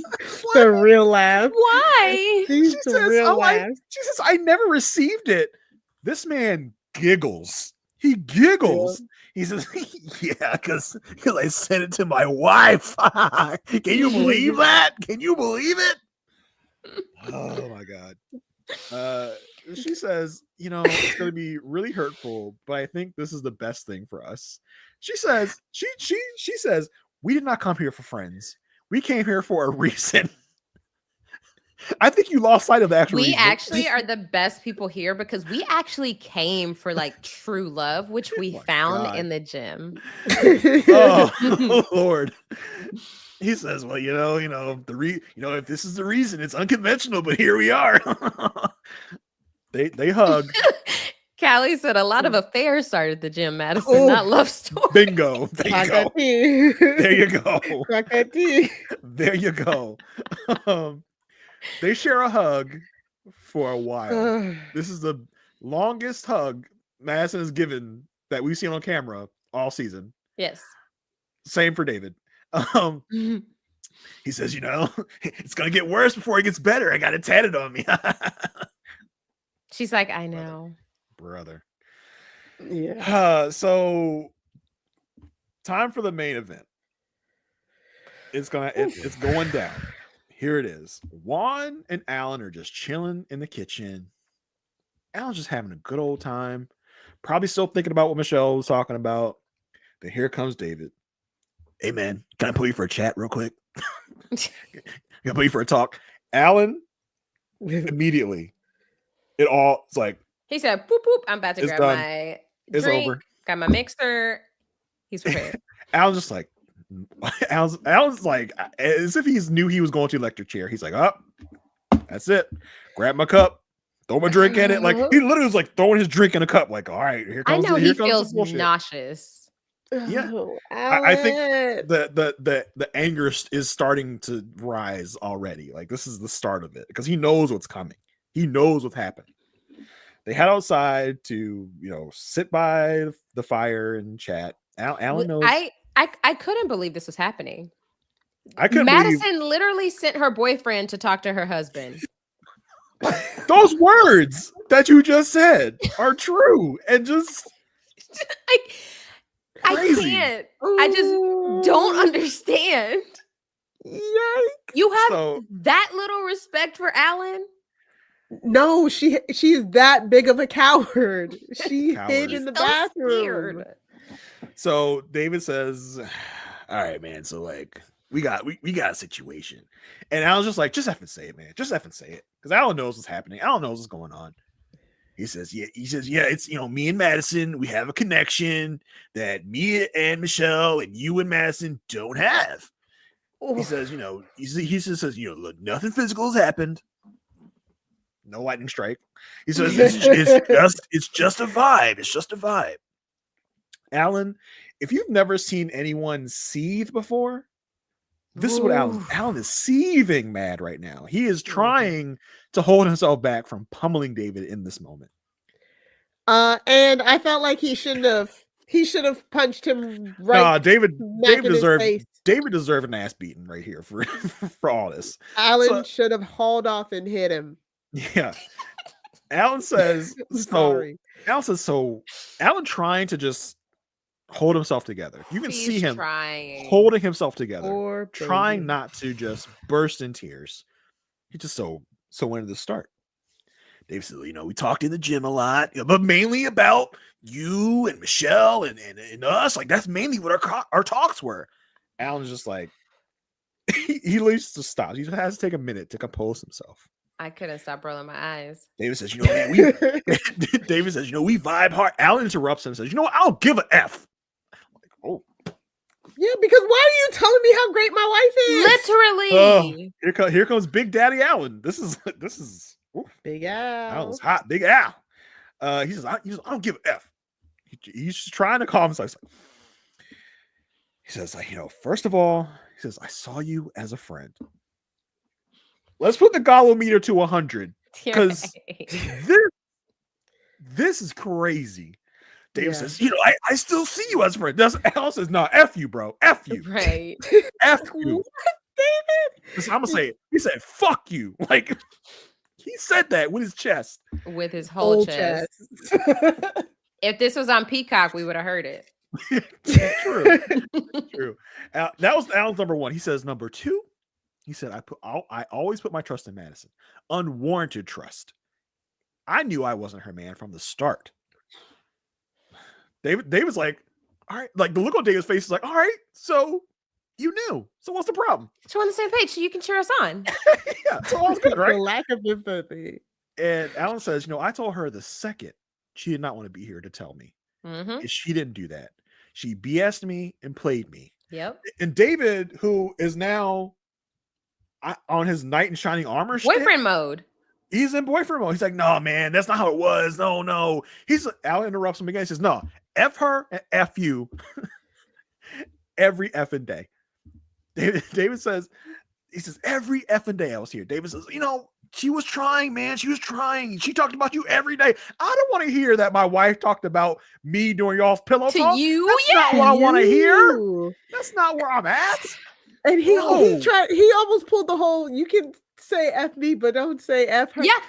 The real laugh. Why? She says, I never received it. This man giggles. He giggles. Yeah. He says, yeah, because I sent it to my wife. Can you believe that? Can you believe it? Oh my god. She says, it's going to be really hurtful, but I think this is the best thing for us. She says, she says, we did not come here for friends. We came here for a reason. I think you lost sight of the actual reason. Actually are the best people here because we actually came for like true love, which we found in the gym. Oh Lord. He says, well, if this is the reason, it's unconventional, but here we are. They hug. Callie said a lot of affairs started at the gym, Madison, not love story. Bingo. There you go. There you go. They share a hug for a while. This is the longest hug Madison has given that we've seen on camera all season. Yes. Same for David. He says, it's going to get worse before it gets better. I got it tatted on me. She's like, I know. Brother. Yeah. So time for the main event. It's going down. Here it is. Juan and Allan are just chilling in the kitchen. Allan's just having a good old time. Probably still thinking about what Michelle was talking about. Then here comes David. Hey man, can I put you for a chat real quick? Can I put you for a talk? Allan immediately. It's like he said, "Boop boop." I'm about to grab my drink. Over. Got my mixer. He's prepared. Allan's just like, Allan's like, as if he knew he was going to the electric chair. He's like, that's it. Grab my cup, throw my drink in it. Like he literally was like throwing his drink in a cup. Like, all right, here comes. I know he feels nauseous. Yeah, I think the anger is starting to rise already. Like this is the start of it because he knows what's coming. He knows what's happening. They head outside to sit by the fire and chat. Allan knows. I couldn't believe this was happening. Madison literally sent her boyfriend to talk to her husband. Those words that you just said are true, and just I can't. I just don't understand. Yikes. You have that little respect for Allan? No, she's that big of a coward. She hid in the bathroom. Scared. So David says, all right, man. So like we got a situation. And Allan's just like, just effing say it, man. Just effing say it. Because Allan knows what's happening. Allan knows what's going on. He says, yeah, it's me and Madison, we have a connection that me and Michelle and you and Madison don't have. He says, he says, look, nothing physical has happened. No lightning strike. He says it's just a vibe. It's just a vibe. Allan, if you've never seen anyone seethe before, this is what Allan is seething mad right now. He is trying to hold himself back from pummeling David in this moment. And I felt like he should have punched him right. Nah, David deserved an ass beating right here for all this. Allan should have hauled off and hit him. Yeah. Allan says Sorry. Allan trying to just hold himself together. You can see him holding himself together, trying not to just burst in tears. He just so wanted to start. David says, we talked in the gym a lot, but mainly about you and Michelle and us. Like, that's mainly what our talks were. Allan's just like, he leaves to stop. He just has to take a minute to compose himself. I couldn't stop rolling my eyes. David says, man, David says, we vibe hard. Allan interrupts him and says, I don't give a F. I'm like, oh. Yeah, because why are you telling me how great my wife is? Literally. Here comes Big Daddy Allan. This is Big Al. Allan's hot. Big Al. He says, I don't give a F. He's just trying to calm himself. He says, first of all, he says, I saw you as a friend. Let's put the Gallo meter to 100 because this is crazy. David says, I still see you as a friend. Al says, no, F you, bro. F you. Right. F you. What, David? I'm going to say it. He said, fuck you. Like, he said that with his chest. With his whole chest. If this was on Peacock, we would have heard it. True. That was Allan's number one. He says number two. He said, I always put my trust in Madison. Unwarranted trust. I knew I wasn't her man from the start. David's like, all right. Like, the look on David's face is like, all right, so you knew. So what's the problem? So we're on the same page, so you can cheer us on. Yeah, so all's good, right? The lack of empathy. And Allan says, I told her the second she did not want to be here to tell me. Mm-hmm. She didn't do that. She BS'd me and played me. Yep. And David, who is now on his knight in shining armor boyfriend mode. He's in boyfriend mode. He's like, no, man, that's not how it was. No. Allan interrupts him again. He says, no, F her and F you every effing day. David says, every effing day I was here. David says, she was trying, man. She was trying. She talked about you every day. I don't want to hear that my wife talked about me during y'all's pillow talk. You? That's not what I want to hear. That's not where I'm at. And he almost pulled the whole, you can say F me, but don't say F her. Yeah.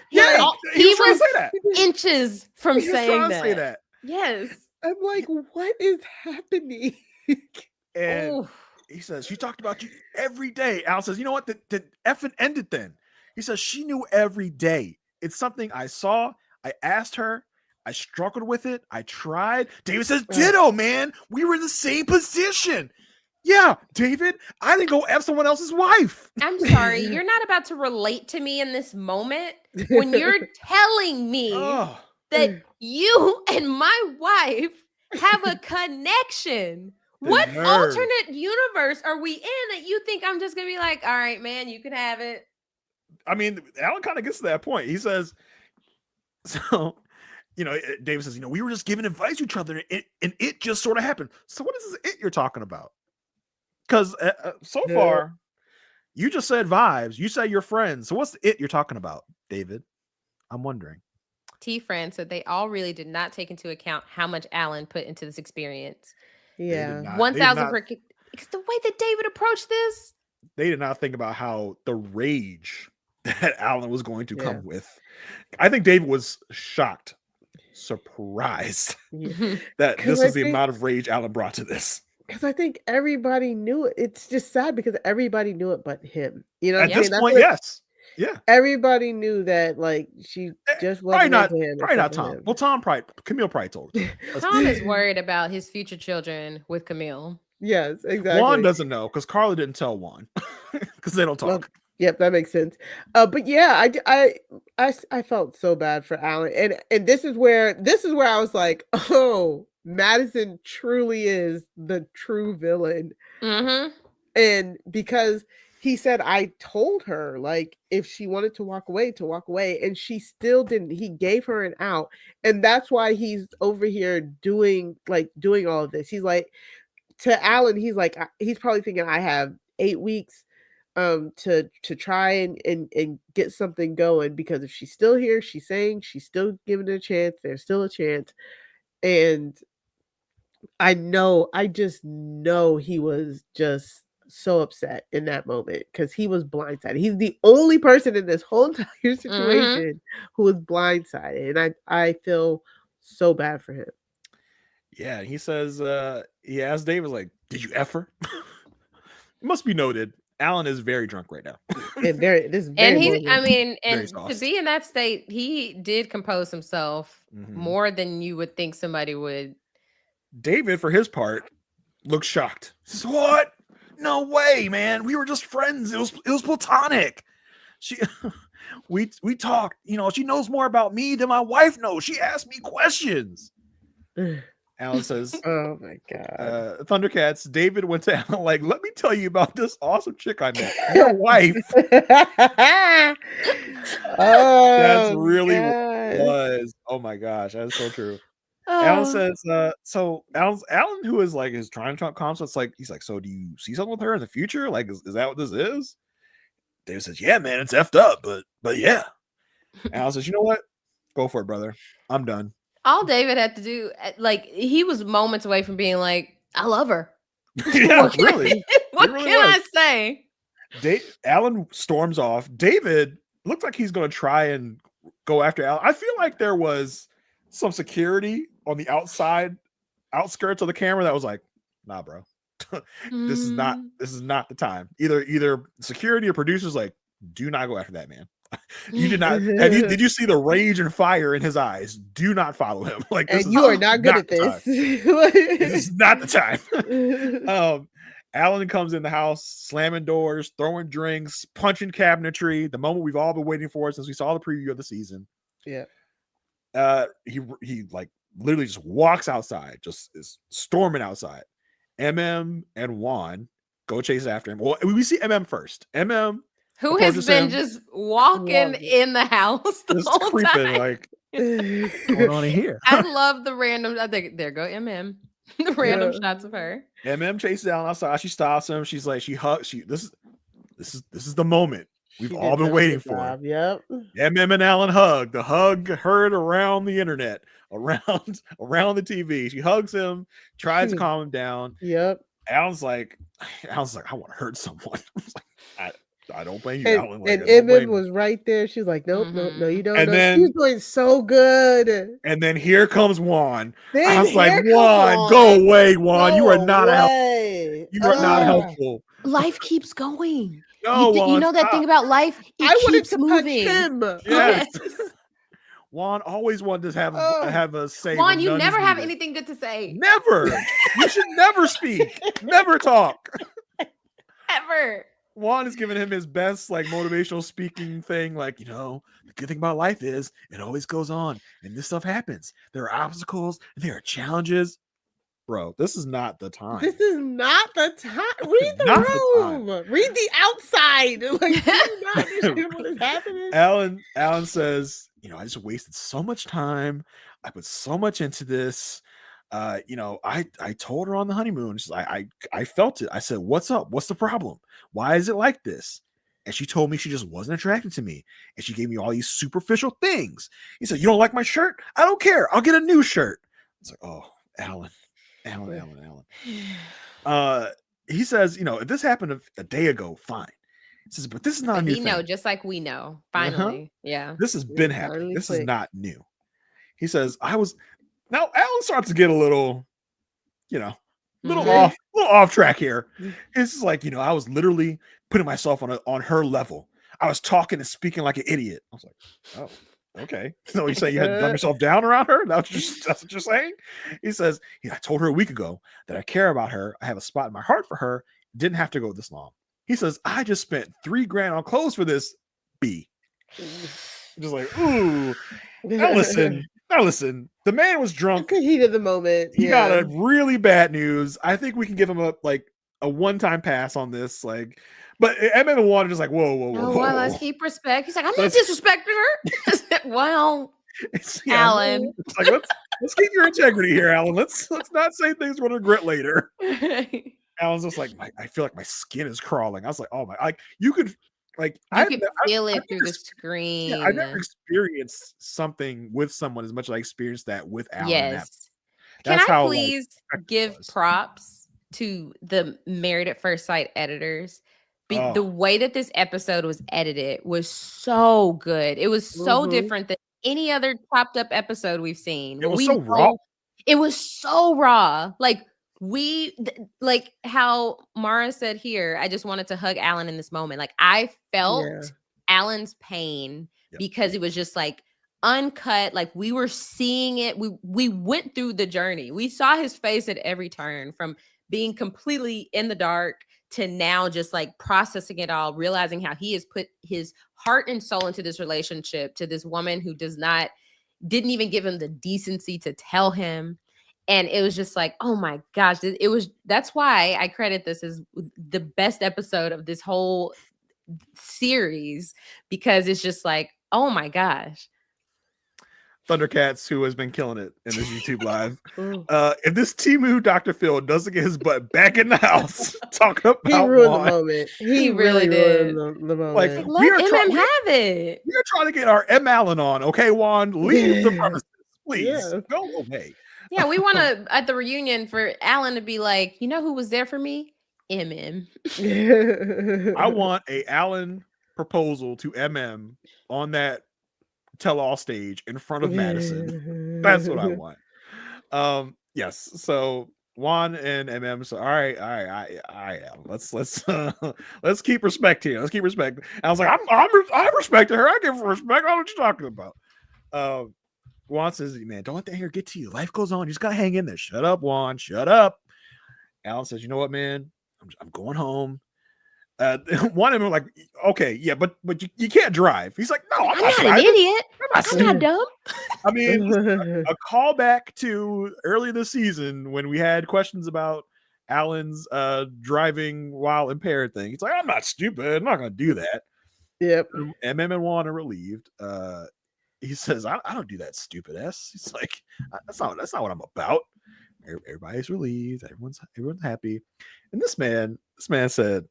He was say that. inches from saying that. Say that. Yes. I'm like, what is happening? And he says, she talked about you every day. Al says, you know what? The effing ended then. He says, she knew every day. It's something I saw. I asked her. I struggled with it. I tried. David says, ditto, man. We were in the same position. Yeah, David, I didn't go F someone else's wife. I'm sorry. You're not about to relate to me in this moment when you're telling me that you and my wife have a connection. What alternate universe are we in that you think I'm just going to be like, all right, man, you can have it? I mean, Allan kind of gets to that point. He says, so, David says, we were just giving advice to each other and it just sort of happened. So what is this it you're talking about? Because so far, you just said vibes. You said you're friends. So what's the it you're talking about, David? I'm wondering. T-Friend said they all really did not take into account how much Allan put into this experience. Yeah. 1,000 per... Because the way that David approached this. They did not think about how the rage that Allan was going to come with. I think David was shocked, surprised that this is the amount of rage Allan brought to this. Because I think everybody knew it. It's just sad because everybody knew it but him. At this point, yes. Yeah. Everybody knew that, like, she just wasn't probably him. Not Tom. Him. Well, Camille probably told him. Tom is worried about his future children with Camille. Yes, exactly. Juan doesn't know because Carla didn't tell Juan because they don't talk. Well, yep, that makes sense. But yeah, I felt so bad for Allan, and this is where I was like, oh, Madison truly is the true villain. Mm-hmm. And because he said, I told her, like, if she wanted to walk away, and she still didn't. He gave her an out, and that's why he's over here doing all of this. He's like, to Allan, he's like, he's probably thinking, I have 8 weeks to try and get something going, because if she's still here, she's saying she's still giving it a chance, there's still a chance. And I just know he was just so upset in that moment because he was blindsided. He's the only person in this whole entire situation who was blindsided, and I feel so bad for him. Yeah, he says he asked David, like, did you F her? It must be noted, Allan is very drunk right now. And this is And very he, morbid. I mean, Very and to sauced. be in that state, he did compose himself more than you would think somebody would. David, for his part, looks shocked. Says, what? No way, man. We were just friends. It was platonic. She we talked, you know, she knows more about me than my wife knows. She asked me questions. Allan says, Oh my god. Thundercats, David went to Allan like, let me tell you about this awesome chick I met. Your wife. Oh, That's really what God. it was. Oh my gosh, that's so true. Allan says, so Allan, who is like is trying to talk calm, so it's like he's like, so do you see something with her in the future? Like, is that what this is? David says, yeah, man, it's effed up, but yeah. Allan says, you know what? Go for it, brother. I'm done. All David had to do, like, he was moments away from being like, I love her. Yeah, What can really. What really can I was. say? Allan storms off. David looks like he's going to try and go after Allan. I feel like there was some security on the outskirts of the camera that was like, nah, bro. This is not the time. Either security or producers like, do not go after that man. You did not. Did you see the rage and fire in his eyes? Do not follow him. Like, this And is you are not good not at the time. this. This is not the time. Allan comes in the house, slamming doors, throwing drinks, punching cabinetry. The moment we've all been waiting for since we saw the preview of the season. Yeah. He like literally just walks outside, just is storming outside. MM and Juan go chase after him. Well, we see MM first. MM, who has approaches been him, just walking in the house the just whole creeping time. like, what's going on in here? I love the random. I think there go MM. The random shots of her. MM chases Allan outside. She stops him. She's like, she hugs. This is the moment we've She all did been such a waiting good for. job. Yep. MM and Allan hug. The hug heard around the internet, around the TV. She hugs him, tries to calm him down. Yep. Allan's like, I want to hurt someone. I don't blame you, Allan. Like, And I don't blame Evan you. was right there. She's like, nope, no, you don't. And know. then- She's doing so good. And then here comes Juan. Then I was like, here comes Juan, go away, Juan. You are not helpful. away. You are not helpful. Life keeps going. No, you Juan, know that stop. thing about life? I It wanted keeps to moving. punch him. Yes. Juan always wanted to have a say. Juan, when you none never is have needed. anything good to say. Never. You should never speak. Never talk. Ever. Juan is giving him his best like motivational speaking thing, like, you know, the good thing about life is it always goes on and this stuff happens. There are obstacles and there are challenges. Bro, this is not the time. This is not the time. Read the Not the room. Read the outside. Like, do you not understand what is happening? Allan says, you know, I just wasted so much time. I put so much into this. You know, I told her on the honeymoon. She's like, I felt it. I said, what's up? What's the problem? Why is it like this? And she told me she just wasn't attracted to me. And she gave me all these superficial things. He said, you don't like my shirt? I don't care. I'll get a new shirt. It's like, oh, Allan. He says, you know, if this happened a day ago, fine. He says, but this is not a new We thing. know, just like we know. Finally. Yeah. This has been It's happening. finally This is clicked. not new. He says, now Allan starts to get a little, you know, little off track here. It's like, you know, I was literally putting myself on her level. I was talking and speaking like an idiot. I was like, oh, okay. So you say you had to dumb yourself down around her? That's what you're saying? He says, I told her a week ago that I care about her. I have a spot in my heart for her. Didn't have to go this long. He says, I just spent $3,000 on clothes for this B. Just like, ooh. Now listen. The man was drunk. The heat of the moment. He got a really bad news. I think we can give him a one-time pass on this. Like, but MM and Juan are just like, whoa. Well, let's keep respect. He's like, I'm not disrespecting her. Well, Allan. It's like, let's keep your integrity here, Allan. Let's not say things we're gonna regret later. Allan's just like, I feel like my skin is crawling. I was like, oh my, like you could feel it through the screen. Yeah, I've never experienced something with someone as much as I experienced that with Allan. Yes. Can I please give props to the Married at First Sight editors? The way that this episode was edited was so good. It was so different than any other chopped up episode we've seen. It was so raw. It was so raw. Like, like how Mara said here, I just wanted to hug Allan in this moment. Like I felt Yeah. Allan's pain Yep. because it was just like uncut. Like we were seeing it. We went through the journey. We saw his face at every turn, from being completely in the dark to now just like processing it all, realizing how he has put his heart and soul into this relationship to this woman who didn't even give him the decency to tell him. And it was just like, oh my gosh, that's why I credit this as the best episode of this whole series, because it's just like, oh my gosh. Thundercats, who has been killing it in this YouTube live. Ooh. If this Timu Dr. Phil doesn't get his butt back in the house talking about He ruined Juan, the moment. He really did. ruined the moment. Like, Like, we let are MM have it. we are trying to get our M. Allen on, okay, Juan? Leave the Yeah. premises, please. Yeah. Go away. Yeah, we want to, at the reunion, for Allan to be like, you know who was there for me? MM. I want a Allen proposal to MM on that tell-all stage in front of Madison. That's what I want. Yes. So Juan and MM. So all right. Let's keep respect here. Let's keep respect. And I was like, I'm respecting her. I give her respect. I know what you're talking about. Juan says, man, don't let that hair get to you. Life goes on. You just gotta hang in there. Shut up, Juan. Shut up. Allan says, you know what, man? I'm going home. One of them like, okay, yeah, but you can't drive. He's like, no, I'm not an idiot. I'm I'm not dumb. I mean, a callback to earlier this season when we had questions about Allan's driving while impaired thing. He's like, I'm not stupid. I'm not going to do that. Yep. MM and Juan are relieved. He says, I don't do that stupid S. He's like, that's not what I'm about. Everybody's relieved. Everyone's happy. And this man said,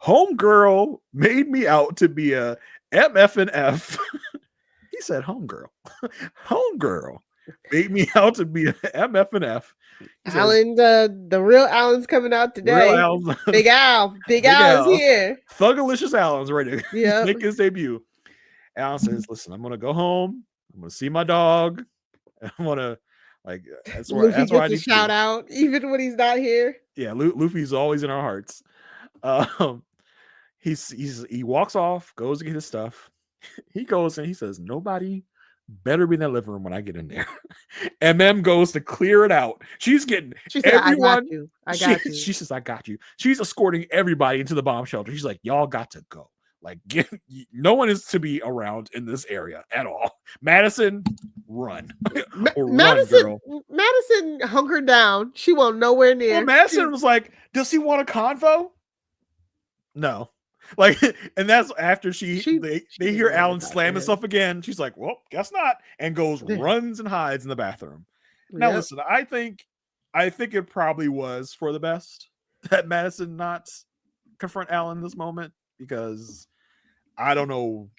homegirl made me out to be a MF and F. He said, homegirl made me out to be a MF and F. Allan, the real Allan's coming out today. Big Al. Big Al is here. Thugalicious Allan's ready to make his debut. Allan says, listen, I'm going to go home. I'm going to see my dog. I'm going to, like, that's where I need to shout out, even when he's not here. Yeah, Luffy's always in our hearts. He walks off, goes to get his stuff. He goes and he says, nobody better be in that living room when I get in there. MM goes to clear it out. She said, everyone. I got you. She says, I got you. She's escorting everybody into the bomb shelter. She's like, y'all got to go. Like, no one is to be around in this area at all. Madison, run. Madison hunkered down. She won't nowhere near. Well, Madison was like, does he want a convo? No. Like, and that's after they hear Allan slam himself again. She's like, well, guess not. And runs and hides in the bathroom. Now, listen, I think it probably was for the best that Madison not confront Allan in this moment, because I don't know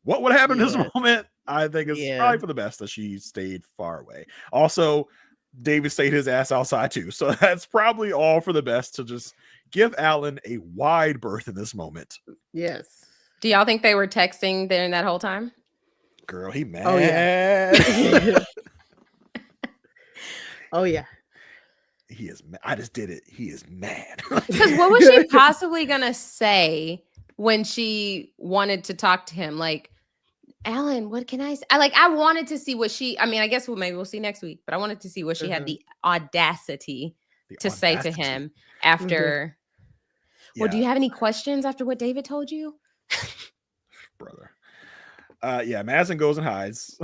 what would happen in this moment. I think it's probably for the best that she stayed far away. Also, David stayed his ass outside too. So that's probably all for the best to just give Allan a wide berth in this moment. Yes. Do y'all think they were texting during that whole time? Girl, he mad. Oh, yeah. Oh, yeah. He is mad. I just did it. He is mad. Because what was she possibly going to say when she wanted to talk to him? Like, Allan, what can I say? I wanted to see what I guess maybe we'll see next week, but I wanted to see what she had the audacity to say to him after. Well, do you have any questions after what David told you? Brother. Madison goes and hides.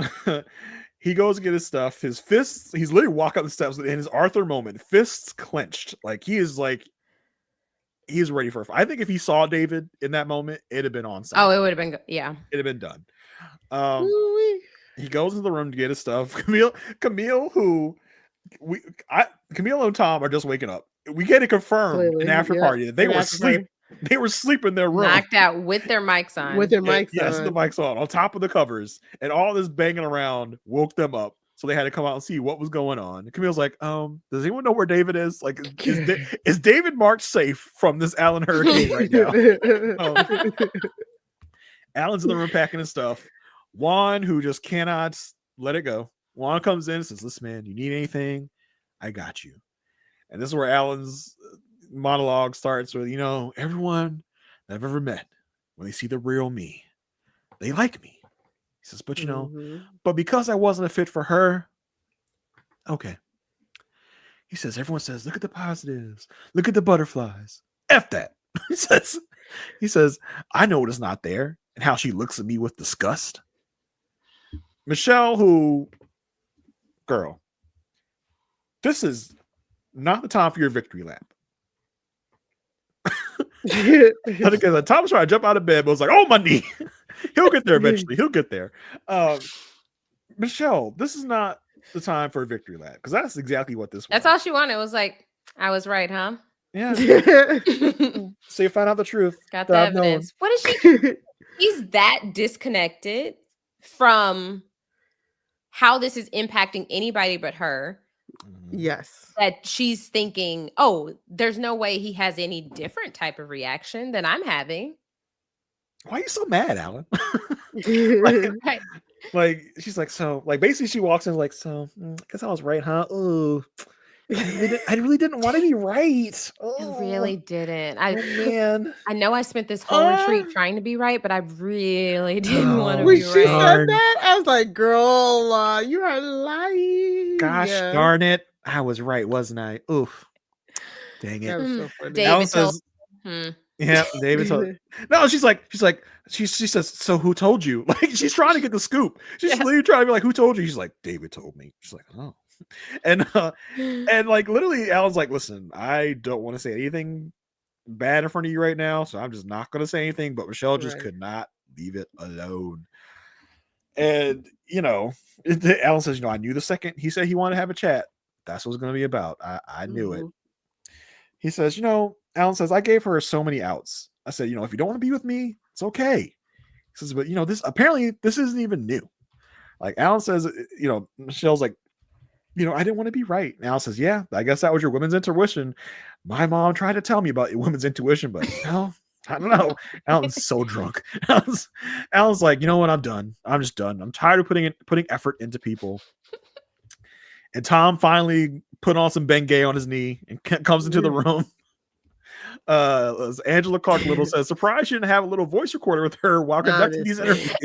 He goes to get his stuff. His fists, he's literally walking up the steps in his Arthur moment, fists clenched. He's ready for it. I think if he saw David in that moment, it'd have been on site. Oh, it would have been, yeah. It'd have been done. He goes into the room to get his stuff. Camille, Camille and Tom are just waking up. We get it confirmed in after party that they were asleep. They were asleep in their room, knocked out with their mics on. Yes, the mics on top of the covers, and all this banging around woke them up. So they had to come out and see what was going on. Camille's like, does anyone know where David is? Like, is David marked safe from this Allan hurricane right now? Allan's in the room packing his stuff. Juan, who just cannot let it go. Juan comes in and says, listen, man, you need anything? I got you. And this is where Alan's monologue starts with, everyone that I've ever met, when they see the real me, they like me. He says, but but because I wasn't a fit for her, okay. He says, everyone says, look at the positives, look at the butterflies. F that. he says, I know what is not there and how she looks at me with disgust. Michelle, girl, this is not the time for your victory lap. Because Tom's trying to jump out of bed, but was like, oh, my knee. He'll get there eventually. He'll get there. Michelle, this is not the time for a victory lap, because that's exactly what this was. That's all she wanted. It was like, I was right, huh? Yeah. So you found out the truth. Got the evidence. What is she? He's that disconnected from how this is impacting anybody but her. Yes. That she's thinking, oh, there's no way he has any different type of reaction than I'm having. Why are you so mad, Alan? Right. Like, she's like, so, like, basically she walks in like, so, I guess I was right, huh? Oh, I really didn't want to be right. I really didn't. Man. I know I spent this whole retreat trying to be right, but I really didn't want to when be she right. said that, I was like, girl, you are lying. Gosh darn it. I was right, wasn't I? Oof. Dang it. That was so funny. David says, yeah, David told. No, she says, so who told you? Like, she's trying to get the scoop. She's literally trying to be like, who told you? She's like, David told me. She's like, oh. And like, literally, Alan's like, listen, I don't want to say anything bad in front of you right now, so I'm just not going to say anything. But Michelle just could not leave it alone. And, Alan says, I knew the second he said he wanted to have a chat, that's what it's going to be about. I knew it. He says, Alan says, I gave her so many outs. I said, if you don't want to be with me, it's okay. He says, but this isn't even new. Like, Alan says, Michelle's like, I didn't want to be right. And Alan says, yeah, I guess that was your women's intuition. My mom tried to tell me about women's intuition, but no, I don't know. Alan's so drunk. Alan's like, you know what? I'm done. I'm just done. I'm tired of putting effort into people. And Tom finally put on some Bengay on his knee and comes into the room. Angela Clark Little says, surprised she didn't have a little voice recorder with her while conducting these interviews.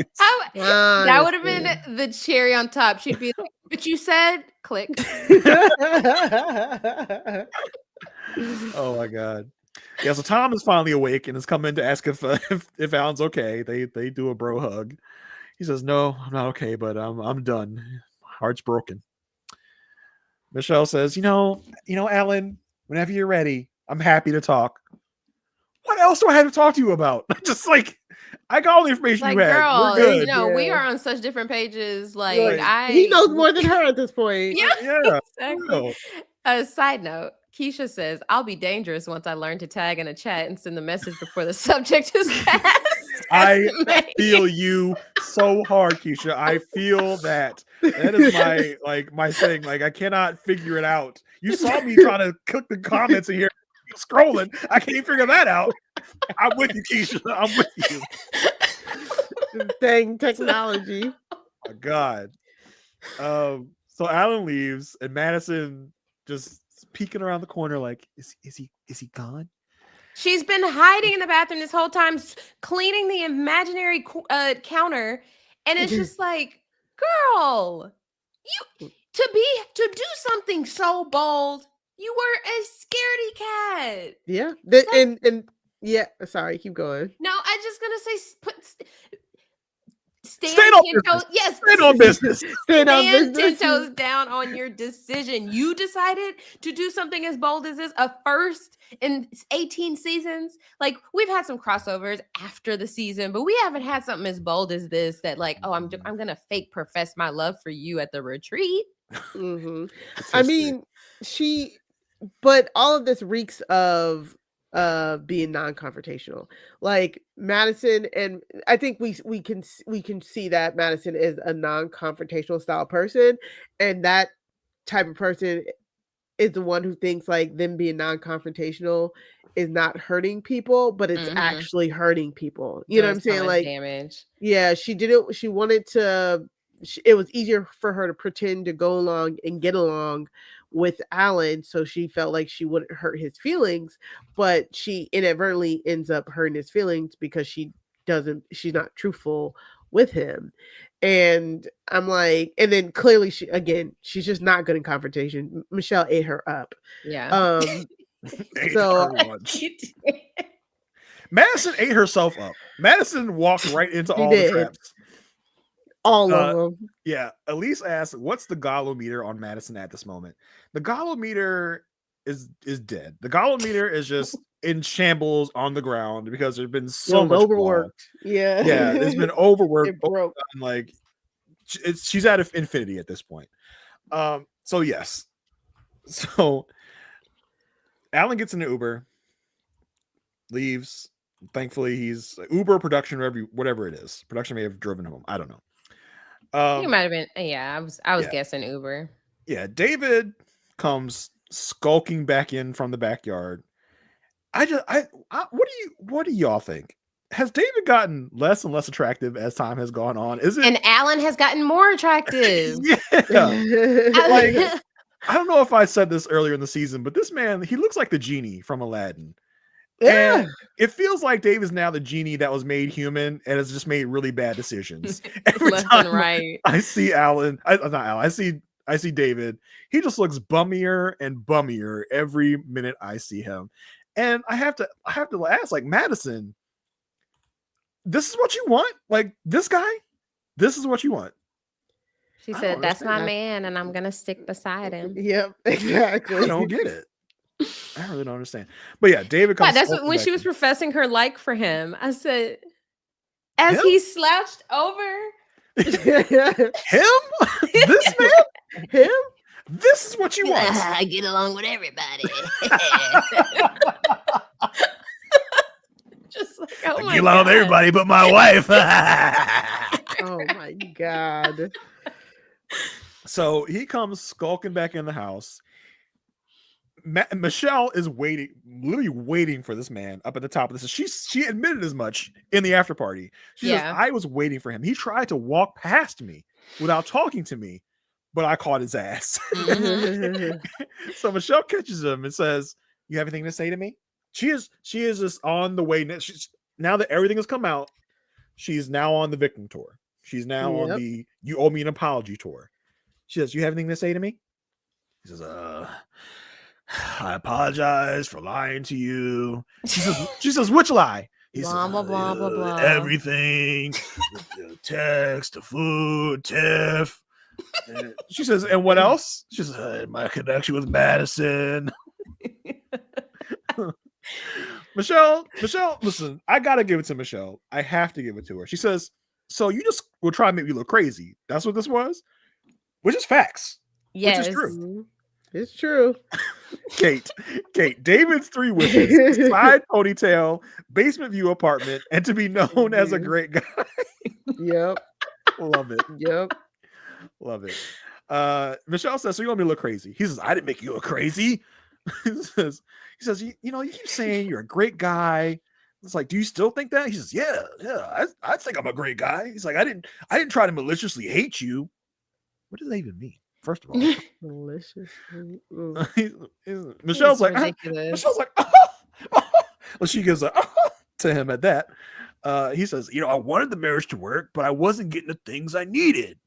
That would have been the cherry on top. She'd be like, but you said click. Oh my God. Yeah, so Tom is finally awake and has come in to ask if Alan's okay. They do a bro hug. He says, no, I'm not okay, but I'm done. My heart's broken. Michelle says, Alan, whenever you're ready, I'm happy to talk. What else do I have to talk to you about? Just like, I got all the information you had. Girl, we're good. We are on such different pages. He knows more than her at this point. Yeah. Exactly. A side note, Keisha says, I'll be dangerous once I learn to tag in a chat and send the message before the subject is passed. I feel you so hard, Keisha. I feel that. That is my thing. Like, I cannot figure it out. You saw me trying to click the comments in here, scrolling. I can't figure that out. I'm with you, Keisha. I'm with you. Dang technology. Oh my God. So Alan leaves and Madison just peeking around the corner like, is he gone? She's been hiding in the bathroom this whole time, cleaning the imaginary counter, and it's just like, girl, you to do something so bold. You were a scaredy cat. Yeah, and yeah. Sorry, keep going. No, I'm just gonna say Stand on business. Stand 10 toes down on your decision. You decided to do something as bold as this, a first in 18 seasons. Like, we've had some crossovers after the season, but we haven't had something as bold as this. That like, oh, I'm gonna fake profess my love for you at the retreat. I mean, but all of this reeks of being non-confrontational. Like Madison, and I think we can see that Madison is a non-confrontational style person, and that type of person is the one who thinks like them being non-confrontational is not hurting people, but it's actually hurting people. You know what I'm saying? Like, damage. Yeah, she did it. She wanted to. It was easier for her to pretend to go along and get along with Allan, so she felt like she wouldn't hurt his feelings, but she inadvertently ends up hurting his feelings because she's not truthful with him. And I'm like, and then clearly she's just not good in confrontation. Michelle ate her up. Yeah. Ate So her lunch. Madison ate herself up. Madison walked right into She all did. the traps. all of them. Yeah. Elise asks, what's the gallometer on Madison at this moment? The gallometer is dead. The gallometer is just in shambles on the ground because there's been so much overworked. Ball. Yeah. Yeah, it's been overworked. It broke. Like she's at infinity at this point. So yes. So Allan gets in the Uber, leaves. Thankfully, he's Uber production, whatever it is. Production may have driven him. I don't know. He might have been. Yeah, I was guessing Uber. Yeah, David comes skulking back in from the backyard. What do y'all think? Has David gotten less and less attractive as time has gone on? Is it? And Allan has gotten more attractive. Yeah. Like, I don't know if I said this earlier in the season, but this man, he looks like the genie from Aladdin. Yeah. And it feels like Dave is now the genie that was made human and has just made really bad decisions. Every Left time and right. I see I see David, he just looks bummier and bummier every minute I see him. And I have to ask, like, Madison, this is what you want? Like, this guy? This is what you want? She I said, don't "That's my understand. man, and I'm gonna stick beside him." Yep, exactly. I don't get it. I really don't understand. But yeah, David comes. Yeah, that's when she was professing her like for him. I said, as Him? he slouched over. Him? This man? Him? This is what you want? I get along with everybody. Just like, oh my I get along with God. everybody but my wife. Oh my God. So he comes skulking back in the house. Michelle is literally waiting for this man up at the top of this. She admitted as much in the after party. She says, I was waiting for him. He tried to walk past me without talking to me, but I caught his ass. So Michelle catches him and says, "You have anything to say to me?" She is just on the way. Now that everything has come out, she's now on the victim tour. She's now on the "you owe me an apology" tour. She says, "You have anything to say to me?" He says, "I apologize for lying to you." She says, "Which lie?" He Blah, says, blah, blah, blah, blah. "Everything, the text, the food, Tiff." And she says, "And what else?" She says, "My connection with Madison." Michelle, listen, I gotta give it to Michelle. I have to give it to her. She says, "So you just will try to make me look crazy. That's what this was?" Which is facts. Yes. Which is true. It's true. Kate, David's 3 wishes: side ponytail, basement view apartment, and to be known as a great guy. Yep. Love it. Yep. Love it. Michelle says, "So you want me to look crazy?" He says, "I didn't make you look crazy." He says, you keep saying you're a great guy. It's like, do you still think that? He says, yeah, I think I'm a great guy. He's like, I didn't try to maliciously hate you. What does that even mean? First of all, Malicious. Michelle's like, ridiculous. well, she gives a to him at that. He says, I wanted the marriage to work, but I wasn't getting the things I needed.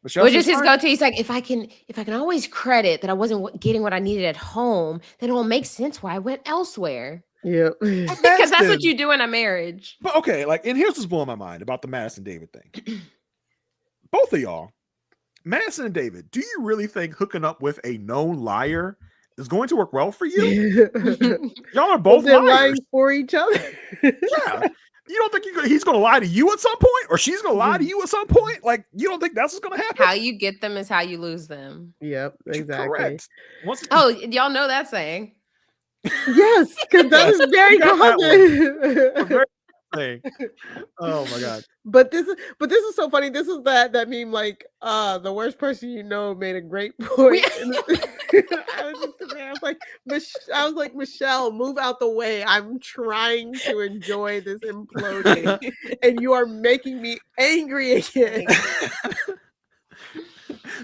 Michelle Which is his go-to. He's like, if I can always credit that I wasn't getting what I needed at home, then it will make sense why I went elsewhere. Yeah. Because that's what you do in a marriage. But okay, and here's what's blowing my mind about the Madison David thing. Both of y'all, Madison and David, do you really think hooking up with a known liar is going to work well for you? Y'all are both lying for each other. Yeah. You don't think he's going to lie to you at some point, or she's going to lie to you at some point? Like, you don't think that's what's going to happen? How you get them is how you lose them. Yep, exactly. Correct. Y'all know that saying. Yes, because that is very common. Oh my God. But this is so funny. This is that meme, like the worst person you know made a great point. I was like, Michelle, move out the way. I'm trying to enjoy this implosion, and you are making me angry again.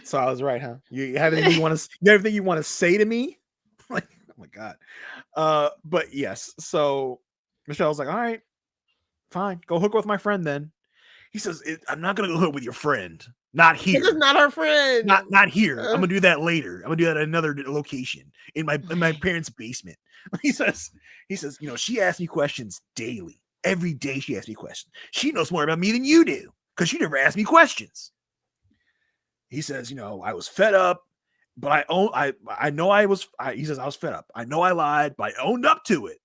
So I was right, huh? You have anything you want to say to me? Like, oh my god. But yes. So Michelle's like, all right, fine, go hook with my friend then. He says, I'm not gonna go hook with your friend. Not here. This is not our friend. Not here. I'm gonna do that later. I'm gonna do that at another location in my parents' basement. He says, she asks me questions daily. Every day she asks me questions. She knows more about me than you do because she never asked me questions. He says, I was fed up, but he says I was fed up. I know I lied, but I owned up to it.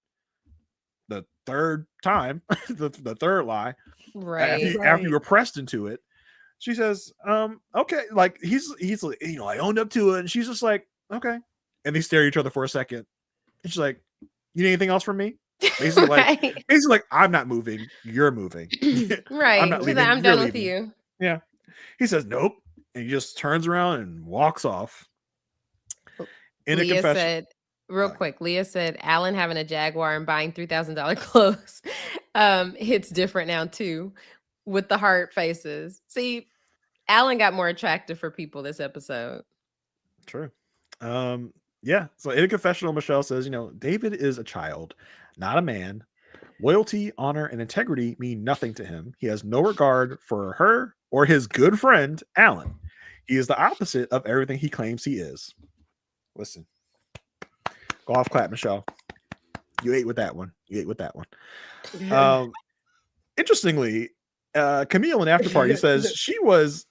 The third time, the third lie. Right. After you were pressed into it. She says, okay, like he's like, I owned up to it, and she's just like, okay. And they stare at each other for a second. And she's like, you need anything else from me? Basically, like, I'm not moving, you're moving. Right. I'm not leaving, I'm done with you. Yeah. He says, nope. And he just turns around and walks off. Leah said, real quick, Leah said, Allan having a Jaguar and buying $3,000 clothes. It's different now too, with the heart faces. See, Allan got more attractive for people this episode. True. Yeah. So in a confessional, Michelle says, David is a child, not a man. Loyalty, honor, and integrity mean nothing to him. He has no regard for her or his good friend, Allan. He is the opposite of everything he claims he is. Listen. Go off clap, Michelle. You ate with that one. Interestingly, Camille in After Party says she was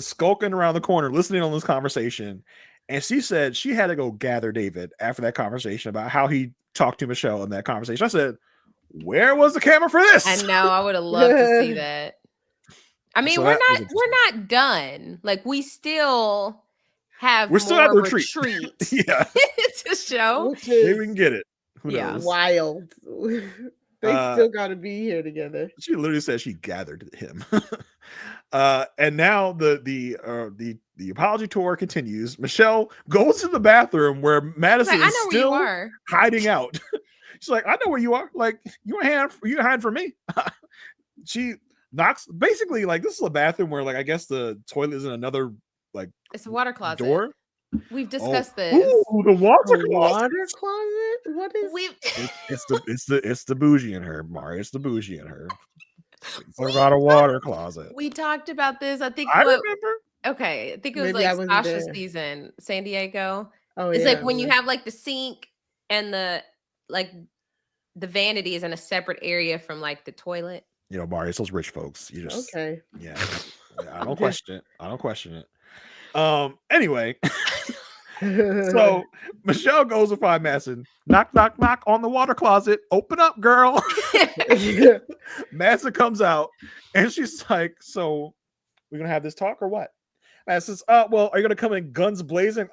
skulking around the corner listening on this conversation, and she said she had to go gather David after that conversation about how he talked to Michelle in that conversation. I said, where was the camera for this? I know, I would have loved to see that. I mean, so we're not done. Like, we still have at the retreat. Yeah. To show. Maybe we can get it. Who knows? Wild. They still got to be here together. She literally said she gathered him. And now the apology tour continues. Michelle goes to the bathroom where Madison is still hiding out. She's like, I know where you are. Like, you hiding from me. She knocks, basically, like, this is a bathroom where, like, I guess the toilet is in another, like, it's a water closet door. We've discussed this. Ooh, the water closet. What is? It's the bougie in her, Mari. It's the bougie in her. It's about a water closet. We talked about this. I remember. Okay, I think it was like Sasha's season, San Diego. Oh, it's like when you have like the sink and the vanity is in a separate area from like the toilet. Mari, it's those rich folks. You just okay. Yeah, I don't question it. Anyway. So Michelle goes to find Madison. Knock, knock, knock on the water closet. Open up, girl. Madison comes out and she's like, so we're gonna have this talk or what? Madison says, well, are you gonna come in guns blazing?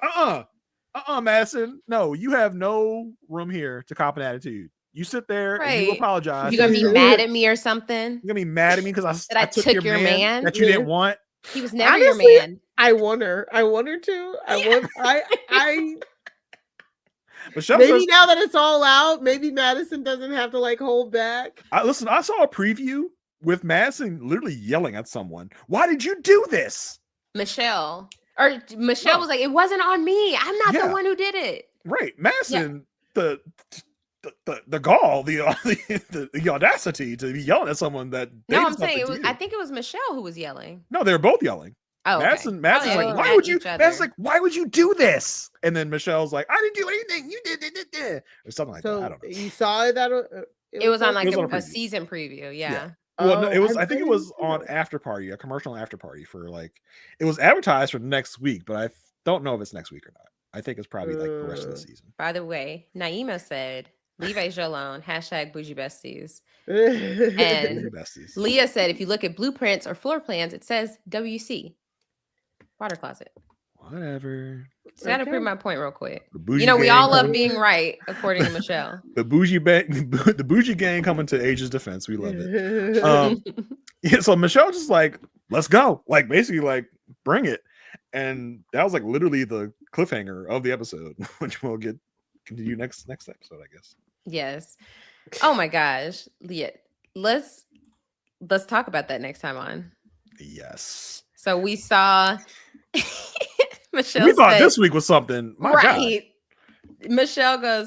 Madison. No, you have no room here to cop an attitude. You sit there and you apologize. You're gonna be mad at me or something? You're gonna be mad at me because I took your man that you didn't want. He was never your man. I want her to. I Michelle maybe says, now that it's all out, maybe Madison doesn't have to like hold back. I saw a preview with Madison literally yelling at someone. Why did you do this? Michelle was like, it wasn't on me. I'm not the one who did it. Right. Madison, the gall, the audacity to be yelling at someone that I'm saying I think it was Michelle who was yelling. No, they were both yelling. Oh, Madison's like, why would you? Madison's like, why would you do this? And then Michelle's like, I didn't do anything. You did, or something like that. I don't know. You saw that? It was on like a season preview. Yeah. Well, no, it was. I think it was on After Party, a commercial After Party for like. It was advertised for next week, but I don't know if it's next week or not. I think it's probably like the rest of the season. By the way, Naima said, leave Aysha alone. # bougie besties. And Leah said, if you look at blueprints or floor plans, it says WC. Water closet. Whatever. So I gotta prove my point real quick. We all love being right, according to Michelle. The bougie gang coming to Aysha's defense. We love it. So Michelle just like, let's go. Like basically like bring it. And that was like literally the cliffhanger of the episode, which we'll continue next episode, I guess. Yes. Oh my gosh. Leah, let's talk about that next time on. Yes. So we saw Michelle. We thought this week was something. My right. God. Michelle goes,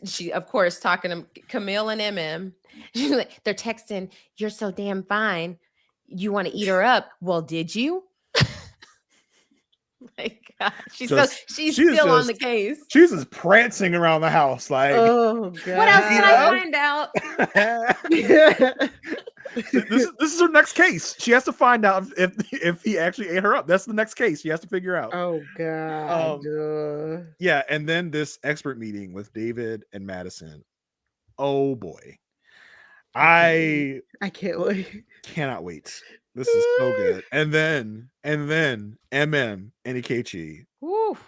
she of course talking to Camille and MM. She's like, they're texting, "You're so damn fine. You want to eat her up?" Well, did you? My God. She's still on the case. She's just prancing around the house like, oh God. What else can I find out? This is her next case. She has to find out if he actually ate her up. That's the next case she has to figure out. Oh God. Yeah, and then this expert meeting with David and Madison. Oh boy. I can't wait. Cannot wait. This is so good. And then MM and Ikechi. Oof.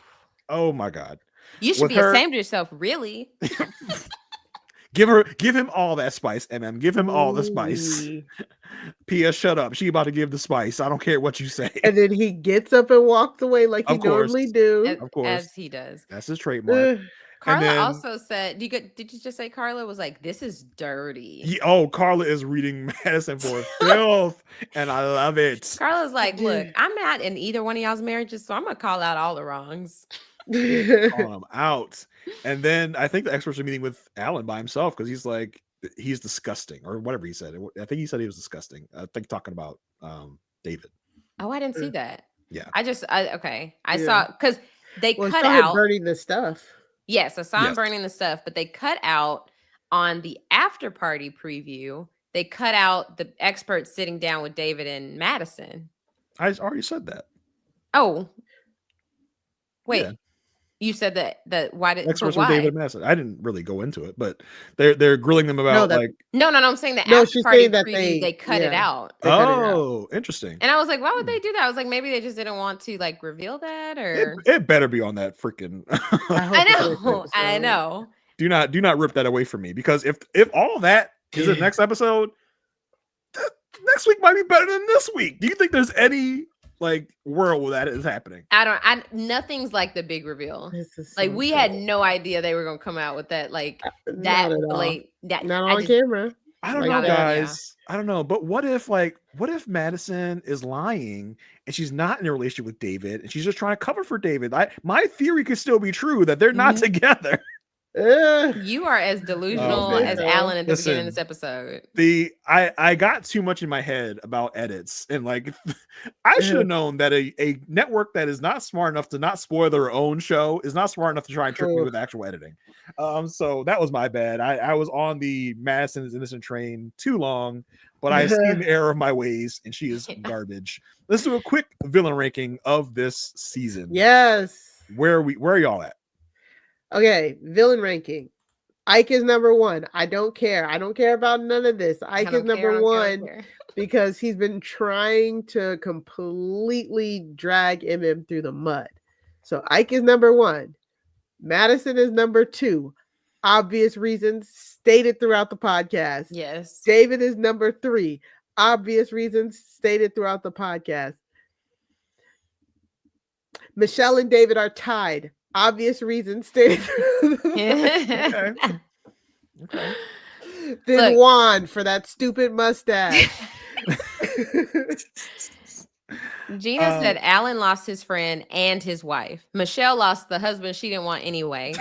Oh my God. You should be ashamed of yourself, really. Give him all that spice, MM. Give him all the spice. Pia, shut up. She about to give the spice. I don't care what you say. And then he gets up and walks away like he normally do. Of course. As he does. That's his trademark. Carla also said, did you just say Carla was like, this is dirty? Carla is reading Madison for filth, and I love it. Carla's like, look, I'm not in either one of y'all's marriages, so I'm going to call out all the wrongs. Call him out. And then I think the experts are meeting with Allan by himself because he's like, he's disgusting or whatever he said. I think he said he was disgusting. I think talking about David. Oh, I didn't see that. Yeah. I saw because they cut out burning the stuff. Yes, I saw him burning the stuff, but they cut out on the after party preview. They cut out the experts sitting down with David and Madison. I already said that. Oh, wait. Yeah. You said that why did experts with David and Madison? I didn't really go into it, but they're grilling them about No, I'm saying the after party preview, they cut it out. Interesting. And I know. Why would they do that? I was like, maybe they just didn't want to like reveal that, or it better be on that freaking. I know. Do not rip that away from me, because if all that is the next episode, next week might be better than this week. Do you think there's any like world where that is happening? Nothing's like the big reveal. Like we had no idea they were gonna come out with that that late. Not on camera. I don't know, guys. I don't know. But what if Madison is lying and she's not in a relationship with David and she's just trying to cover for David? My theory could still be true that they're not together. You are as delusional as Allan at the beginning of this episode. I got too much in my head about edits, and I should have known that a network that is not smart enough to not spoil their own show is not smart enough to try and trick me with actual editing. So that was my bad. I was on the Madison is innocent train too long, but I seen the error of my ways, and she is garbage. Let's do a quick villain ranking of this season. Yes. Where are y'all at? Okay, villain ranking. Ike is number 1. I don't care. I don't care about none of this. Ike is number 1 because he's been trying to completely drag MM through the mud. So Ike is number 1. Madison is number 2. Obvious reasons stated throughout the podcast. Yes. David is number 3. Obvious reasons stated throughout the podcast. Michelle and David are tied. Obvious reasons stated. Okay. Then Juan for that stupid mustache. Gina said Allan lost his friend and his wife. Michelle lost the husband she didn't want anyway.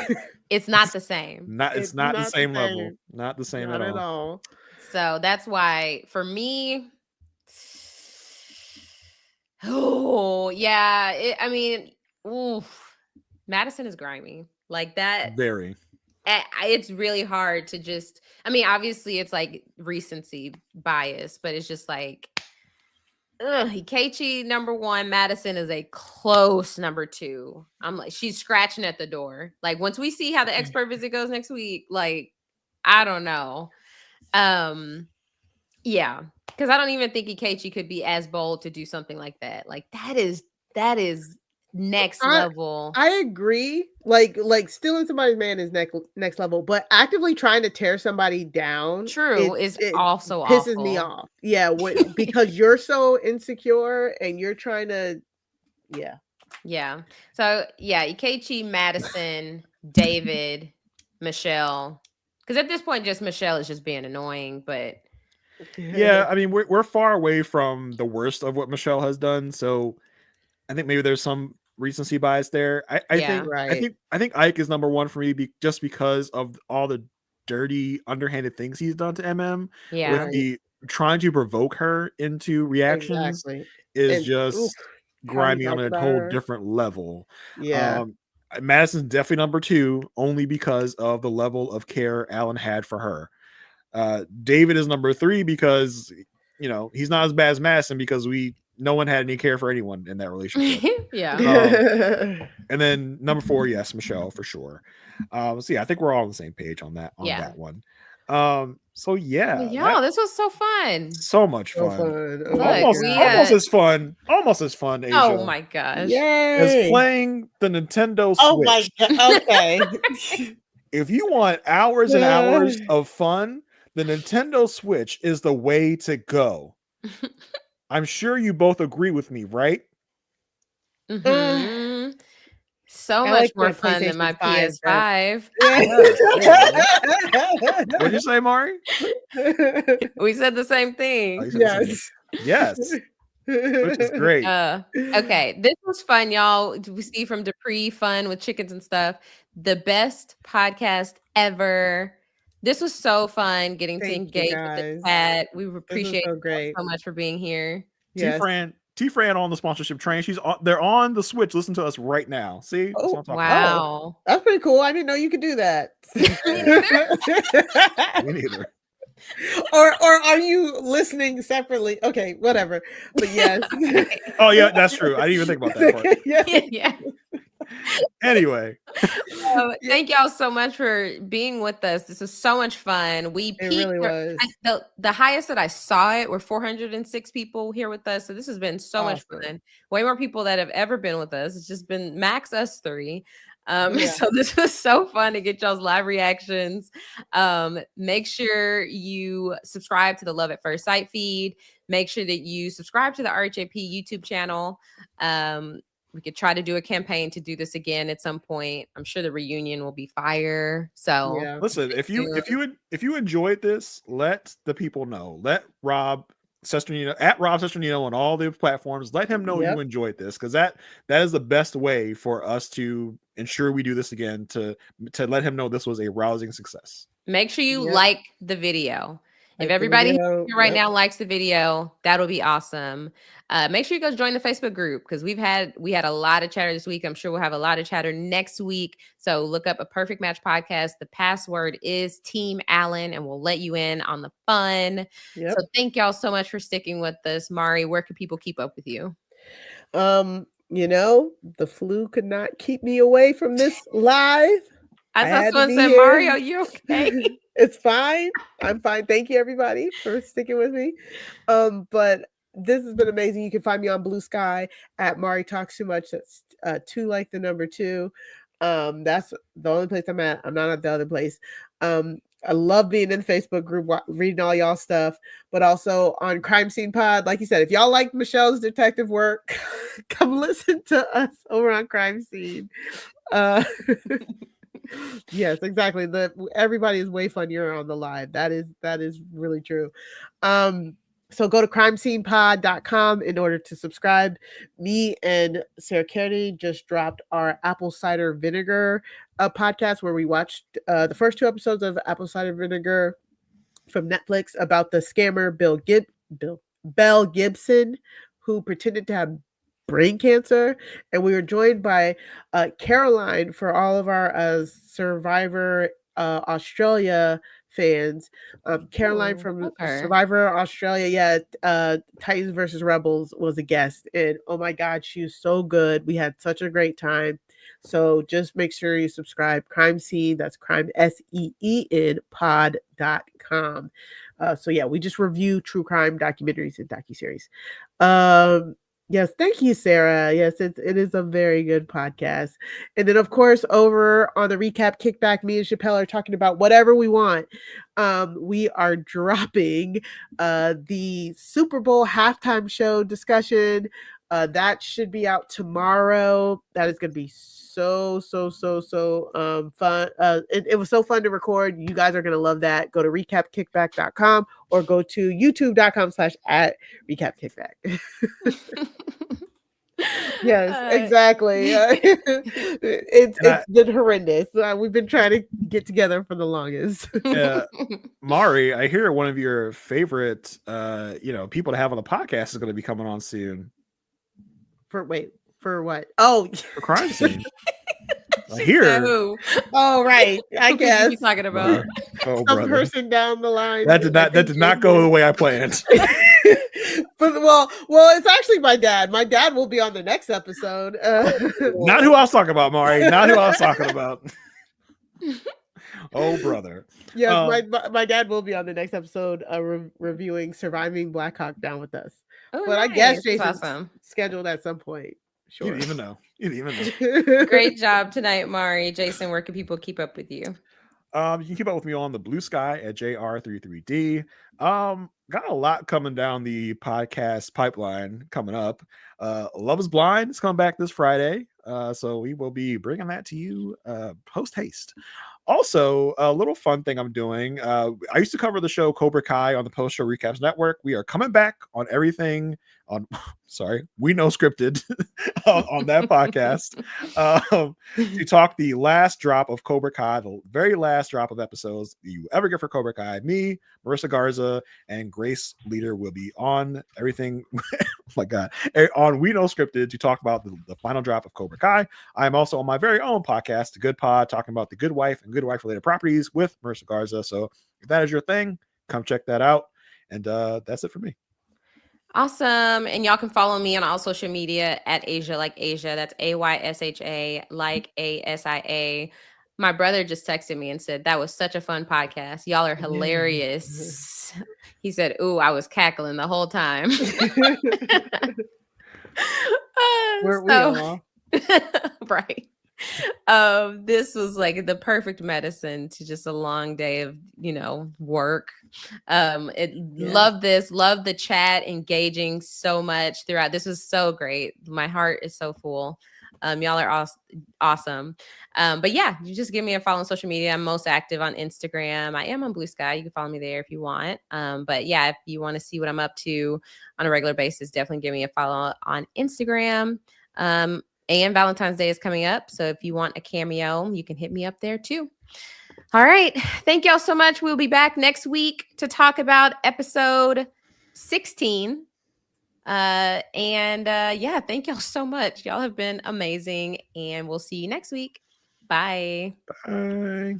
It's not the same. It's not the same level. Not the same at all. So that's why for me. Oh yeah. Oof. Madison is grimy like that. Very. It's really hard to just. Obviously, it's like recency bias, but it's just like, Ikechi number 1, Madison is a close number 2. I'm like, she's scratching at the door. Like once we see how the expert visit goes next week, like I don't know. Yeah, because I don't even think Ikechi could be as bold to do something like that. Like that is. Next level. I agree. Like stealing somebody's man is next level, but actively trying to tear somebody down is also pisses awful. me off. Yeah, because you're so insecure and you're trying to Yeah. So Ikechi, Madison, David, Michelle. Because at this point, just Michelle is just being annoying, but Yeah, I mean, we're far away from the worst of what Michelle has done, so I think maybe there's some recency bias there. I Yeah. think Right. I think Ike is number one for me just because of all the dirty, underhanded things he's done to MM Yeah. with Right. the trying to provoke her into reactions Exactly. is And oof, just how he grimy on talks a about whole her. different level. Yeah. Madison's definitely number two, only because of the level of care Alan had for her. David is number three because he's not as bad as Madison because no one had any care for anyone in that relationship. Yeah. And then number four, yes, Michelle for sure. So yeah, I think we're all on the same page on that Yeah. one. So yeah, Y'all, this was so fun. so much So fun. fun. Oh Look, my Almost God. as fun. Almost as fun, Asia, Oh my gosh. as Yay. playing the Nintendo Oh my Switch. God. Okay. If you want hours and hours of fun, the Nintendo Switch is the way to go. I'm sure you both agree with me, right? Mhm. So I much like more my fun than my PlayStation 5 better. PS5. Yes. What'd you say, Mari? We said the same Oh, thing. you said the same thing. Yes. Yes, which is great. Okay, this was fun, y'all. We see from Dupree, fun with chickens and stuff. The best podcast ever. This was so fun getting to Thank you, engage with the guys. chat. We This was appreciate so you guys great. so much for being here. Yes. T-Fran on the sponsorship train. They're on the Switch. Listen to us right now. See? That's what I'm talking about. Wow. That's pretty cool. I didn't know you could do that. Me neither. Or are you listening separately? Okay, whatever. But yes. Oh yeah, that's true. I didn't even think about that part. Yeah. Anyway, Thank y'all so much for being with us. This was so much fun. We It peaked. really was. The highest that I saw it were 406 people here with us. So this has been so much Awesome. fun. Way more people that have ever been with us. It's just been max us three. Yeah. So this was so fun to get y'all's live reactions. Make sure you subscribe to the Love at First Sight feed. Make sure that you subscribe to the RHAP YouTube channel. We could try to do a campaign to do this again at some point. I'm sure the reunion will be fire. So Yeah. listen, if you enjoyed this, let the people know. Let Rob Sesternino at Rob Sesternino on all the platforms. Let him know you enjoyed this, because that is the best way for us to ensure we do this again, to let him know this was a rousing success. Make sure you like the video. If Like everybody the here right now likes the video, that'll be awesome. Make sure you go join the Facebook group, because we had a lot of chatter this week. I'm sure we'll have a lot of chatter next week. So look up A Perfect Match Podcast. The password is Team Allan, and we'll let you in on the fun. So thank y'all so much for sticking with us. Mari, where can people keep up with you? The flu could not keep me away from this live. I saw someone said, Mario, you okay? It's fine. I'm fine. Thank you, everybody, for sticking with me. But this has been amazing. You can find me on Blue Sky at Mari Talks Too Much. That's 2 like the number 2. That's the only place I'm at. I'm not at the other place. I love being in the Facebook group, reading all y'all stuff, but also on Crime Scene Pod. Like you said, if y'all like Michelle's detective work, come listen to us over on Crime Scene. Yes, exactly. Everybody is way funnier on the live. That is really true. So go to crimescenepod.com in order to subscribe. Me and Sarah Kearney just dropped our apple cider vinegar podcast, where we watched the first 2 episodes of Apple Cider Vinegar from Netflix about the scammer Belle Gibson, who pretended to have brain cancer. And we were joined by Caroline for all of our Survivor Australia fans. Caroline from Survivor Australia, Titans versus Rebels was a guest, and oh my god, she was so good. We had such a great time. So just make sure you subscribe. Crime Scene, that's crime SEEN pod.com. So yeah, we just review true crime documentaries and docuseries. Yes, thank you, Sarah. Yes, it is a very good podcast. And then, of course, over on the Recap Kickback, me and Chappelle are talking about whatever we want. We are dropping the Super Bowl halftime show discussion That should be out tomorrow. That is going to be so fun. It was so fun to record. You guys are going to love that. Go to recapkickback.com or go to youtube.com/@recapkickback. Yes, exactly. It's been horrendous. We've been trying to get together for the longest. Mari, I hear one of your favorite people to have on the podcast is going to be coming on soon. For what? Oh, for crime scene. I hear. Oh, right. I guess. You talking about some person down the line. That did not go the way I planned. But well, it's actually my dad. My dad will be on the next episode. Not who I was talking about, Mari. Not who I was talking about. Oh, brother. Yes, my dad will be on the next episode reviewing Surviving Black Hawk Down with us. Oh, but nice. I guess Jason's awesome. scheduled at some point. Sure. You didn't even know. Great job tonight, Mari. Jason, where can people keep up with you? You can keep up with me on the Blue Sky at JR33D. Got a lot coming down the podcast pipeline coming up. Love is Blind is coming back this Friday. So we will be bringing that to you post haste. Also, a little fun thing I'm doing. I used to cover the show Cobra Kai on the Post Show Recaps Network. We are coming back on everything on, We Know Scripted on that podcast to talk the last drop of Cobra Kai, the very last drop of episodes you ever get for Cobra Kai. Me, Marissa Garza, and Grace Leader will be on everything. Oh my God, on We Know Scripted to talk about the final drop of Cobra Kai. I'm also on my very own podcast, The Good Pod, talking about the Good Wife and Good Wife related properties with Marissa Garza. So if that is your thing, come check that out. And that's it for me. Awesome. And y'all can follow me on all social media at Aysha like Aysha. That's AYSHA like ASIA. My brother just texted me and said, that was such a fun podcast. Y'all are hilarious. He said, ooh, I was cackling the whole time. We all? Right. This was like the perfect medicine to just a long day of work. Love this, love the chat, engaging so much throughout. This was so great. My heart is so full. Y'all are awesome. But yeah, you just give me a follow on social media. I'm most active on Instagram. I am on Blue Sky. You can follow me there if you want. But yeah, if you want to see what I'm up to on a regular basis, definitely give me a follow on Instagram. And Valentine's Day is coming up. So if you want a cameo, you can hit me up there too. All right. Thank y'all so much. We'll be back next week to talk about episode 16. Yeah, thank y'all so much. Y'all have been amazing. And we'll see you next week. Bye. Bye.